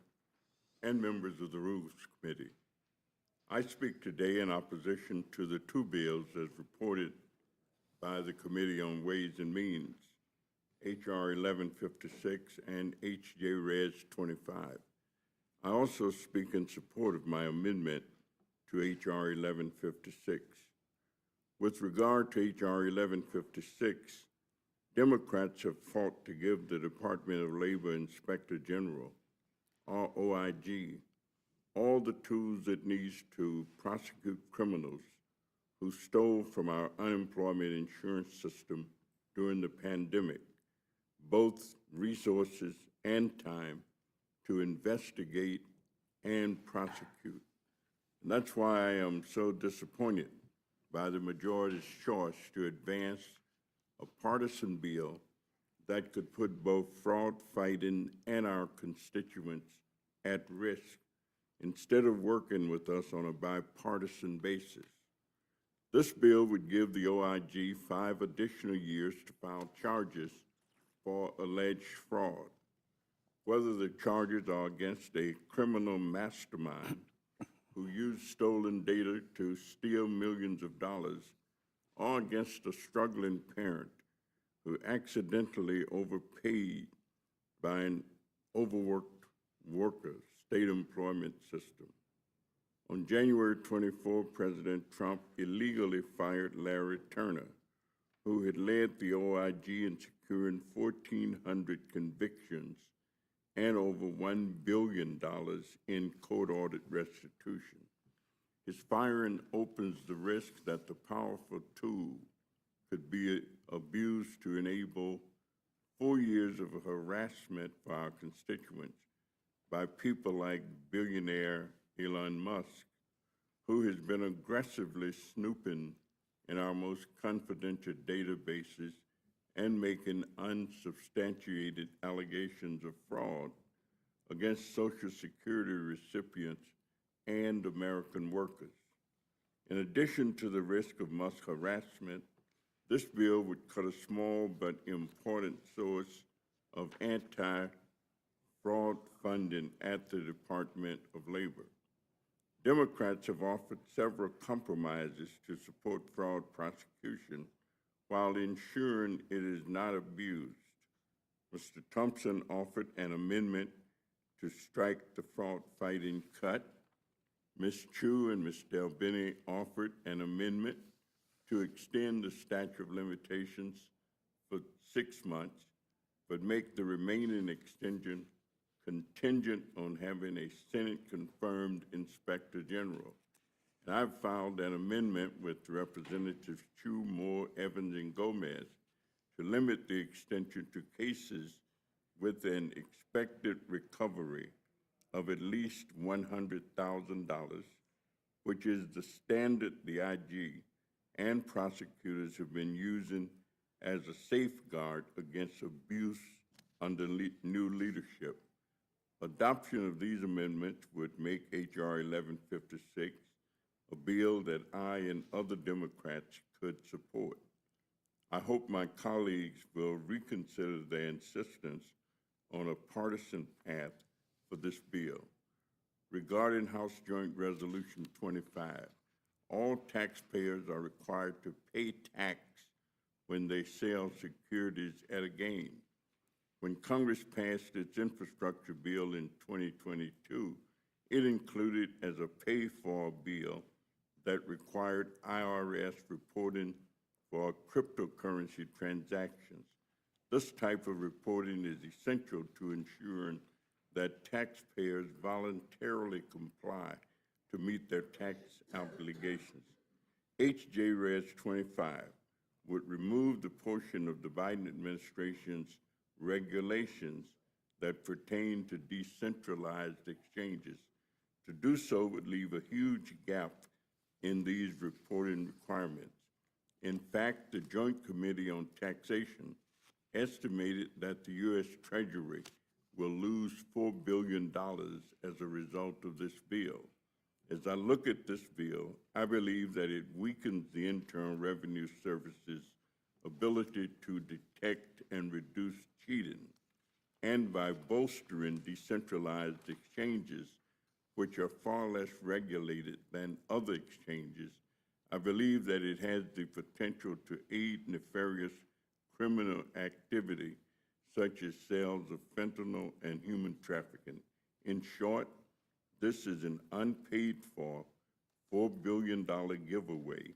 and members of the Rules Committee. I speak today in opposition to the two bills as reported by the Committee on Ways and Means, H.R. 1156 and H.J. Res. 25. I also speak in support of my amendment to H.R. 1156. With regard to H.R. 1156, Democrats have fought to give the Department of Labor Inspector General, or OIG, all the tools it needs to prosecute criminals who stole from our unemployment insurance system during the pandemic, both resources and time to investigate and prosecute. And that's why I am so disappointed by the majority's choice to advance a partisan bill that could put both fraud fighting and our constituents at risk instead of working with us on a bipartisan basis. This bill would give the OIG 5 additional years to file charges for alleged fraud, whether the charges are against a criminal mastermind who used stolen data to steal millions of dollars, or against a struggling parent who accidentally overpaid by an overworked worker state employment system. On January 24, President Trump illegally fired Larry Turner, who had led the OIG in securing 1,400 convictions and over $1 billion in court-ordered restitution. His firing opens the risk that the powerful tool could be abused to enable 4 years of harassment for our constituents by people like billionaire Elon Musk, who has been aggressively snooping in our most confidential databases and making unsubstantiated allegations of fraud against Social Security recipients and American workers. In addition to the risk of Musk harassment, this bill would cut a small but important source of anti-fraud funding at the Department of Labor. Democrats have offered several compromises to support fraud prosecution while ensuring it is not abused. Mr. Thompson offered an amendment to strike the fraud fighting cut. Ms. Chu and Ms. Delbene offered an amendment to extend the statute of limitations for 6 months, but make the remaining extension contingent on having a Senate-confirmed Inspector General. And I've filed an amendment with Representatives Chu, Moore, Evans, and Gomez to limit the extension to cases with an expected recovery of at least $100,000, which is the standard the IG and prosecutors have been using as a safeguard against abuse under new leadership. Adoption of these amendments would make H.R. 1156 a bill that I and other Democrats could support. I hope my colleagues will reconsider their insistence on a partisan path for this bill. Regarding House Joint Resolution 25, all taxpayers are required to pay tax when they sell securities at a gain. When Congress passed its infrastructure bill in 2022, it included as a pay-for bill that required IRS reporting for cryptocurrency transactions. This type of reporting is essential to ensuring that taxpayers voluntarily comply to meet their tax obligations. H.J. Res. 25 would remove the portion of the Biden administration's regulations that pertain to decentralized exchanges. To do so would leave a huge gap in these reporting requirements. In fact, the Joint Committee on Taxation estimated that the U.S. Treasury will lose $4 billion as a result of this bill. As I look at this bill, I believe that it weakens the Internal Revenue Service's ability to detect and reduce cheating, and by bolstering decentralized exchanges, which are far less regulated than other exchanges, I believe that it has the potential to aid nefarious criminal activity such as sales of fentanyl and human trafficking. In short, this is an unpaid-for $4 billion giveaway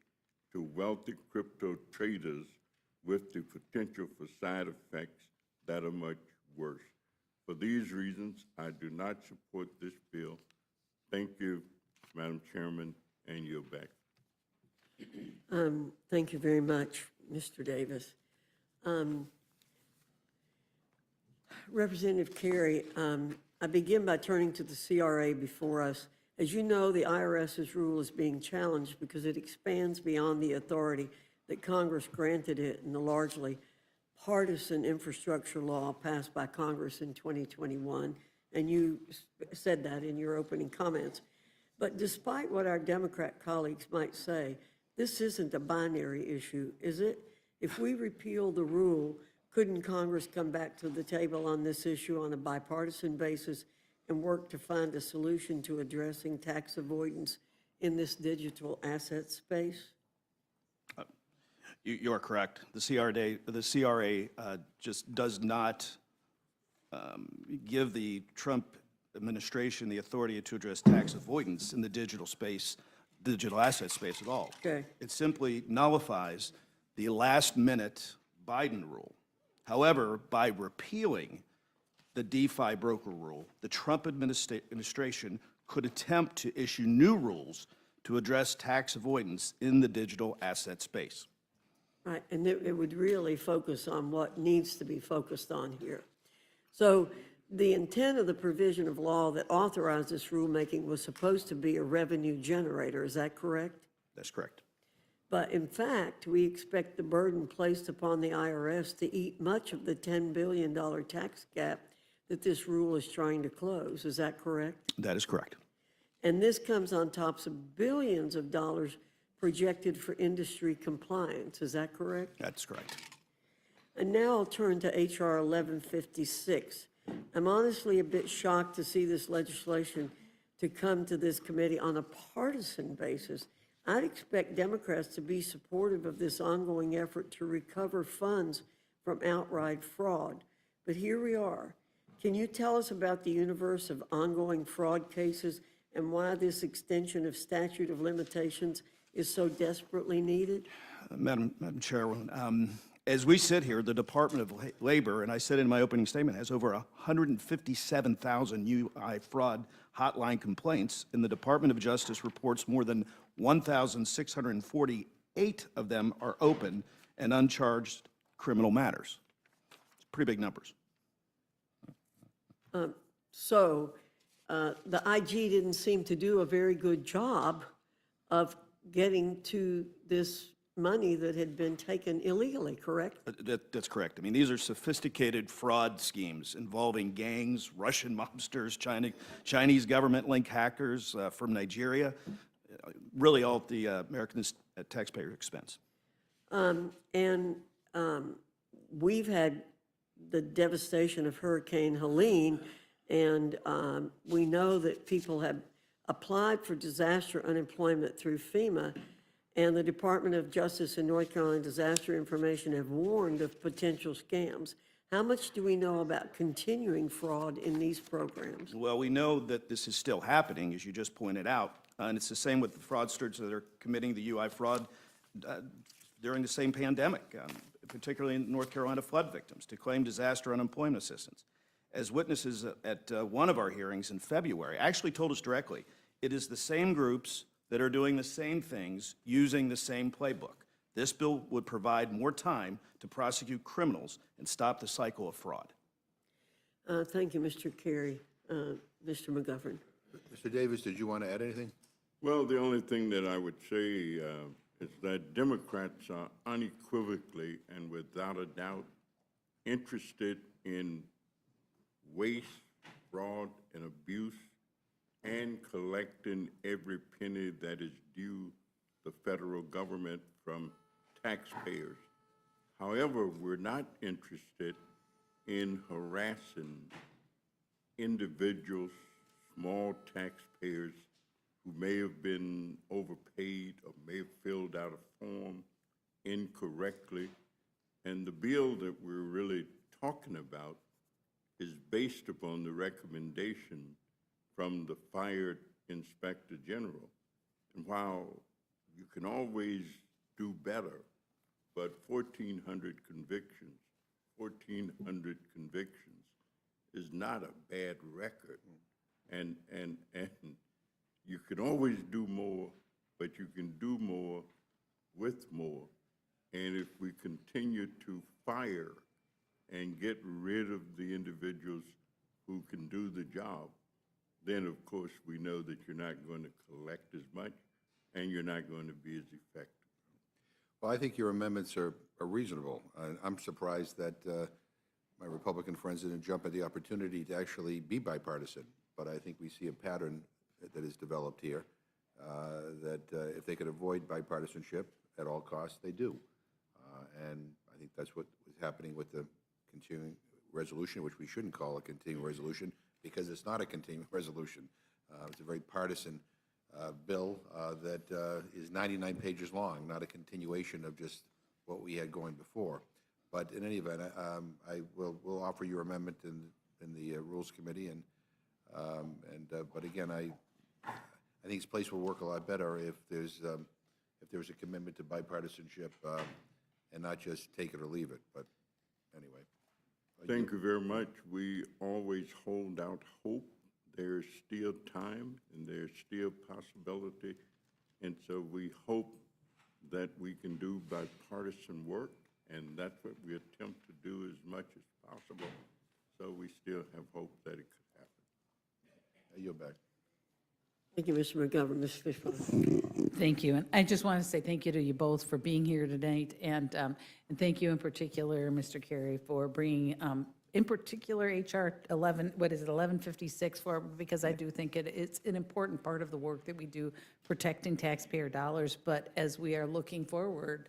to wealthy crypto traders with the potential for side effects that are much worse. For these reasons, I do not support this bill. Thank you, Madam Chairman, and yield back. Thank you very much, Mr. Davis. Representative Carey, I begin by turning to the CRA before us. As you know, the IRS's rule is being challenged because it expands beyond the authority that Congress granted it in the largely partisan infrastructure law passed by Congress in 2021, and you said that in your opening comments. But despite what our Democrat colleagues might say, this isn't a binary issue, is it? If we repeal the rule, couldn't Congress come back to the table on this issue on a bipartisan basis and work to find a solution to addressing tax avoidance in this digital asset space? You are correct. The CRA just does not give the Trump administration the authority to address tax avoidance in the digital space, digital asset space at all. Okay. It simply nullifies the last-minute Biden rule. However, by repealing the DeFi broker rule, the Trump administration could attempt to issue new rules to address tax avoidance in the digital asset space. Right, and it would really focus on what needs to be focused on here. So the intent of the provision of law that authorized this rulemaking was supposed to be a revenue generator, is that correct? That's correct. But in fact, we expect the burden placed upon the IRS to eat much of the $10 billion tax gap that this rule is trying to close. Is that correct? That is correct. And this comes on top of billions of dollars projected for industry compliance. Is that correct? That's correct. And now I'll turn to H.R. 1156. I'm honestly a bit shocked to see this legislation to come to this committee on a partisan basis. I'd expect Democrats to be supportive of this ongoing effort to recover funds from outright fraud. But here we are. Can you tell us about the universe of ongoing fraud cases and why this extension of statute of limitations is so desperately needed? Madam Chairwoman, as we sit here, the Department of Labor, and I said in my opening statement, has over 157,000 UI fraud hotline complaints, and the Department of Justice reports more than 1,648 of them are open and uncharged criminal matters. It's pretty big numbers. So the IG didn't seem to do a very good job of getting to this money that had been taken illegally, correct? That's correct. I mean, these are sophisticated fraud schemes involving gangs, Russian mobsters, Chinese government-linked hackers from Nigeria, really all at the American taxpayer expense. We've had the devastation of Hurricane Helene, and we know that people have applied for disaster unemployment through FEMA, and the Department of Justice and North Carolina Disaster Information have warned of potential scams. How much do we know about continuing fraud in these programs? Well, we know that this is still happening, as you just pointed out, and it's the same with the fraudsters that are committing the UI fraud during the same pandemic, particularly in North Carolina flood victims, to claim disaster unemployment assistance. As witnesses at one of our hearings in February actually told us directly, it is the same groups that are doing the same things using the same playbook. This bill would provide more time to prosecute criminals and stop the cycle of fraud. Thank you, Mr. Carey. Mr. McGovern. Mr. Davis, did you want to add anything? Well, the only thing that I would say is that Democrats are unequivocally and without a doubt interested in waste, fraud, and abuse, and collecting every penny that is due the federal government from taxpayers. However, we're not interested in harassing individuals, small taxpayers who may have been overpaid or may have filled out a form incorrectly. And the bill that we're really talking about is based upon the recommendation from the fired Inspector General. And while you can always do better, but 1,400 convictions is not a bad record. And you can always do more, but you can do more with more. And if we continue to fire and get rid of the individuals who can do the job, then of course we know that you're not going to collect as much and you're not going to be as effective. Well, I think your amendments are reasonable. I'm surprised that my Republican friends didn't jump at the opportunity to actually be bipartisan. But I think we see a pattern that is developed here, that if they could avoid bipartisanship at all costs, they do. And I think that's what was happening with the continuing resolution, which we shouldn't call a continuing resolution because it's not a continuing resolution. It's a very partisan bill that is 99 pages long, not a continuation of just what we had going before. But in any event, I will offer your amendment in the Rules Committee, but again, I think this place will work a lot better if there's a commitment to bipartisanship and not just take it or leave it. But anyway. Thank you very much. We always hold out hope. There's still time and there's still possibility. And so we hope that we can do bipartisan work, and that's what we attempt to do as much as possible. So we still have hope that it could happen. I yield back. Thank you, Mr. McGovern. Ms. Fishman. Thank you. And I just want to say thank you to you both for being here tonight. And thank you in particular, Mr. Carey, for bringing, in particular, HR 1156 forward, because I do think it's an important part of the work that we do protecting taxpayer dollars. But as we are looking forward,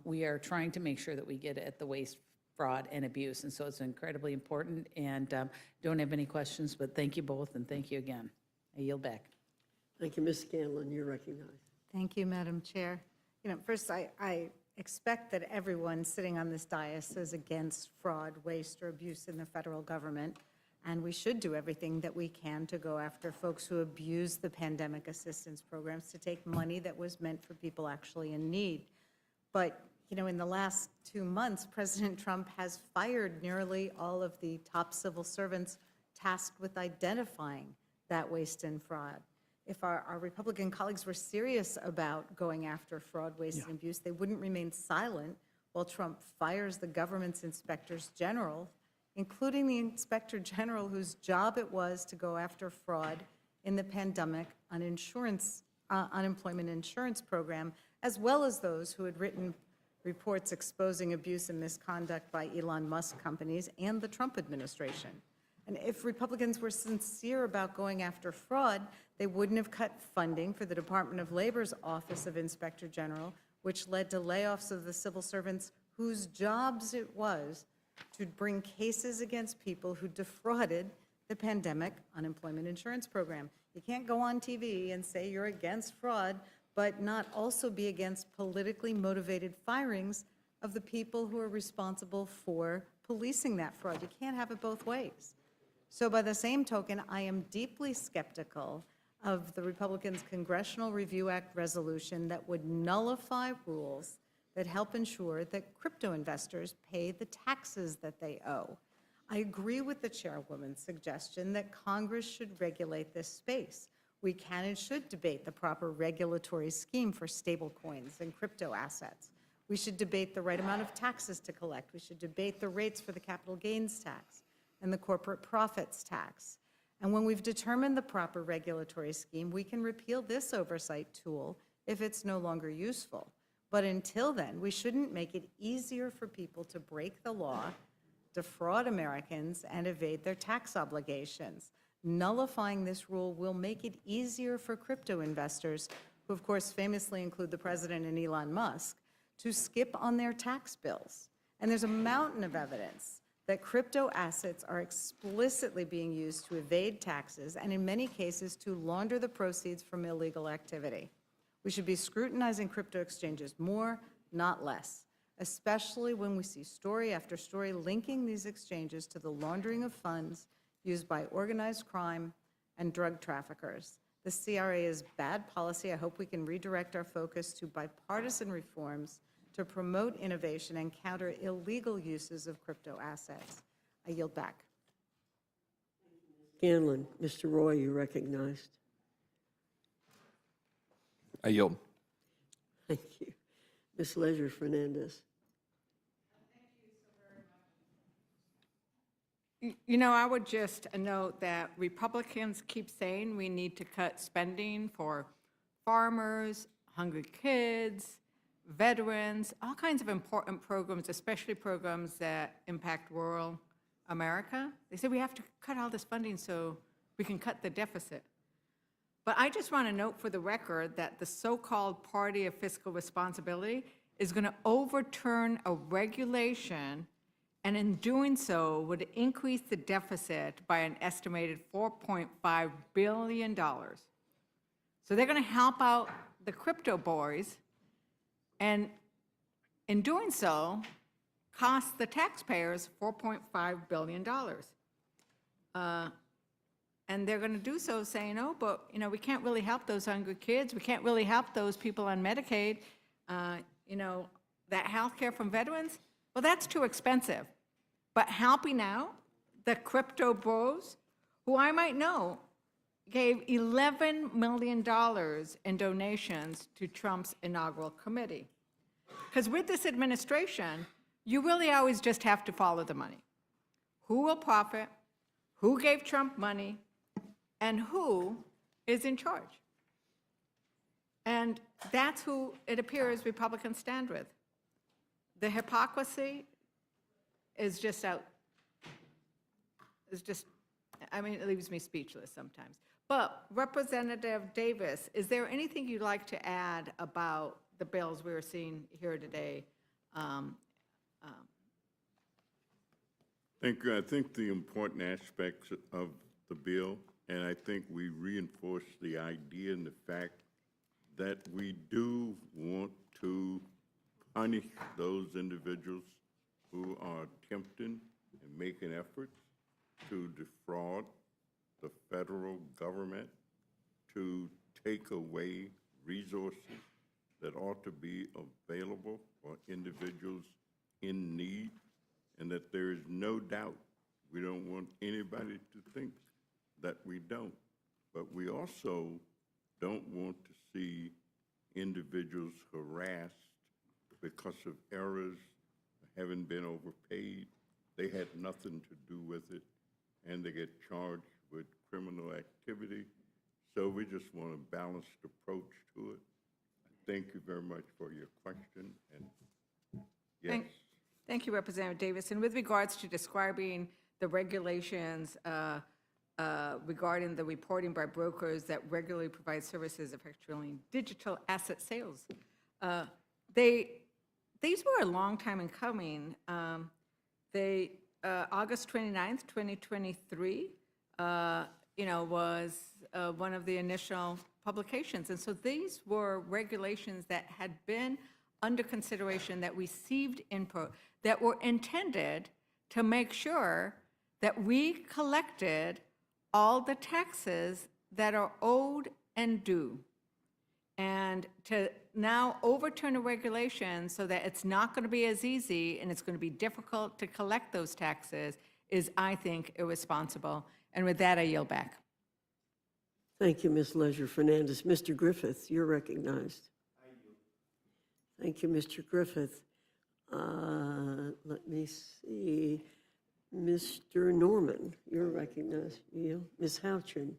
we are trying to make sure that we get at the waste, fraud, and abuse. And so it's incredibly important. And don't have any questions, but thank you both, and thank you again. I yield back. Thank you, Ms. Scanlon. You're recognized. Thank you, Madam Chair. First, I expect that everyone sitting on this dais is against fraud, waste, or abuse in the federal government, and we should do everything that we can to go after folks who abuse the pandemic assistance programs to take money that was meant for people actually in need. But, in the last 2 months, President Trump has fired nearly all of the top civil servants tasked with identifying that waste and fraud. If our Republican colleagues were serious about going after fraud, waste, and abuse, they wouldn't remain silent while Trump fires the government's inspectors general, including the inspector general whose job it was to go after fraud in the pandemic unemployment insurance program, as well as those who had written reports exposing abuse and misconduct by Elon Musk companies and the Trump administration. And if Republicans were sincere about going after fraud, they wouldn't have cut funding for the Department of Labor's Office of Inspector General, which led to layoffs of the civil servants whose jobs it was to bring cases against people who defrauded the pandemic unemployment insurance program. You can't go on TV and say you're against fraud, but not also be against politically motivated firings of the people who are responsible for policing that fraud. You can't have it both ways. So by the same token, I am deeply skeptical of the Republicans' Congressional Review Act resolution that would nullify rules that help ensure that crypto investors pay the taxes that they owe. I agree with the chairwoman's suggestion that Congress should regulate this space. We can and should debate the proper regulatory scheme for stablecoins and crypto assets. We should debate the right amount of taxes to collect. We should debate the rates for the capital gains tax. and the corporate profits tax. And when we've determined the proper regulatory scheme, we can repeal this oversight tool if it's no longer useful. But until then, we shouldn't make it easier for people to break the law, defraud Americans, and evade their tax obligations. Nullifying this rule will make it easier for crypto investors, who of course famously include the president and Elon Musk, to skip on their tax bills. And there's a mountain of evidence that crypto assets are explicitly being used to evade taxes and in many cases to launder the proceeds from illegal activity. We should be scrutinizing crypto exchanges more, not less, especially when we see story after story linking these exchanges to the laundering of funds used by organized crime and drug traffickers. The CRA is bad policy. I hope we can redirect our focus to bipartisan reforms to promote innovation and counter illegal uses of crypto assets. I yield back. Scanlon, Mr. Roy, you're recognized. I yield. Thank you. Ms. Leisure Fernandez. You know, I would just note that Republicans keep saying we need to cut spending for farmers, hungry kids, veterans, all kinds of important programs, especially programs that impact rural America. They say we have to cut all this funding so we can cut the deficit. But I just want to note for the record that the so-called party of fiscal responsibility is going to overturn a regulation, and in doing so would increase the deficit by an estimated $4.5 billion. So they're going to help out the crypto boys, and in doing so, cost the taxpayers $4.5 billion. And they're going to do so saying, oh, but, you know, we can't really help those hungry kids. We can't really help those people on Medicaid. You know, that health care from veterans, well, that's too expensive. But helping out the crypto bros, who I might know, gave $11 million in donations to Trump's inaugural committee. Because with this administration, you really always just have to follow the money. Who will profit, who gave Trump money, and who is in charge. And that's who it appears Republicans stand with. The hypocrisy is just out, I mean, it leaves me speechless sometimes. But Representative Davis, is there anything you'd like to add about the bills we were seeing here today? I think the important aspects of the bill, and I think we reinforce the idea and the fact that we do want to punish those individuals who are attempting and making efforts to defraud the federal government, to take away resources that ought to be available for individuals in need, and that there is no doubt we don't want anybody to think that we don't. But we also don't want to see individuals harassed because of errors, having been overpaid. They had nothing to do with it, and they get charged with criminal activity. So we just want a balanced approach to it. Thank you very much for your question, and yes. Thank you, Representative Davis. And with regards to describing the regulations regarding the reporting by brokers that regularly provide services effectuating digital asset sales, these were a long time in coming. August 29th, 2023, was one of the initial publications. And so these were regulations that had been under consideration, that received input, that were intended to make sure that we collected all the taxes that are owed and due. And to now overturn a regulation so that it's not going to be as easy and it's going to be difficult to collect those taxes is, I think, irresponsible. And with that, I yield back. Thank you, Ms. Leisure Fernandez. Mr. Griffith, you're recognized. Thank you, Mr. Griffith. Let me see. Mr. Norman, you're recognized. Ms. Houchin.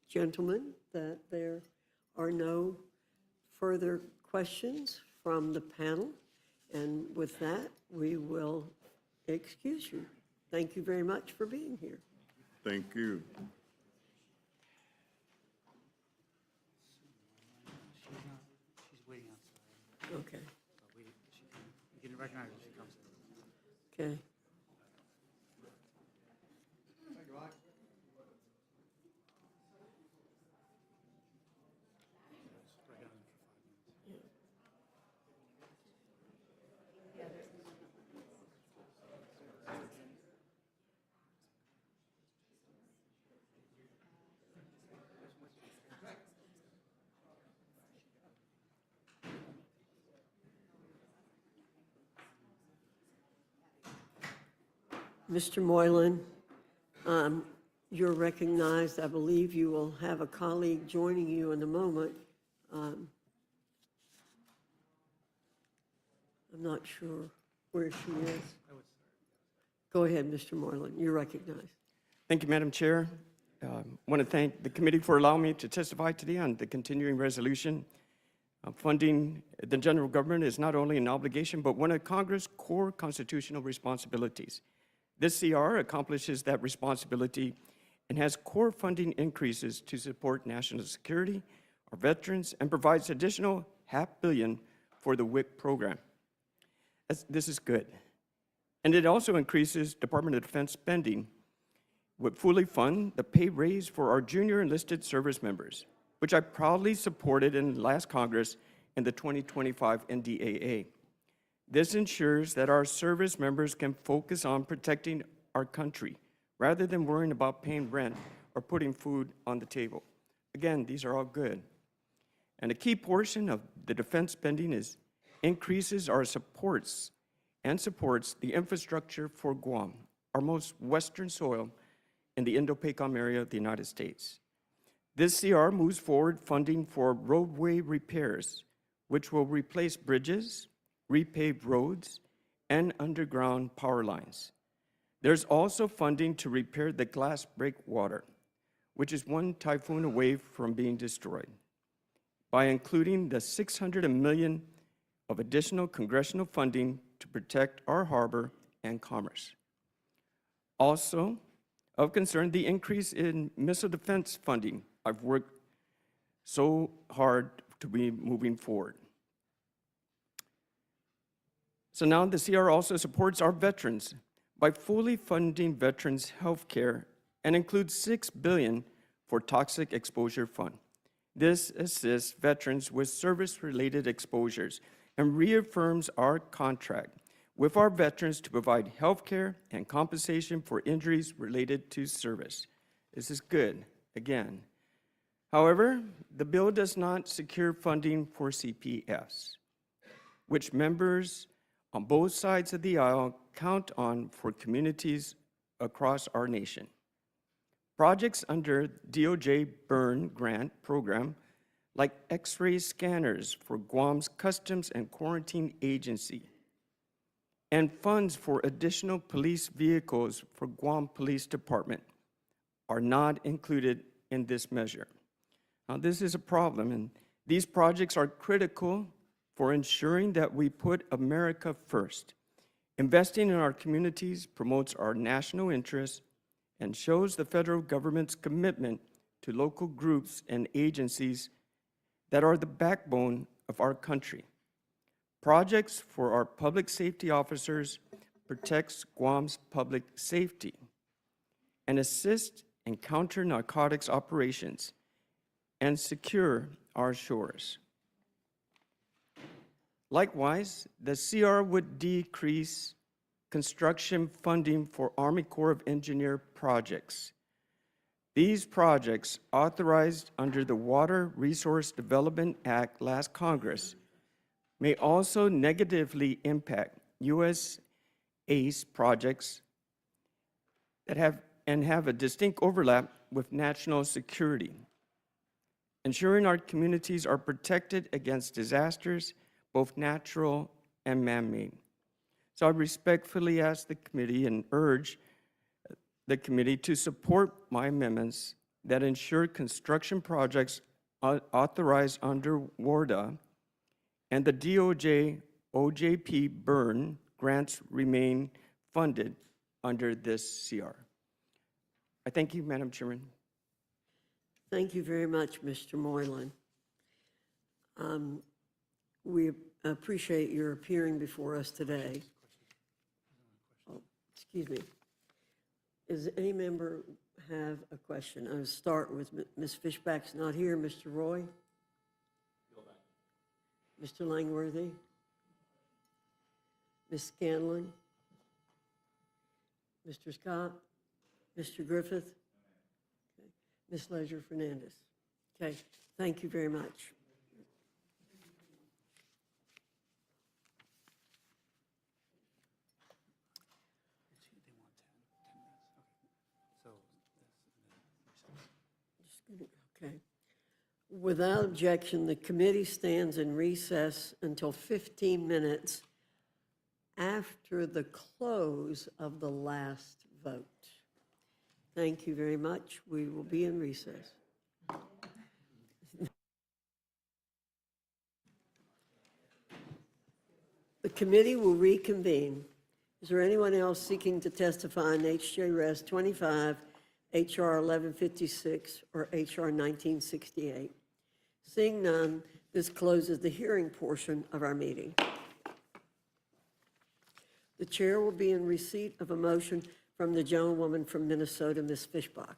Gentlemen, that there are no further questions from the panel. And with that, we will excuse you. Thank you very much for being here. Thank you. Okay. You can recognize her as she comes in. Okay. Mr. Moylan, you're recognized. I believe you will have a colleague joining you in a moment. I'm not sure where she is. Go ahead, Mr. Moylan. You're recognized. Thank you, Madam Chair. I want to thank the committee for allowing me to testify today on the continuing resolution. Funding the general government is not only an obligation, but one of Congress' core constitutional responsibilities. This CR accomplishes that responsibility and has core funding increases to support national security, our veterans, and provides additional $500 million for the WIC program. This is good. And it also increases Department of Defense spending, would fully fund the pay raise for our junior enlisted service members, which I proudly supported in last Congress in the 2025 NDAA. This ensures that our service members can focus on protecting our country rather than worrying about paying rent or putting food on the table. Again, these are all good. And a key portion of the defense spending is increases our supports the infrastructure for Guam, our most western soil in the Indo-PACOM area of the United States. This CR moves forward funding for roadway repairs, which will replace bridges, repave roads, and underground power lines. There's also funding to repair the glass breakwater, which is one typhoon away from being destroyed, by including the $600 million of additional congressional funding to protect our harbor and commerce. Also, of concern, the increase in missile defense funding. I've worked so hard to be moving forward. So now the CR also supports our veterans by fully funding veterans' health care and includes $6 billion for Toxic Exposure Fund. This assists veterans with service-related exposures and reaffirms our contract with our veterans to provide health care and compensation for injuries related to service. This is good, again. However, the bill does not secure funding for CPFs, which members on both sides of the aisle count on for communities across our nation. Projects under DOJ Burn Grant Program, like X-ray scanners for Guam's Customs and Quarantine Agency, and funds for additional police vehicles for Guam Police Department, are not included in this measure. Now, this is a problem, and these projects are critical for ensuring that we put America first. Investing in our communities promotes our national interests and shows the federal government's commitment to local groups and agencies that are the backbone of our country. Projects for our public safety officers protects Guam's public safety and assist in counter-narcotics operations and secure our shores. Likewise, the CR would decrease construction funding for Army Corps of Engineers projects. These projects, authorized under the Water Resource Development Act last Congress, may also negatively impact U.S. ACE projects that have a distinct overlap with national security. Ensuring our communities are protected against disasters, both natural and man-made. So I respectfully ask the committee and urge the committee to support my amendments that ensure construction projects authorized under WARDA and the DOJ OJP burn grants remain funded under this CR. I thank you, Madam Chairman. Thank you very much, Mr. Moylan. We appreciate your appearing before us today. Oh, excuse me. Does any member have a question? I'll start with Ms. Fishback's not here. Mr. Roy? Mr. Langworthy? Ms. Scanlon? Mr. Scott? Mr. Griffith? Okay. Ms. Leisure Fernandez? Okay, thank you very much. Okay. Without objection, the committee stands in recess until 15 minutes after the close of the last vote. Thank you very much. We will be in recess. The committee will reconvene. Is there anyone else seeking to testify on H.J. Res. 25, H.R. 1156, or H.R. 1968? Seeing none, this closes the hearing portion of our meeting. The chair will be in receipt of a motion from the gentlewoman from Minnesota, Ms. Fishbach.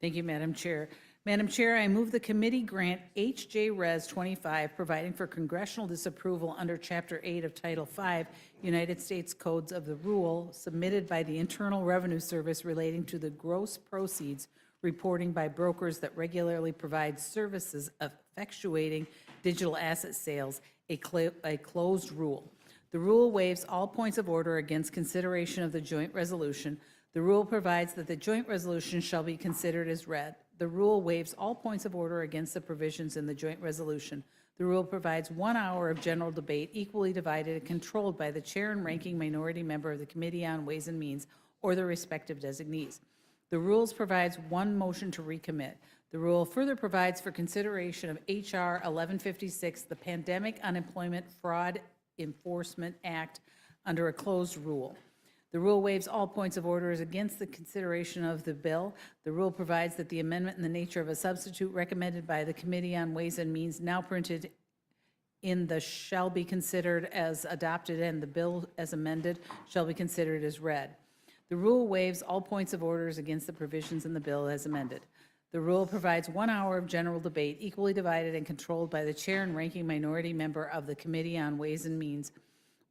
Thank you, Madam Chair. Madam Chair, I move the committee grant H.J. Res. 25, providing for congressional disapproval under Chapter 8 of Title 5, United States Codes of the Rule, submitted by the Internal Revenue Service relating to the gross proceeds reporting by brokers that regularly provide services of effectuating digital asset sales, a closed rule. The rule waives all points of order against consideration of the joint resolution. The rule provides that the joint resolution shall be considered as read. The rule waives all points of order against the provisions in the joint resolution. The rule provides 1 hour of general debate equally divided and controlled by the chair and ranking minority member of the Committee on Ways and Means or their respective designees. The rules provides 1 motion to recommit. The rule further provides for consideration of H.R. 1156, the Pandemic Unemployment Fraud Enforcement Act, under a closed rule. The rule waives all points of order against the consideration of the bill. The rule provides that the amendment in the nature of a substitute recommended by the Committee on Ways and Means, now printed in the shall be considered as adopted and the bill as amended shall be considered as read. The rule waives all points of orders against the provisions in the bill as amended. The rule provides 1 hour of general debate equally divided and controlled by the chair and ranking minority member of the Committee on Ways and Means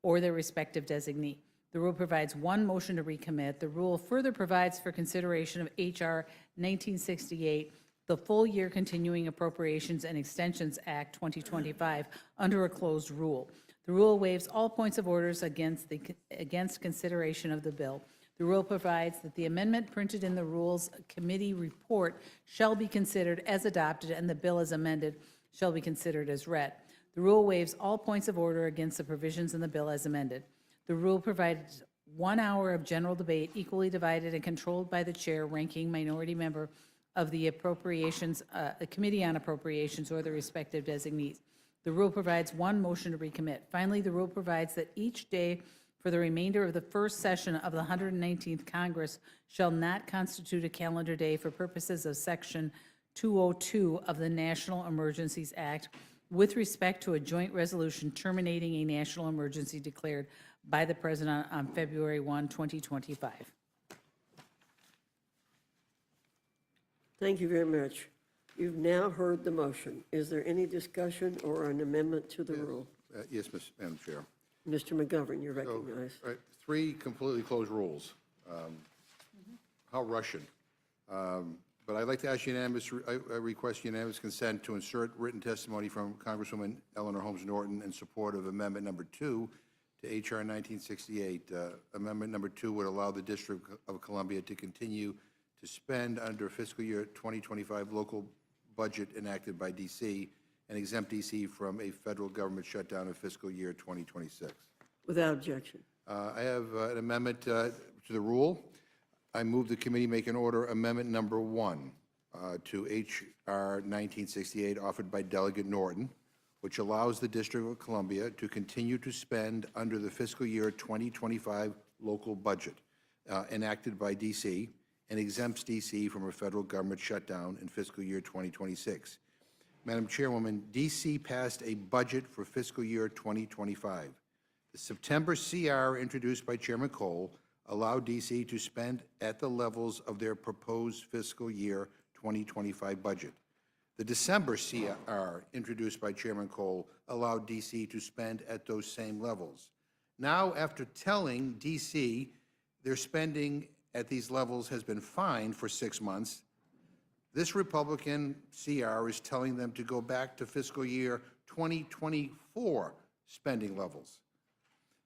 or their respective designee. The rule provides 1 motion to recommit. The rule further provides for consideration of H.R. 1968, the Full Year Continuing Appropriations and Extensions Act 2025, under a closed rule. The rule waives all points of orders against consideration of the bill. The rule provides that the amendment printed in the Rules Committee report shall be considered as adopted and the bill as amended shall be considered as read. The rule waives all points of order against the provisions in the bill as amended. The rule provides 1 hour of general debate equally divided and controlled by the chair, ranking minority member of the Appropriations, the Committee on Appropriations or the respective designees. The rule provides 1 motion to recommit. Finally, the rule provides that each day for the remainder of the first session of the 119th Congress shall not constitute a calendar day for purposes of Section 202 of the National Emergencies Act with respect to a joint resolution terminating a national emergency declared by the President on February 1, 2025. Thank you very much. You've now heard the motion. Is there any discussion or an amendment to the rule? Yes, Madam Chair. Mr. McGovern, you're recognized. So, 3 completely closed rules. How Russian. But I'd like to ask I request unanimous consent to insert written testimony from Congresswoman Eleanor Holmes Norton in support of Amendment Number 2 to H.R. 1968. Amendment Number 2 would allow the District of Columbia to continue to spend under fiscal year 2025 local budget enacted by D.C. and exempt D.C. from a federal government shutdown in fiscal year 2026. Without objection. I have an amendment to the rule. I move the committee make an order amendment number 1 to H.R. 1968 offered by Delegate Norton, which allows the District of Columbia to continue to spend under the fiscal year 2025 local budget enacted by D.C. and exempts D.C. from a federal government shutdown in fiscal year 2026. Madam Chairwoman, D.C. passed a budget for fiscal year 2025. The September CR introduced by Chairman Cole allowed D.C. to spend at the levels of their proposed fiscal year 2025 budget. The December CR introduced by Chairman Cole allowed D.C. to spend at those same levels. Now, after telling D.C. their spending at these levels has been fine for 6 months, this Republican CR is telling them to go back to fiscal year 2024 spending levels.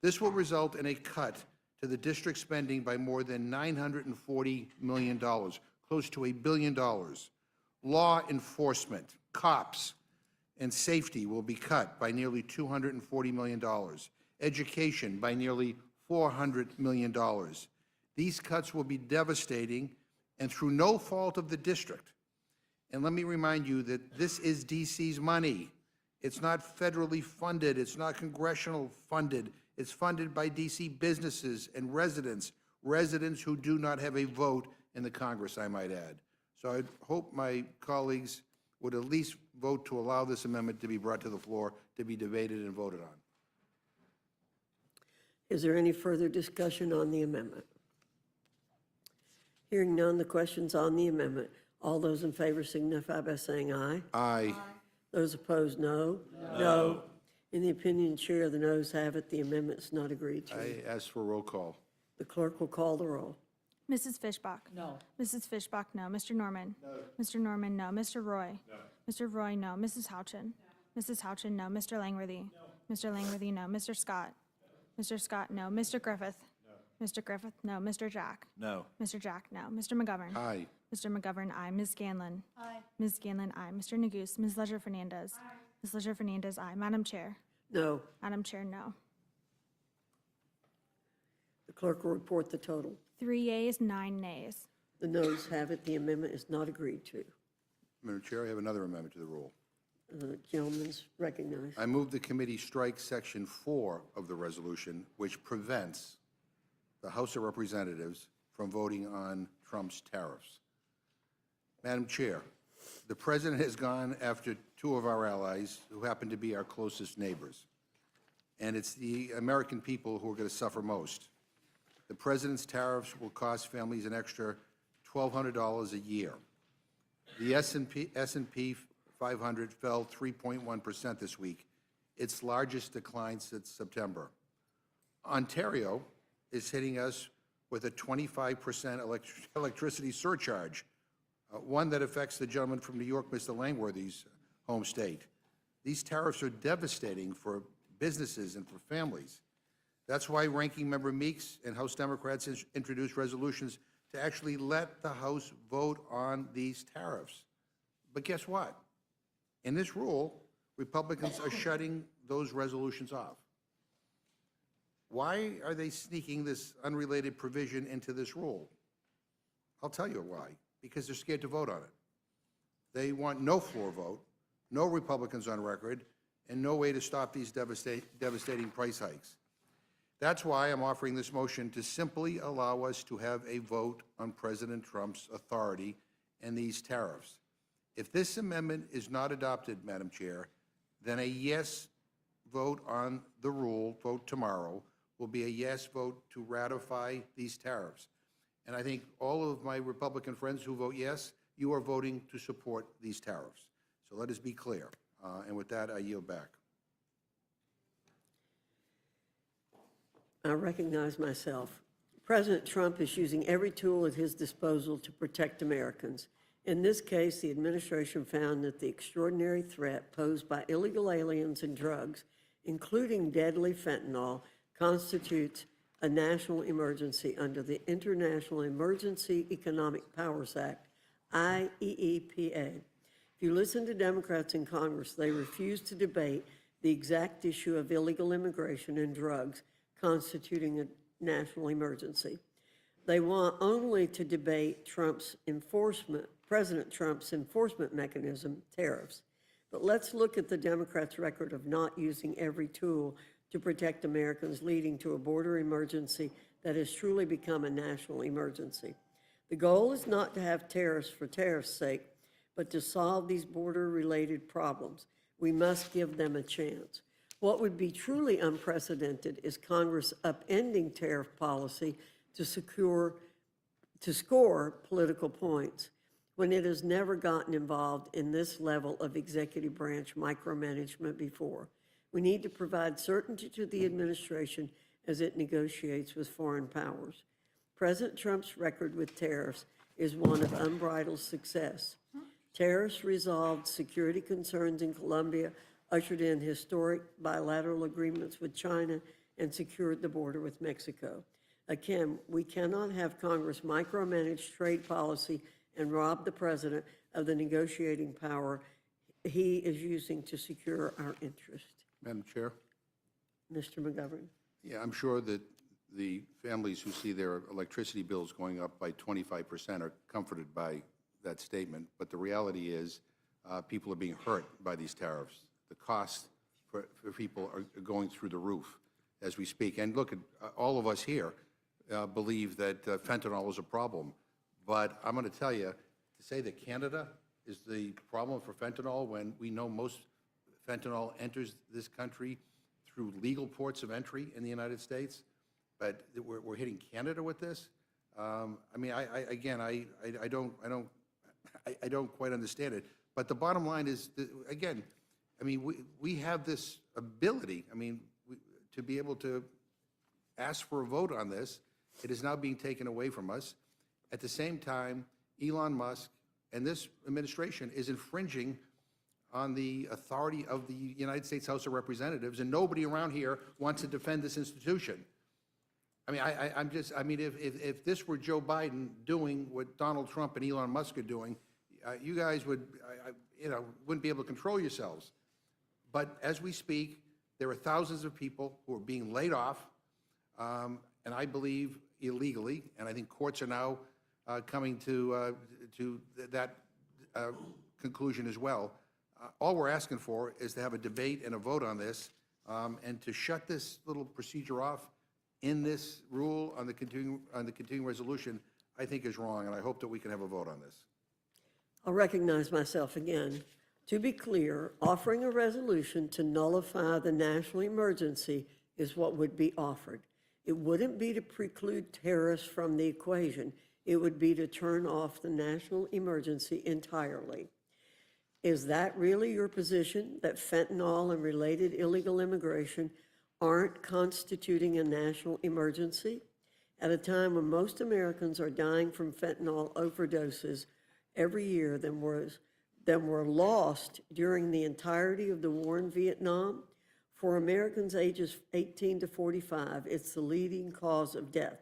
This will result in a cut to the district spending by more than $940 million, close to $1 billion. Law enforcement, cops, and safety will be cut by nearly $240 million. Education by nearly $400 million. These cuts will be devastating and through no fault of the district. And let me remind you that this is D.C.'s money. It's not federally funded. It's not congressional funded. It's funded by D.C. businesses and residents who do not have a vote in the Congress, I might add. So I hope my colleagues would at least vote to allow this amendment to be brought to the floor, to be debated and voted on. Is there any further discussion on the amendment? Hearing none, the question's on the amendment. All those in favor signify by saying aye. Aye. Those opposed, no. No. In the opinion of the chair, the noes have it. The amendment is not agreed to. I ask for a roll call. The clerk will call the roll. Mrs. Fishbach? No. Mrs. Fishbach, no. Mr. Norman? No. Mr. Norman, no. Mr. Roy? No. Mr. Roy, no. Mrs. Houchin? No. Mrs. Houchin, no. Mr. Langworthy? No. Mr. Langworthy, no. Mr. Scott? No. Mr. Scott, no. Mr. Griffith? No. Mr. Griffith, no. Mr. Jack? No. Mr. Jack, no. Mr. McGovern? Aye. Mr. McGovern, aye. Ms. Scanlon? Aye. Ms. Scanlon, aye. Mr. Neguse? Ms. Leisure-Fernandez? Aye. Ms. Leisure-Fernandez, aye. Madam Chair? No. Madam Chair, no. The clerk will report the total. 3 yeas, 9 nays. The noes have it. The amendment is not agreed to. Madam Chair, I have another amendment to the rule. The gentleman's recognized. I move the committee strike Section 4 of the resolution, which prevents the House of Representatives from voting on Trump's tariffs. Madam Chair, the President has gone after 2 of our allies who happen to be our closest neighbors, and it's the American people who are going to suffer most. The President's tariffs will cost families an extra $1,200 a year. The S&P 500 fell 3.1% this week, its largest decline since September. Ontario is hitting us with a 25% electricity surcharge, one that affects the gentleman from New York, Mr. Langworthy's home state. These tariffs are devastating for businesses and for families. That's why Ranking Member Meeks and House Democrats has introduced resolutions to actually let the House vote on these tariffs. But guess what? In this rule, Republicans are shutting those resolutions off. Why are they sneaking this unrelated provision into this rule? I'll tell you why. Because they're scared to vote on it. They want no floor vote, no Republicans on record, and no way to stop these devastating price hikes. That's why I'm offering this motion to simply allow us to have a vote on President Trump's authority and these tariffs. If this amendment is not adopted, Madam Chair, then a yes vote on the rule, vote tomorrow, will be a yes vote to ratify these tariffs. And I think all of my Republican friends who vote yes, you are voting to support these tariffs. So let us be clear. And with that, I yield back. I recognize myself. President Trump is using every tool at his disposal to protect Americans. In this case, the administration found that the extraordinary threat posed by illegal aliens and drugs, including deadly fentanyl, constitutes a national emergency under the International Emergency Economic Powers Act, IEEPA. If you listen to Democrats in Congress, they refuse to debate the exact issue of illegal immigration and drugs constituting a national emergency. They want only to debate President Trump's enforcement mechanism, tariffs. But let's look at the Democrats' record of not using every tool to protect Americans, leading to a border emergency that has truly become a national emergency. The goal is not to have tariffs for tariffs' sake, but to solve these border-related problems. We must give them a chance. What would be truly unprecedented is Congress upending tariff policy to score political points when it has never gotten involved in this level of executive branch micromanagement before. We need to provide certainty to the administration as it negotiates with foreign powers. President Trump's record with tariffs is one of unbridled success. Tariffs resolved security concerns in Colombia, ushered in historic bilateral agreements with China, and secured the border with Mexico. Again, we cannot have Congress micromanage trade policy and rob the president of the negotiating power he is using to secure our interest. Madam Chair? Mr. McGovern. Yeah, I'm sure that the families who see their electricity bills going up by 25% are comforted by that statement, but the reality is people are being hurt by these tariffs. The cost for people are going through the roof as we speak. And look, all of us here believe that fentanyl is a problem, but I'm going to tell you, to say that Canada is the problem for fentanyl when we know most fentanyl enters this country through legal ports of entry in the United States, but we're hitting Canada with this. I mean, I don't quite understand it. But the bottom line is, again, I mean, we have this ability, I mean, to be able to ask for a vote on this. It is now being taken away from us. At the same time, Elon Musk and this administration is infringing on the authority of the United States House of Representatives, and nobody around here wants to defend this institution. I mean, I mean, if this were Joe Biden doing what Donald Trump and Elon Musk are doing, you guys would, wouldn't be able to control yourselves. But as we speak, there are thousands of people who are being laid off, and I believe illegally, and I think courts are now coming to that conclusion as well. All we're asking for is to have a debate and a vote on this, and to shut this little procedure off in this rule on the continuing resolution, I think is wrong, and I hope that we can have a vote on this. I'll recognize myself again. To be clear, offering a resolution to nullify the national emergency is what would be offered. It wouldn't be to preclude terrorists from the equation. It would be to turn off the national emergency entirely. Is that really your position, that fentanyl and related illegal immigration aren't constituting a national emergency? At a time when most Americans are dying from fentanyl overdoses every year than were lost during the entirety of the war in Vietnam, for Americans ages 18 to 45, it's the leading cause of death.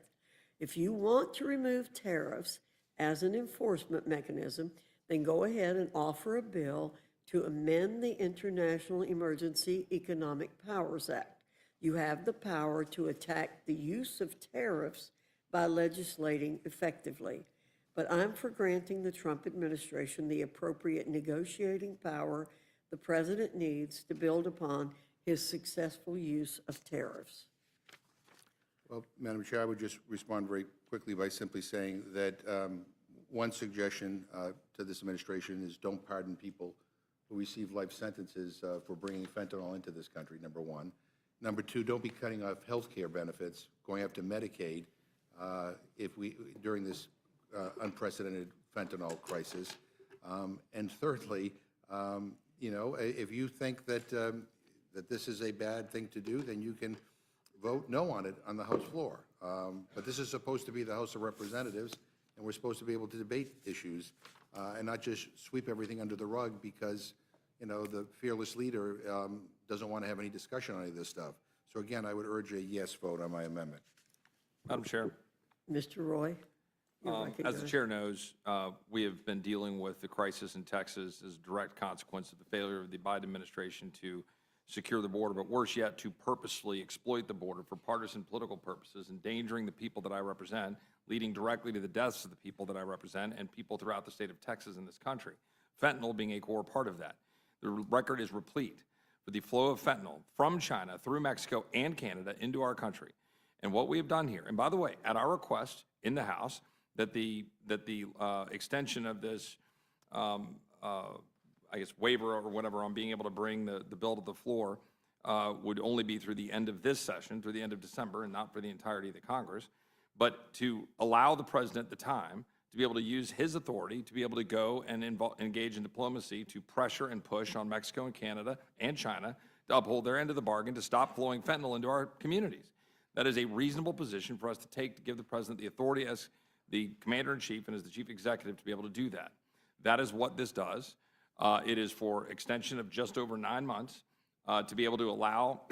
If you want to remove tariffs as an enforcement mechanism, then go ahead and offer a bill to amend the International Emergency Economic Powers Act. You have the power to attack the use of tariffs by legislating effectively. But I'm for granting the Trump administration the appropriate negotiating power the president needs to build upon his successful use of tariffs. Well, Madam Chair, I would just respond very quickly by simply saying that one suggestion to this administration is don't pardon people who receive life sentences for bringing fentanyl into this country, number one. Number two, don't be cutting off health care benefits, going after Medicaid during this unprecedented fentanyl crisis. And thirdly, if you think that this is a bad thing to do, then you can vote no on it on the House floor. But this is supposed to be the House of Representatives, and we're supposed to be able to debate issues and not just sweep everything under the rug because, the fearless leader doesn't want to have any discussion on any of this stuff. So again, I would urge a yes vote on my amendment. Madam Chair. Mr. Roy? As the chair knows, we have been dealing with the crisis in Texas as a direct consequence of the failure of the Biden administration to secure the border, but worse yet, to purposefully exploit the border for partisan political purposes, endangering the people that I represent, leading directly to the deaths of the people that I represent and people throughout the state of Texas and this country. Fentanyl being a core part of that. The record is replete with the flow of fentanyl from China through Mexico and Canada into our country. And what we have done here, and by the way, at our request in the House, that the extension of this, I guess, waiver or whatever on being able to bring the bill to the floor would only be through the end of this session, through the end of December, and not for the entirety of the Congress, but to allow the president the time to be able to use his authority to be able to go and engage in diplomacy to pressure and push on Mexico and Canada and China to uphold their end of the bargain to stop flowing fentanyl into our communities. That is a reasonable position for us to take to give the president the authority as the commander-in-chief and as the chief executive to be able to do that. That is what this does. It is for extension of just over 9 months to be able to allow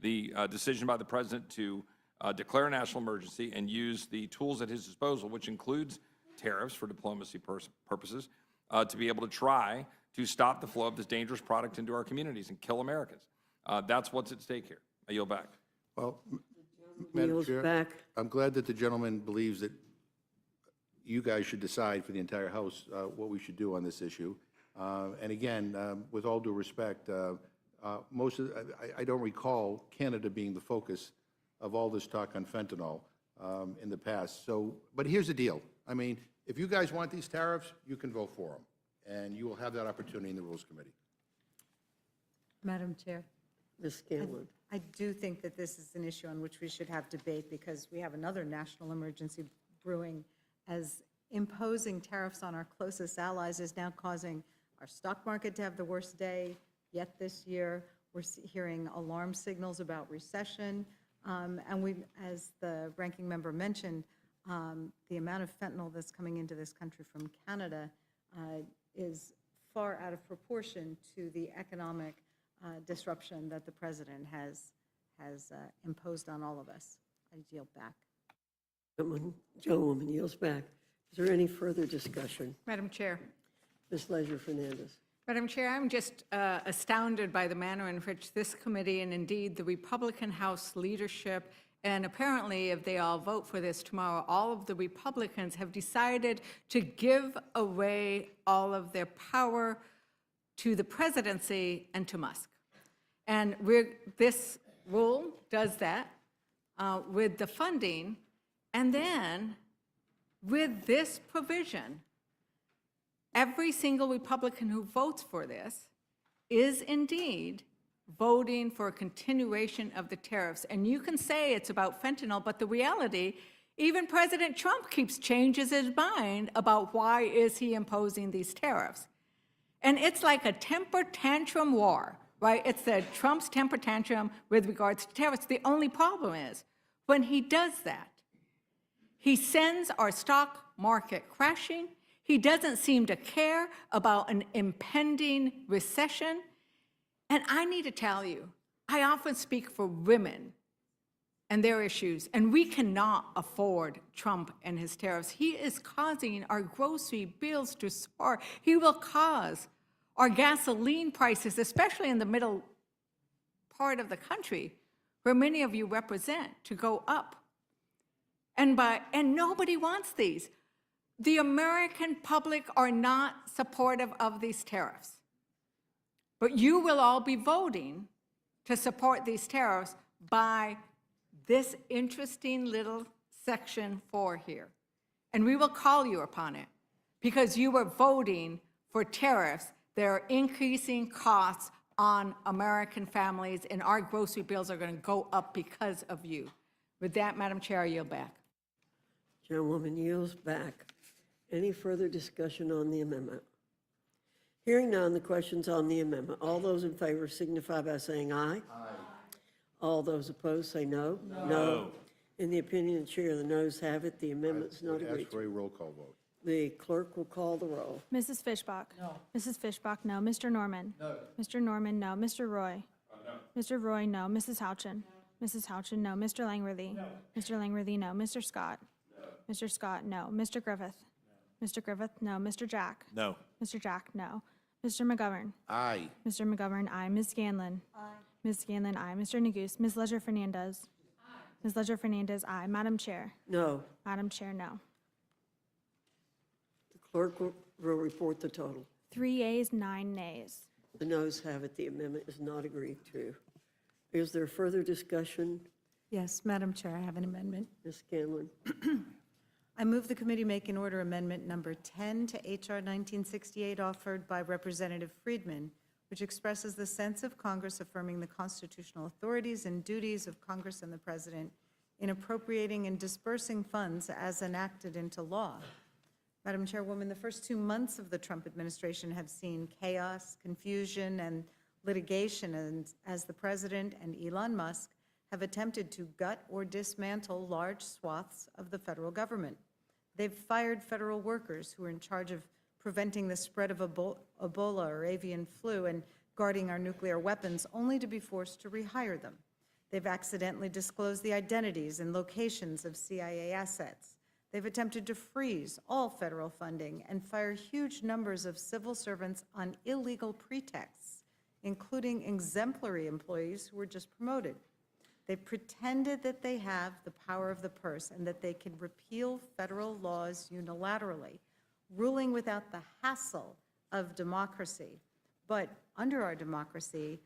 the decision by the president to declare a national emergency and use the tools at his disposal, which includes tariffs for diplomacy purposes, to be able to try to stop the flow of this dangerous product into our communities and kill Americans. That's what's at stake here. I yield back. Well, Madam Yields Chair, back. I'm glad that the gentleman believes that you guys should decide for the entire House what we should do on this issue. And again, with all due respect, I don't recall Canada being the focus of all this talk on fentanyl in the past. So, but here's the deal. I mean, if you guys want these tariffs, you can vote for them, and you will have that opportunity in the Rules Committee. Madam Chair. Ms. Scanlon. I do think that this is an issue on which we should have debate because we have another national emergency brewing, as imposing tariffs on our closest allies is now causing our stock market to have the worst day yet this year. We're hearing alarm signals about recession. And we, as the ranking member mentioned, the amount of fentanyl that's coming into this country from Canada is far out of proportion to the economic disruption that the president has imposed on all of us. I yield back. Gentlewoman yields back. Is there any further discussion? Madam Chair. Ms. Leisure-Fernandez. Madam Chair, I'm just astounded by the manner in which this committee and indeed the Republican House leadership, and apparently if they all vote for this tomorrow, all of the Republicans have decided to give away all of their power to the presidency and to Musk. And this rule does that with the funding, and then with this provision, every single Republican who votes for this is indeed voting for a continuation of the tariffs. And you can say it's about fentanyl, but the reality, even President Trump keeps changing his mind about why is he imposing these tariffs. And it's like a temper tantrum war, right? It's the Trump's temper tantrum with regards to tariffs. The only problem is when he does that, he sends our stock market crashing. He doesn't seem to care about an impending recession. And I need to tell you, I often speak for women and their issues, and we cannot afford Trump and his tariffs. He is causing our grocery bills to soar. He will cause our gasoline prices, especially in the middle part of the country, where many of you represent, to go up. And nobody wants these. The American public are not supportive of these tariffs. But you will all be voting to support these tariffs by this interesting little section 4 here. And we will call you upon it because you were voting for tariffs that are increasing costs on American families, and our grocery bills are going to go up because of you. With that, Madam Chair, I yield back. Gentlewoman yields back. Any further discussion on the amendment? Hearing none, the question's on the amendment. All those in favor signify by saying aye. Aye. All those opposed say no. No. In the opinion of the chair, the noes have it. The amendment's not agreed Ask for a roll call vote. The clerk will call the roll. Mrs. Fishbach? No. Mrs. Fishbach, no. Mr. Norman? No. Mr. Norman, no. Mr. Roy? No. Mr. Roy, no. Mrs. Houchin? Mrs. Houchin, no. Mr. Langworthy? No. Mr. Langworthy, no. Mr. Scott? No. Mr. Scott, no. Mr. Griffith? No. Mr. Griffith, no. Mr. Jack? No. Mr. Jack, no. Mr. McGovern. Aye. Mr. McGovern, aye. Ms. Scanlon. Aye. Ms. Scanlon, aye. Mr. Neguse. Ms. Ledger Fernandez. Aye. Ms. Ledger Fernandez, aye. Madam Chair. No. Madam Chair, no. The clerk will report the total. 3 yeas, 9 nays. The noes have it. The amendment is not agreed to. Is there further discussion? Yes, Madam Chair, I have an amendment. Ms. Scanlon? I move the committee make in order amendment number 10 to H.R. 1968 offered by Representative Friedman, which expresses the sense of Congress affirming the constitutional authorities and duties of Congress and the President in appropriating and dispersing funds as enacted into law. Madam Chairwoman, the first 2 months of the Trump administration have seen chaos, confusion, and litigation as the President and Elon Musk have attempted to gut or dismantle large swaths of the federal government. They've fired federal workers who are in charge of preventing the spread of Ebola or avian flu and guarding our nuclear weapons, only to be forced to rehire them. They've accidentally disclosed the identities and locations of CIA assets. They've attempted to freeze all federal funding and fire huge numbers of civil servants on illegal pretexts, including exemplary employees who were just promoted. They've pretended that they have the power of the purse and that they can repeal federal laws unilaterally, ruling without the hassle of democracy. But under our democracy,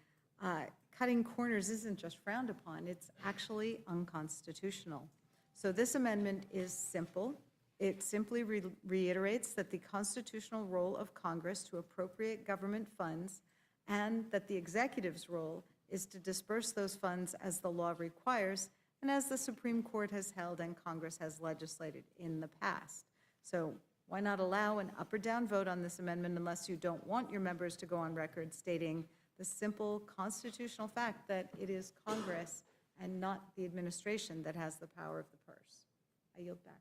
cutting corners isn't just frowned upon, it's actually unconstitutional. So this amendment is simple. It simply reiterates that the constitutional role of Congress to appropriate government funds and that the executive's role is to disperse those funds as the law requires and as the Supreme Court has held and Congress has legislated in the past. So why not allow an up or down vote on this amendment unless you don't want your members to go on record stating the simple constitutional fact that it is Congress and not the administration that has the power of the purse. I yield back.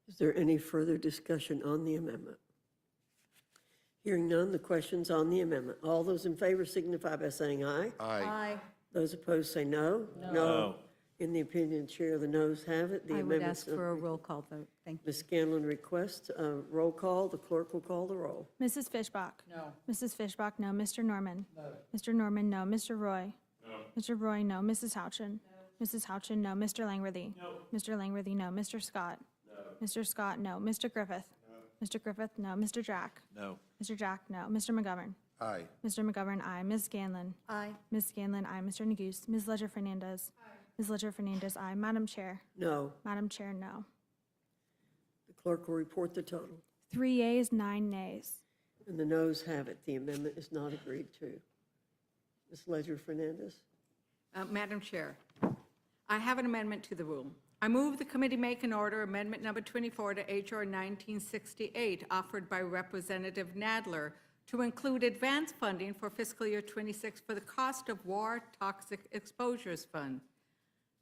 Is there any further discussion on the amendment? Hearing none, the question's on the amendment. All those in favor signify by saying aye. Aye. Those opposed say no. No. In the opinion of the chair, the noes have it. The I would amendment's ask for a roll call vote. Thank you. Ms. Scanlon requests a roll call. The clerk will call the roll. Mrs. Fishbach? No. Mrs. Fishbach, no. Mr. Norman? No. Mr. Norman, no. Mr. Roy? No. Mr. Roy, no. Mrs. Houchin? No. Mrs. Houchin, no. Mr. Langworthy? No. Mr. Langworthy, no. Mr. Scott? No. Mr. Scott, no. Mr. Griffith? No. Mr. Griffith, no. Mr. Jack? No. Mr. Jack, no. Mr. McGovern? Aye. Mr. McGovern, aye. Ms. Scanlon? Aye. Ms. Scanlon, aye. Mr. Neguse? Ms. Ledger Fernandez? Aye. Ms. Ledger Fernandez, aye. Madam Chair? No. Madam Chair, no. The clerk will report the total. 3 yeas, 9 nays. And the noes have it. The amendment is not agreed to. Ms. Ledger Fernandez? Madam Chair, I have an amendment to the rule. I move the committee make an order amendment number 24 to H.R. 1968 offered by Representative Nadler to include advance funding for fiscal year 26 for the cost of War Toxic Exposures Fund.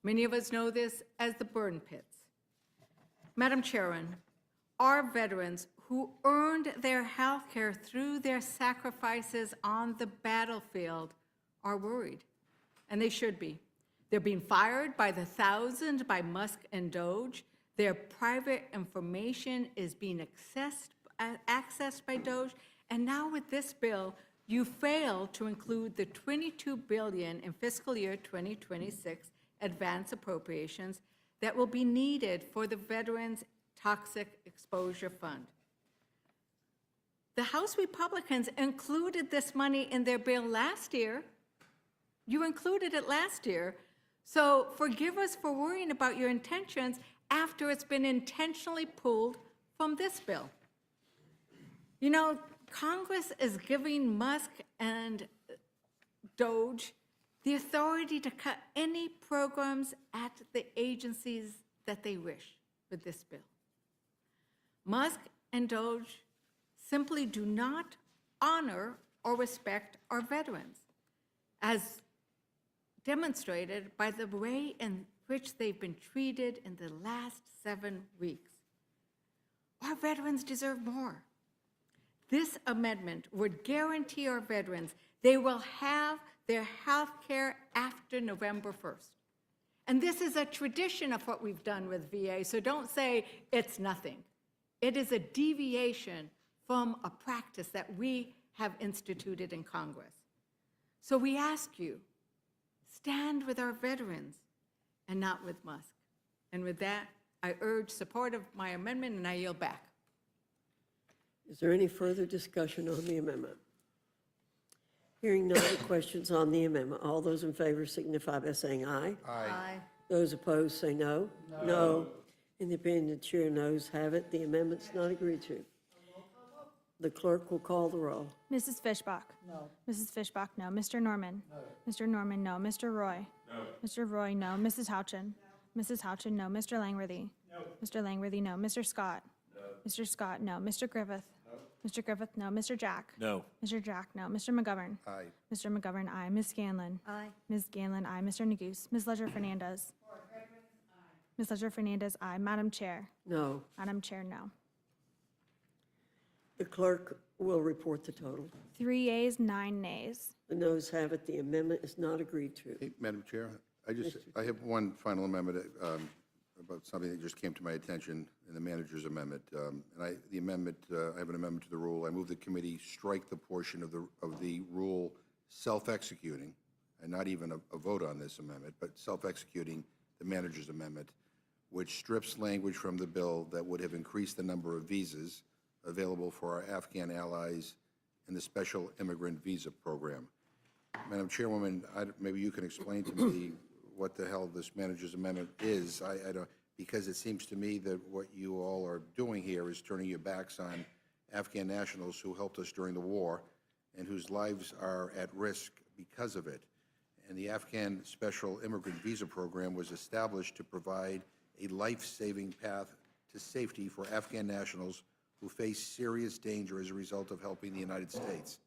Many of us know this as the burn pits. Madam Chairman, our veterans who earned their health care through their sacrifices on the battlefield are worried, and they should be. They're being fired by the thousand by Musk and Doge. Their private information is being accessed by Doge. And now with this bill, you fail to include the $22 billion in fiscal year 2026 advance appropriations that will be needed for the Veterans Toxic Exposure Fund. The House Republicans included this money in their bill last year. You included it last year. So forgive us for worrying about your intentions after it's been intentionally pulled from this bill. You know, Congress is giving Musk and Doge the authority to cut any programs at the agencies that they wish with this bill. Musk and Doge simply do not honor or respect our veterans, as demonstrated by the way in which they've been treated in the last 7 weeks. Our veterans deserve more. This amendment would guarantee our veterans they will have their health care after November 1st. And this is a tradition of what we've done with VA, so don't say it's nothing. It is a deviation from a practice that we have instituted in Congress. So we ask you, stand with our veterans and not with Musk. And with that, I urge support of my amendment, and I yield back. Is there any further discussion on the amendment? Hearing no other questions on the amendment, all those in favor signify by saying aye. Aye. Those opposed say no. No. In the opinion of the chair, noes have it. The amendment's not agreed to. The clerk will call the roll. Mrs. Fishbach? No. Mrs. Fishbach, no. Mr. Norman? No. Mr. Norman, no. Mr. Roy? No. Mr. Roy, no. Mrs. Houchin? No. Mrs. Houchin, no. Mr. Langworthy? No. Mr. Langworthy, no. Mr. Scott? No. Mr. Scott, no. Mr. Griffith? No. Mr. Griffith, no. Mr. Jack? No. Mr. Jack, no. Mr. McGovern? Aye. Mr. McGovern, aye. Ms. Scanlon? Aye. Ms. Scanlon, aye. Mr. Neguse? Ms. Ledger Fernandez? Ms. Ledger Fernandez, aye. Madam Chair? No. Madam Chair, no. The clerk will report the total. 3 yeas, 9 nays. The noes have it. The amendment is not agreed to. Hey, Madam Chair, I have one final amendment about something that just came to my attention in the manager's amendment. I have an amendment to the rule. I move the committee strike the portion of the rule self-executing, and not even a vote on this amendment, but self-executing the manager's amendment, which strips language from the bill that would have increased the number of visas available for our Afghan allies in the Special Immigrant Visa Program. Madam Chairwoman, maybe you can explain to me what the hell this manager's amendment is. I don't, because it seems to me that what you all are doing here is turning your backs on Afghan nationals who helped us during the war and whose lives are at risk because of it. And the Afghan Special Immigrant Visa Program was established to provide a life-saving path to safety for Afghan nationals who face serious danger as a result of helping the United States.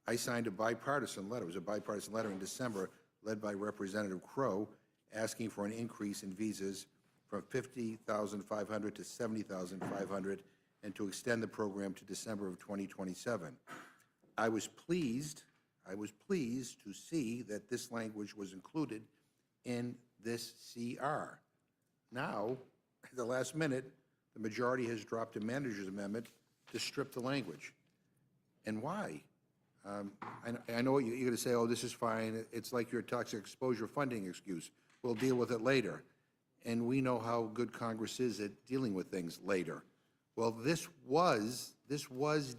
I signed a bipartisan letter. It was a bipartisan letter in December led by Representative Crow asking for an increase in visas from 50,500 to 70,500 and to extend the program to December of 2027. I was pleased to see that this language was included in this CR. Now, at the last minute, the majority has dropped a manager's amendment to strip the language. And why? I know you're going to say, oh, this is fine. It's like your toxic exposure funding excuse. We'll deal with it later. And we know how good Congress is at dealing with things later. Well, this was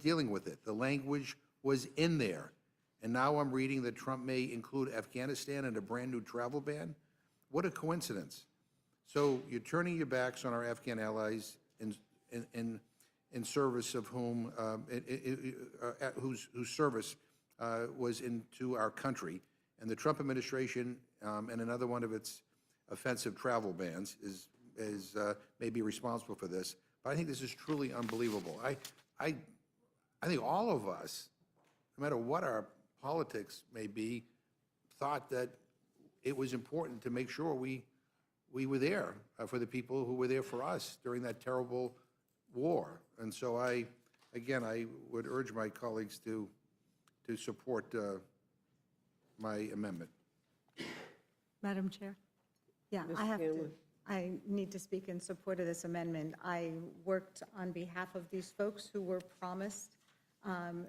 dealing with it. The language was in there. And now I'm reading that Trump may include Afghanistan in a brand-new travel ban? What a coincidence. So you're turning your backs on our Afghan allies in service of whom, whose service was into our country. And the Trump administration, and another one of its offensive travel bans, may be responsible for this. But I think this is truly unbelievable. I think all of us, no matter what our politics may be, thought that it was important to make sure we were there for the people who were there for us during that terrible war. And so I would urge my colleagues to support my amendment. Madam Chair? Yeah, Ms. I have to, Scanlon. I need to speak in support of this amendment. I worked on behalf of these folks who were promised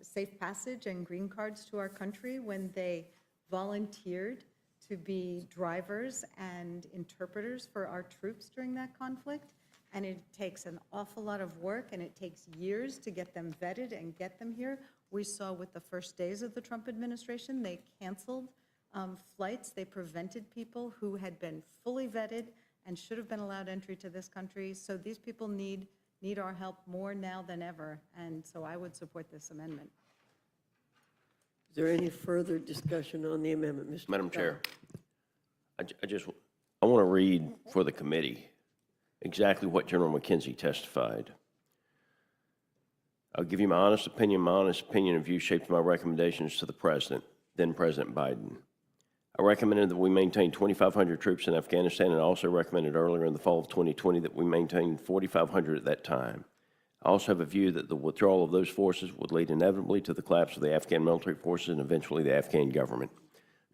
safe passage and green cards to our country when they volunteered to be drivers and interpreters for our troops during that conflict. And it takes an awful lot of work, and it takes years to get them vetted and get them here. We saw with the first days of the Trump administration, they canceled flights. They prevented people who had been fully vetted and should have been allowed entry to this country. So these people need our help more now than ever, and so I would support this amendment. Is there any further discussion on the amendment, Mr. Madam McDowell? Chair, I want to read for the committee exactly what General McKenzie testified. I'll give you my honest opinion. My honest opinion and view shaped my recommendations to the President, then President Biden. I recommended that we maintain 2,500 troops in Afghanistan, and also recommended earlier in the fall of 2020 that we maintain 4,500 at that time. I also have a view that the withdrawal of those forces would lead inevitably to the collapse of the Afghan military forces and eventually the Afghan government.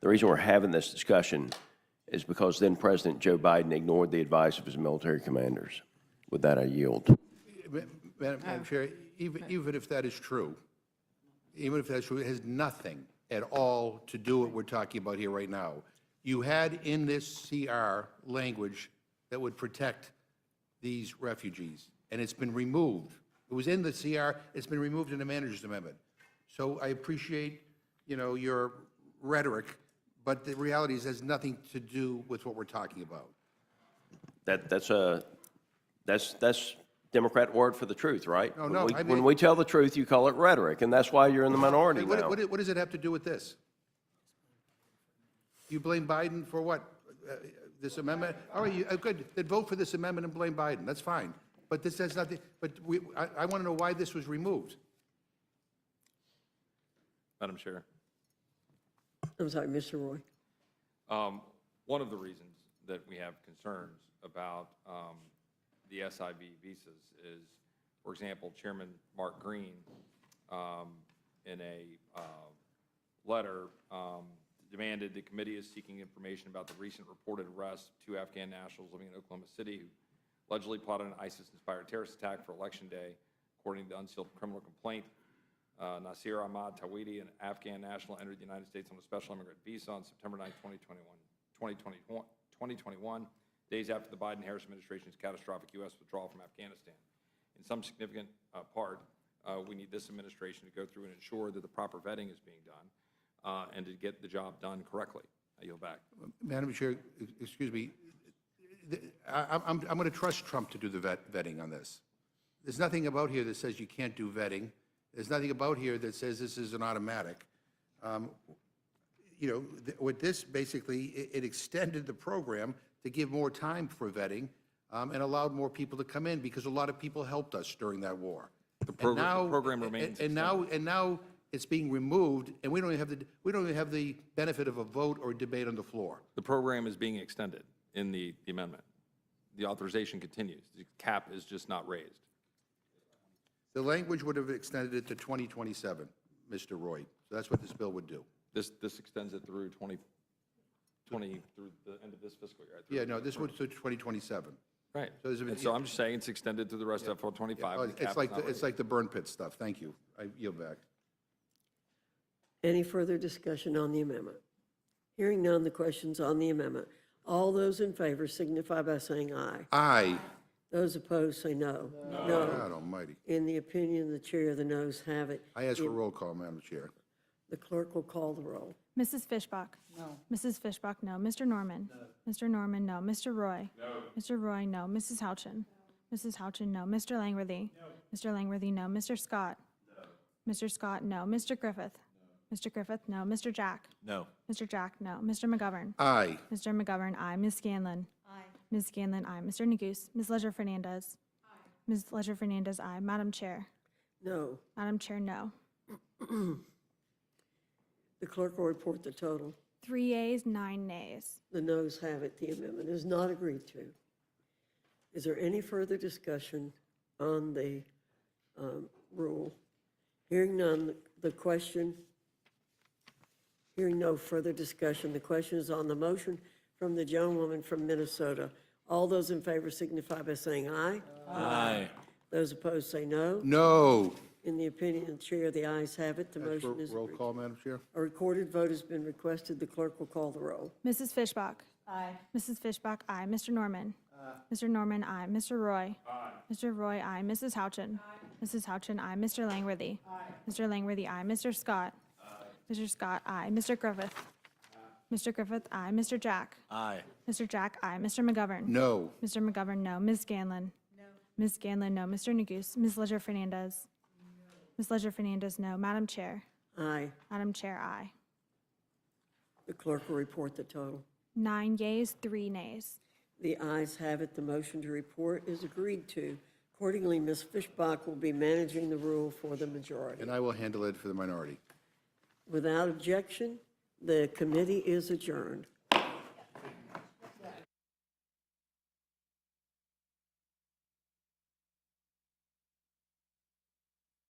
The reason we're having this discussion is because then President Joe Biden ignored the advice of his military commanders. With that, I yield. Madam Chair, even if that is true, even if that's true, it has nothing at all to do with what we're talking about here right now. You had in this CR language that would protect these refugees, and it's been removed. It was in the CR, it's been removed in the manager's amendment. So I appreciate, your rhetoric, but the reality is it has nothing to do with what we're talking about. That's Democrat word for the truth, right? No, I mean- When we tell the truth, you call it rhetoric, and that's why you're in the minority now. What does it have to do with this? You blame Biden for what? This amendment? All right, good, then vote for this amendment and blame Biden, that's fine. But this has nothing, I want to know why this was removed. Madam Chair. I'm sorry, Mr. Roy. One of the reasons that we have concerns about the SIV visas is, for example, Chairman Mark Green, in a letter, demanded the committee is seeking information about the recent reported arrest of 2 Afghan nationals living in Oklahoma City who allegedly plotted an ISIS-inspired terrorist attack for Election Day. According to the unsealed criminal complaint, Nasir Ahmad Tawhidi, an Afghan national, entered the United States on a special immigrant visa on September 9, 2021, days after the Biden-Harris administration's catastrophic U.S. withdrawal from Afghanistan. In some significant part, we need this administration to go through and ensure that the proper vetting is being done and to get the job done correctly. I yield back. Madam Chair, excuse me, I'm going to trust Trump to do the vetting on this. There's nothing about here that says you can't do vetting. There's nothing about here that says this is an automatic. With this, basically, it extended the program to give more time for vetting and allowed more people to come in because a lot of people helped us during that war. The program remains And now it's being removed, and we don't even have the benefit of a vote or debate on the floor. The program is being extended in the amendment. The authorization continues. The cap is just not raised. The language would have extended it to 2027, Mr. Roy. So that's what this bill would do. This extends it through through the end of this fiscal year. Yeah, no, this would to 2027. Right. So there's a- And so I'm just saying it's extended through the rest of FY '25. and the cap is not raised. It's like the burn pit stuff. Thank you. I yield back. Any further discussion on the amendment? Hearing none, the question's on the amendment. All those in favor signify by saying aye. Aye. Those opposed say no. God almighty. In the opinion of the chair, the noes have it. I ask for a roll call, Madam Chair. The clerk will call the roll. Mrs. Fishbach? No. Mrs. Fishbach, no. Mr. Norman? No. Mr. Norman, no. Mr. Roy? No. Mr. Roy, no. Mrs. Houchin? Mrs. Houchin, no. Mr. Langworthy? No. Mr. Langworthy, no. Mr. Scott? No. Mr. Scott, no. Mr. Griffith? Mr. Griffith, no. Mr. Jack? No. Mr. Jack, no. Mr. McGovern? Aye. Mr. McGovern, aye. Ms. Scanlon? Aye. Ms. Scanlon, aye. Mr. Neguse? Ms. Leisure Fernandez? Aye. Ms. Leisure Fernandez, aye. Madam Chair? No. Madam Chair, no. The clerk will report the total. 3 yeas, 9 nays. The noes have it. The amendment is not agreed to. Is there any further discussion on the rule? Hearing none, the question, hearing no further discussion, the question is on the motion from the gentlewoman from Minnesota. All those in favor signify by saying aye. Aye. Those opposed say no. No. In the opinion of the chair, the ayes have it. The Ask for motion is roll agreed. call, Madam Chair. A recorded vote has been requested. The clerk will call the roll. Mrs. Fishbach? Aye. Mrs. Fishbach, aye. Mr. Norman? Aye. Mr. Norman, aye. Mr. Roy? Aye. Mr. Roy, aye. Mrs. Houchin? Aye. Mrs. Houchin, aye. Mr. Langworthy? Aye. Mr. Langworthy, aye. Mr. Scott? Aye. Mr. Scott, aye. Mr. Griffith? Aye. Mr. Griffith, aye. Mr. Jack? Aye. Mr. Jack, aye. Mr. McGovern? No. Mr. McGovern, no. Ms. Scanlon? No. Ms. Scanlon, no. Mr. Neguse? Ms. Leisure Fernandez? Ms. Leisure Fernandez, no. Madam Chair? Aye. Madam Chair, aye. The clerk will report the total. 9 yeas, 3 nays. The ayes have it. The motion to report is agreed to. Accordingly, Ms. Fishbach will be managing the rule for the majority. And I will handle it for the minority. Without objection, the committee is adjourned.